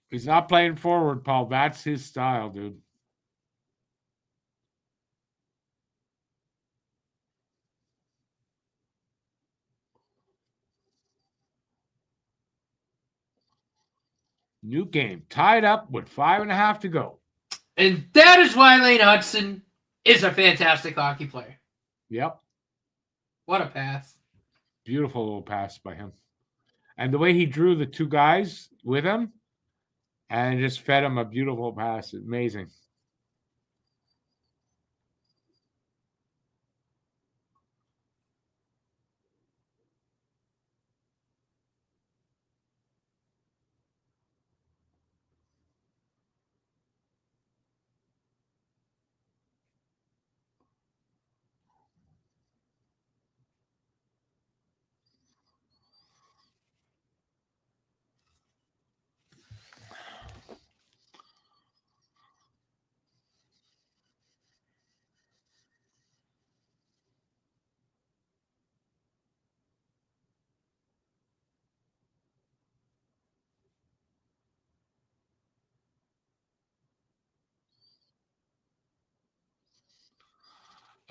He's not playing forward, Paul. That's his style, dude. New game. Tied up with 5.5 to go. And that is why Lane Hudson is a fantastic hockey player. Yep. What a pass. Beautiful little pass by him. And the way he drew the two guys with him and just fed him a beautiful pass. Amazing.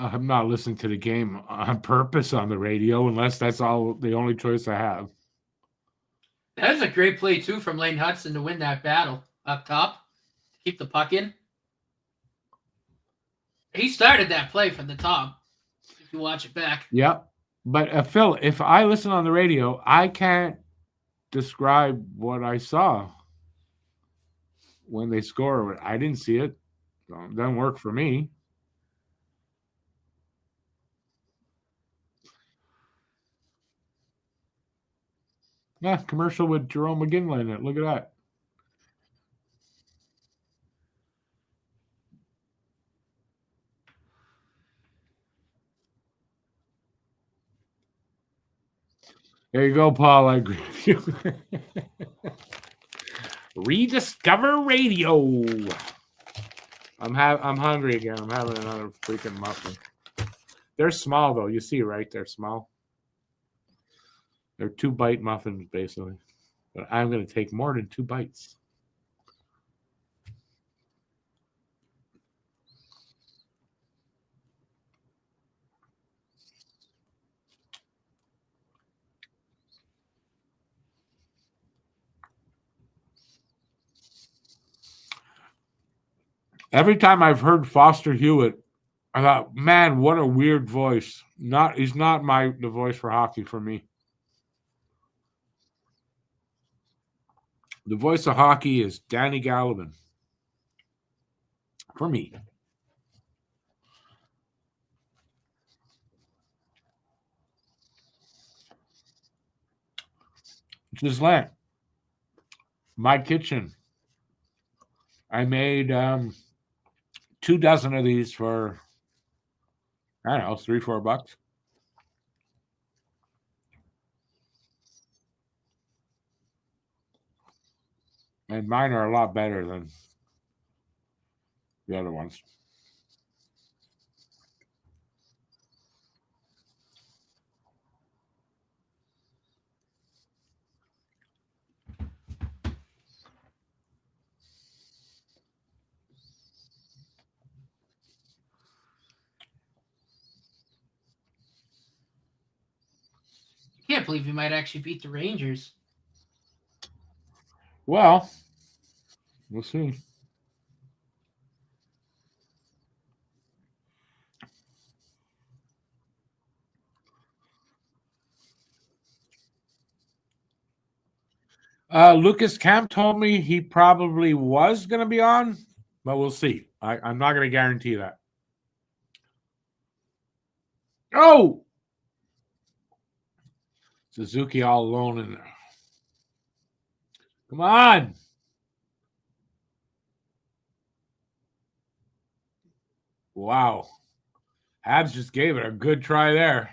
I'm not listening to the game on purpose on the radio unless that's the only choice I have. That was a great play, too, from Lane Hudson to win that battle up top. Keep the puck in. He started that play from the top, if you watch it back. Yep. But Phil, if I listen on the radio, I can't describe what I saw when they score. I didn't see it. So it doesn't work for me. Yeah, commercial with Jerome McGinley in it. Look at that. There you go, Paul. I agree with you. Rediscover radio. I'm hungry again. I'm having another freaking muffin. They're small though. You see, right? They're small. They're 2-bite muffins, basically. But I'm going to take more than 2 bites. Every time I've heard Foster Hewitt, I thought, man, what a weird voice. He's not the voice for hockey for me. The voice of hockey is Danny Gallivan for me. Ghislaine, my kitchen. I made 2 dozen of these for, I don't know, $3-4. And mine are a lot better than the other ones. I can't believe he might actually beat the Rangers. Well, we'll see. Lucas Camp told me he probably was going to be on, but we'll see. I'm not going to guarantee that. Oh! Suzuki all alone in there. Come on! Wow. Habs just gave it a good try there.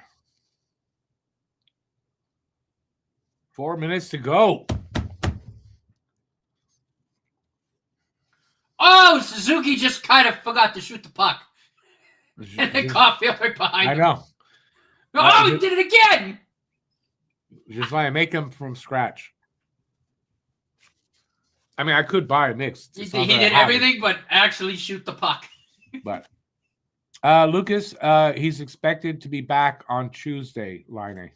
4 minutes to go. Oh, Suzuki just kind of forgot to shoot the puck. And then Caulfield right behind him. I know. Oh, he did it again! Just like make them from scratch. I mean, I could buy a mix. He did everything but actually shoot the puck. But Lucas, he's expected to be back on Tuesday, Line.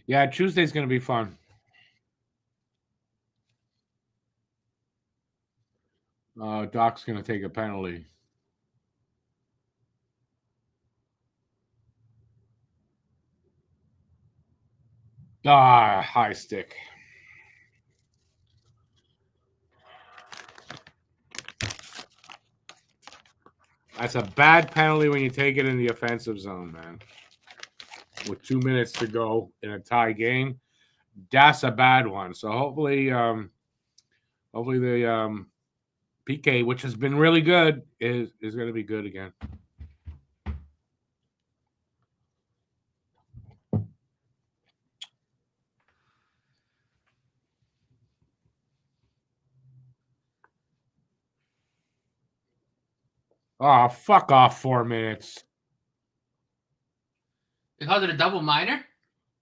Yeah, Tuesday's going to be fun. Doc's going to take a penalty. High stick. That's a bad penalty when you take it in the offensive zone, man. With 2 minutes to go in a tie game, that's a bad one. So hopefully the PK, which has been really good, is going to be good again. Oh, fuck off 4 minutes. They called it a double minor?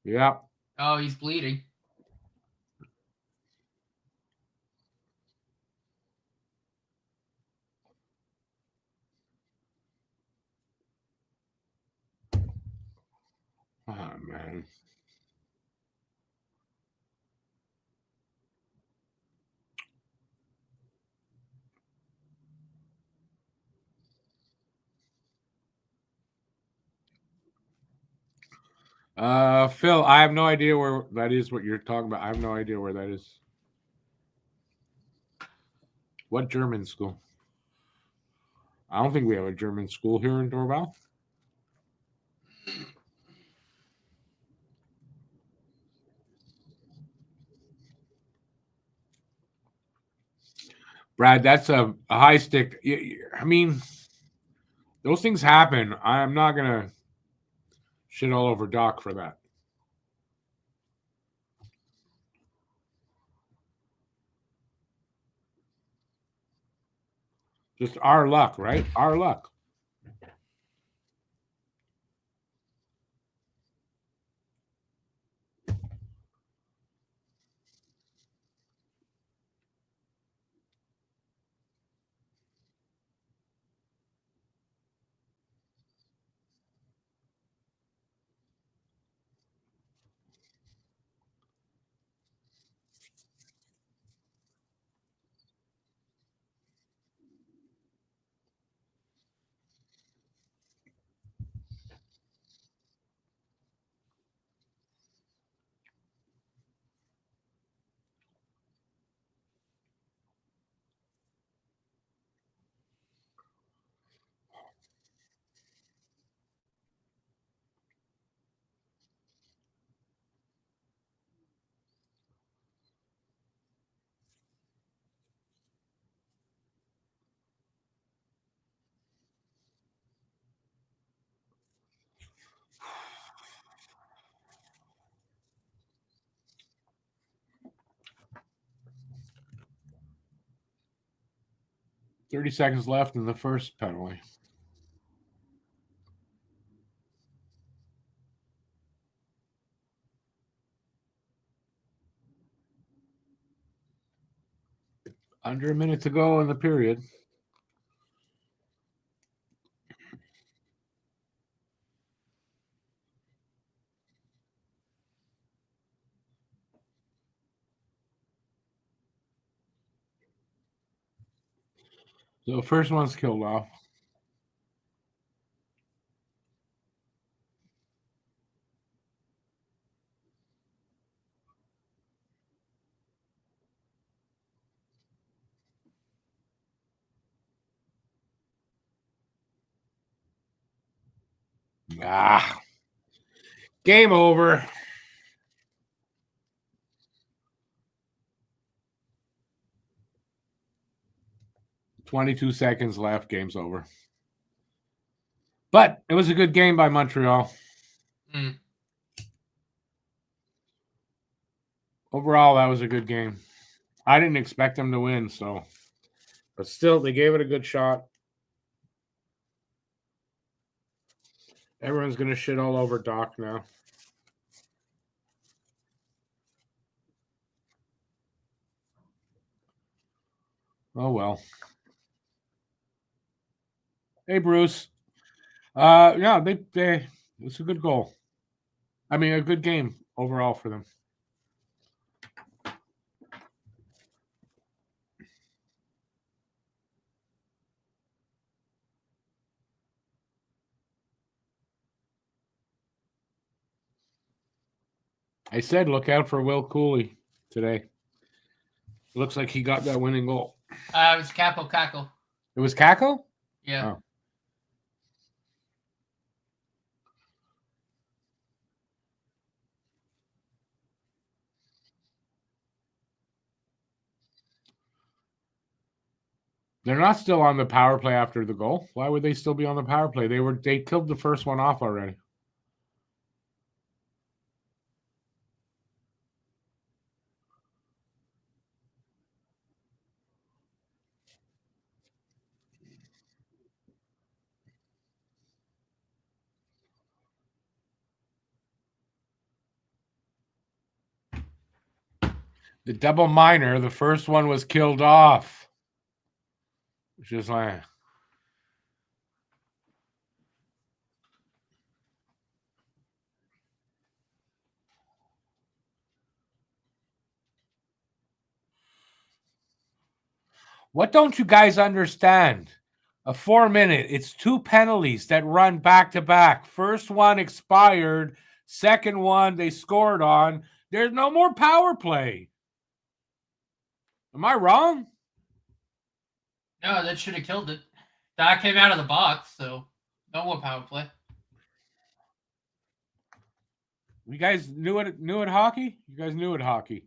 Yeah. Oh, he's bleeding. Oh, man. Phil, I have no idea where that is. What you're talking about, I have no idea where that is. What German school? I don't think we have a German school here in Dorval. Brad, that's a high stick. I mean, those things happen. I'm not gonna shit all over Doc for that. Just our luck, right? Our luck. $30 seconds left in the first penalty. Under a minute to go in the period. So first one's killed off. Ah. Game over. $22 seconds left. Game's over. But it was a good game by Montreal. Overall, that was a good game. I didn't expect them to win, so. But still, they gave it a good shot. Everyone's going to shit all over Doc now. Oh, well. Hey, Bruce. Yeah, it's a good goal. I mean, a good game overall for them. I said look out for Will Cooley today. Looks like he got that winning goal. It was Capo Cackle. It was Kako? Yeah. Oh. They're not still on the power play after the goal. Why would they still be on the power play? They killed the first one off already. The double minor, the first one was killed off. It's just like what don't you guys understand? A 4-minute, it's 2 penalties that run back to back. First one expired, second one they scored on. There's no more power play. Am I wrong? No, that should have killed it. That came out of the box, so no more power play. You guys knew it hockey? You guys knew it hockey.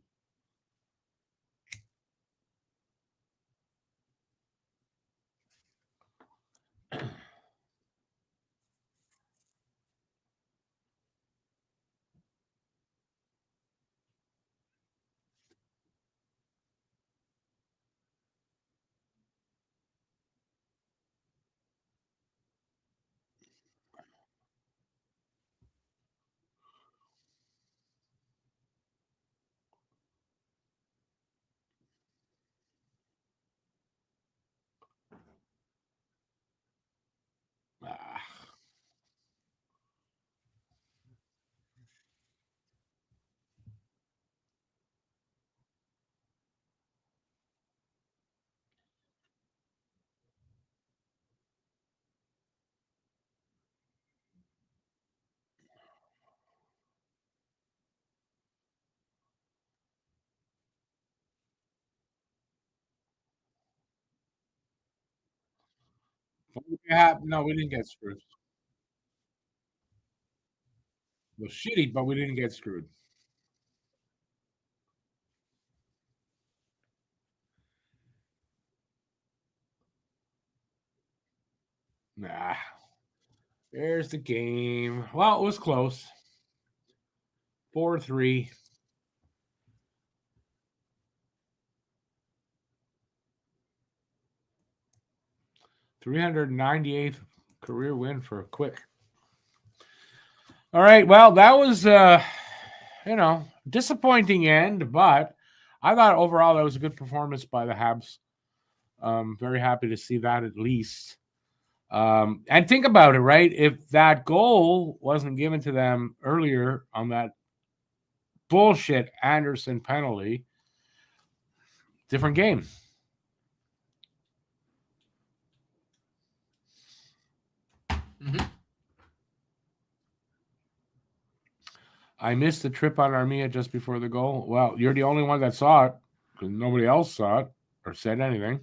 No, we didn't get screwed. Well, shitty, but we didn't get screwed. Nah. There's the game. Well, it was close. 4-3. $398th career win for Quick. All right. Well, that was disappointing end, but I thought overall that was a good performance by the Habs. Very happy to see that at least. And think about it, right? If that goal wasn't given to them earlier on that bullshit Anderson penalty, different game. Mm-hmm. I missed the trip on Armia just before the goal. Well, you're the only one that saw it because nobody else saw it or said anything.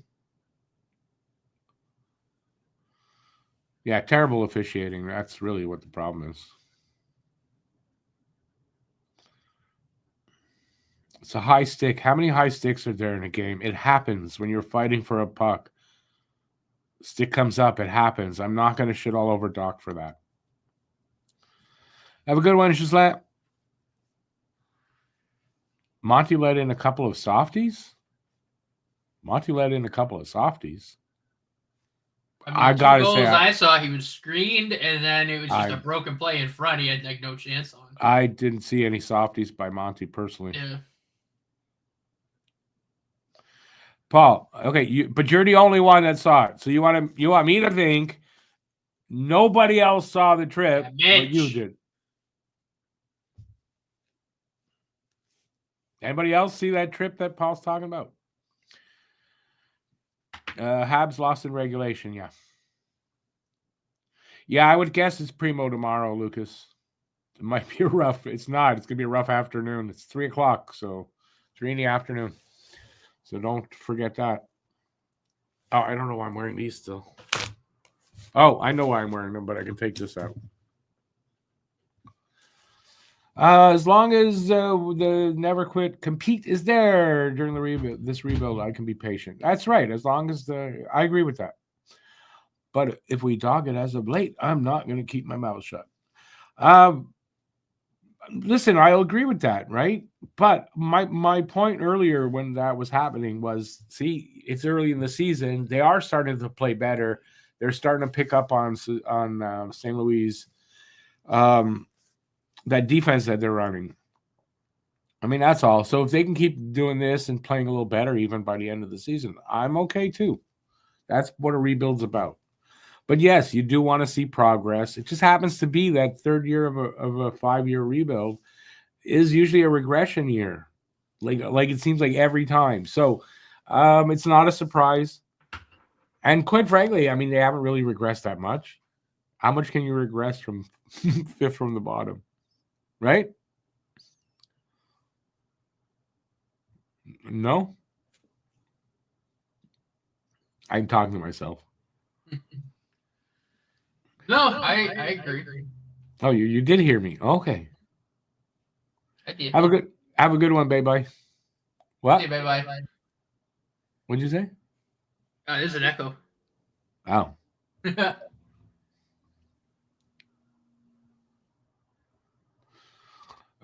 Yeah, terrible officiating. That's really what the problem is. It's a high stick. How many high sticks are there in a game? It happens when you're fighting for a puck. Stick comes up. It happens. I'm not going to shit all over Doc for that. Have a good one, Gislet. Monty let in a couple of softies. I gotta goals say, I saw, he was screened, and then it was just a broken play in front. He had like no chance on. I didn't see any softies by Monty personally. Yeah. Paul, okay, but you're the only one that saw it. So you want me to think nobody else saw the trip, but you did. Anybody else see that trip that Paul's talking about? Habs lost in regulation, yeah. Yeah, I would guess it's primo tomorrow, Lucas. It might be rough. It's not. It's going to be a rough afternoon. It's 3 o'clock, so 3 in the afternoon. So don't forget that. Oh, I don't know why I'm wearing these still. Oh, I know why I'm wearing them, but I can take this out. As long as the never quit compete is there during this rebuild, I can be patient. That's right. As long as I agree with that. But if we dog it as of late, I'm not going to keep my mouth shut. Listen, I'll agree with that, right? But my point earlier when that was happening was, see, it's early in the season. They are starting to play better. They're starting to pick up on St. Louis. That defense that they're running. I mean, that's all. So if they can keep doing this and playing a little better even by the end of the season, I'm okay too. That's what a rebuild's about. But yes, you do want to see progress. It just happens to be that third year of a 5-year rebuild is usually a regression year. Like it seems like every time. So it's not a surprise. And quite frankly, I mean, they haven't really regressed that much. How much can you regress from fifth from the bottom? Right? No? I'm talking to myself. No, I agree. Oh, you did hear me. Okay. I did. Have a good one, bye. What? Hey, bye. What'd you say? There's an echo. Oh.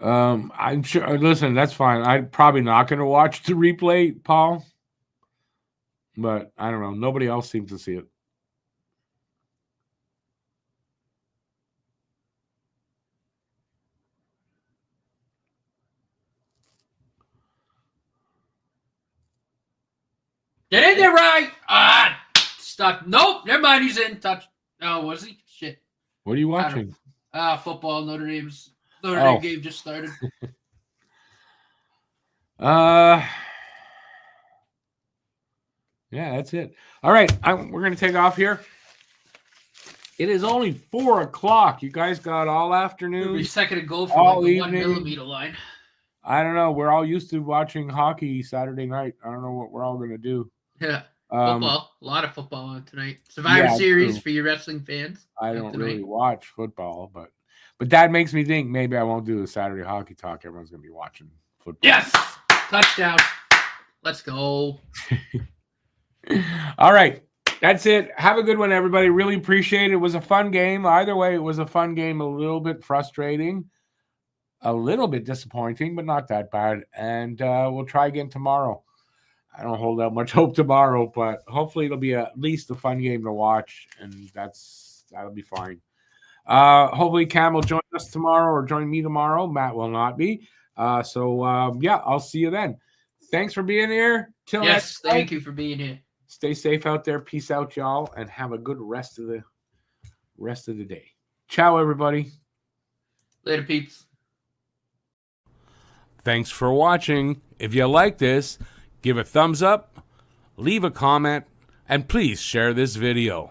I'm sure. Listen, that's fine. I'm probably not going to watch the replay, Paul. But I don't know. Nobody else seems to see it. Get in there, right? Stuck. Nope. Never mind. He's in. Touch. Oh, was he? Shit. What are you watching? Football. Notre Dame game just started. Yeah, that's it. All right, we're gonna take off here. It is only 4 o'clock. You guys got all afternoon. It'll be second and goal for all the evening. 1 millimeter line. I don't know. We're all used to watching hockey Saturday night. I don't know what we're all gonna do. Yeah. Football. A lot of football on tonight. Survivor Yeah, Series true. for your wrestling fans. I on don't tonight. really watch football, but that makes me think maybe I won't do a Saturday hockey talk. Everyone's going to be watching football. Yes! Touchdown. Let's go. All right. That's it. Have a good one, everybody. Really appreciate it. It was a fun game. Either way, it was a fun game. A little bit frustrating, a little bit disappointing, but not that bad. And we'll try again tomorrow. I don't hold out much hope tomorrow, but hopefully it'll be at least a fun game to watch, and that'll be fine. Hopefully Cam will join us tomorrow or join me tomorrow. Matt will not be. Yeah, I'll see you then. Thanks for being here. Till next time. Thank you for being here. Stay safe out there. Peace out, y'all, and have a good rest of the day. Ciao, everybody. Later, peeps. Thanks for watching. If you like this, give a thumbs up, leave a comment, and please share this video.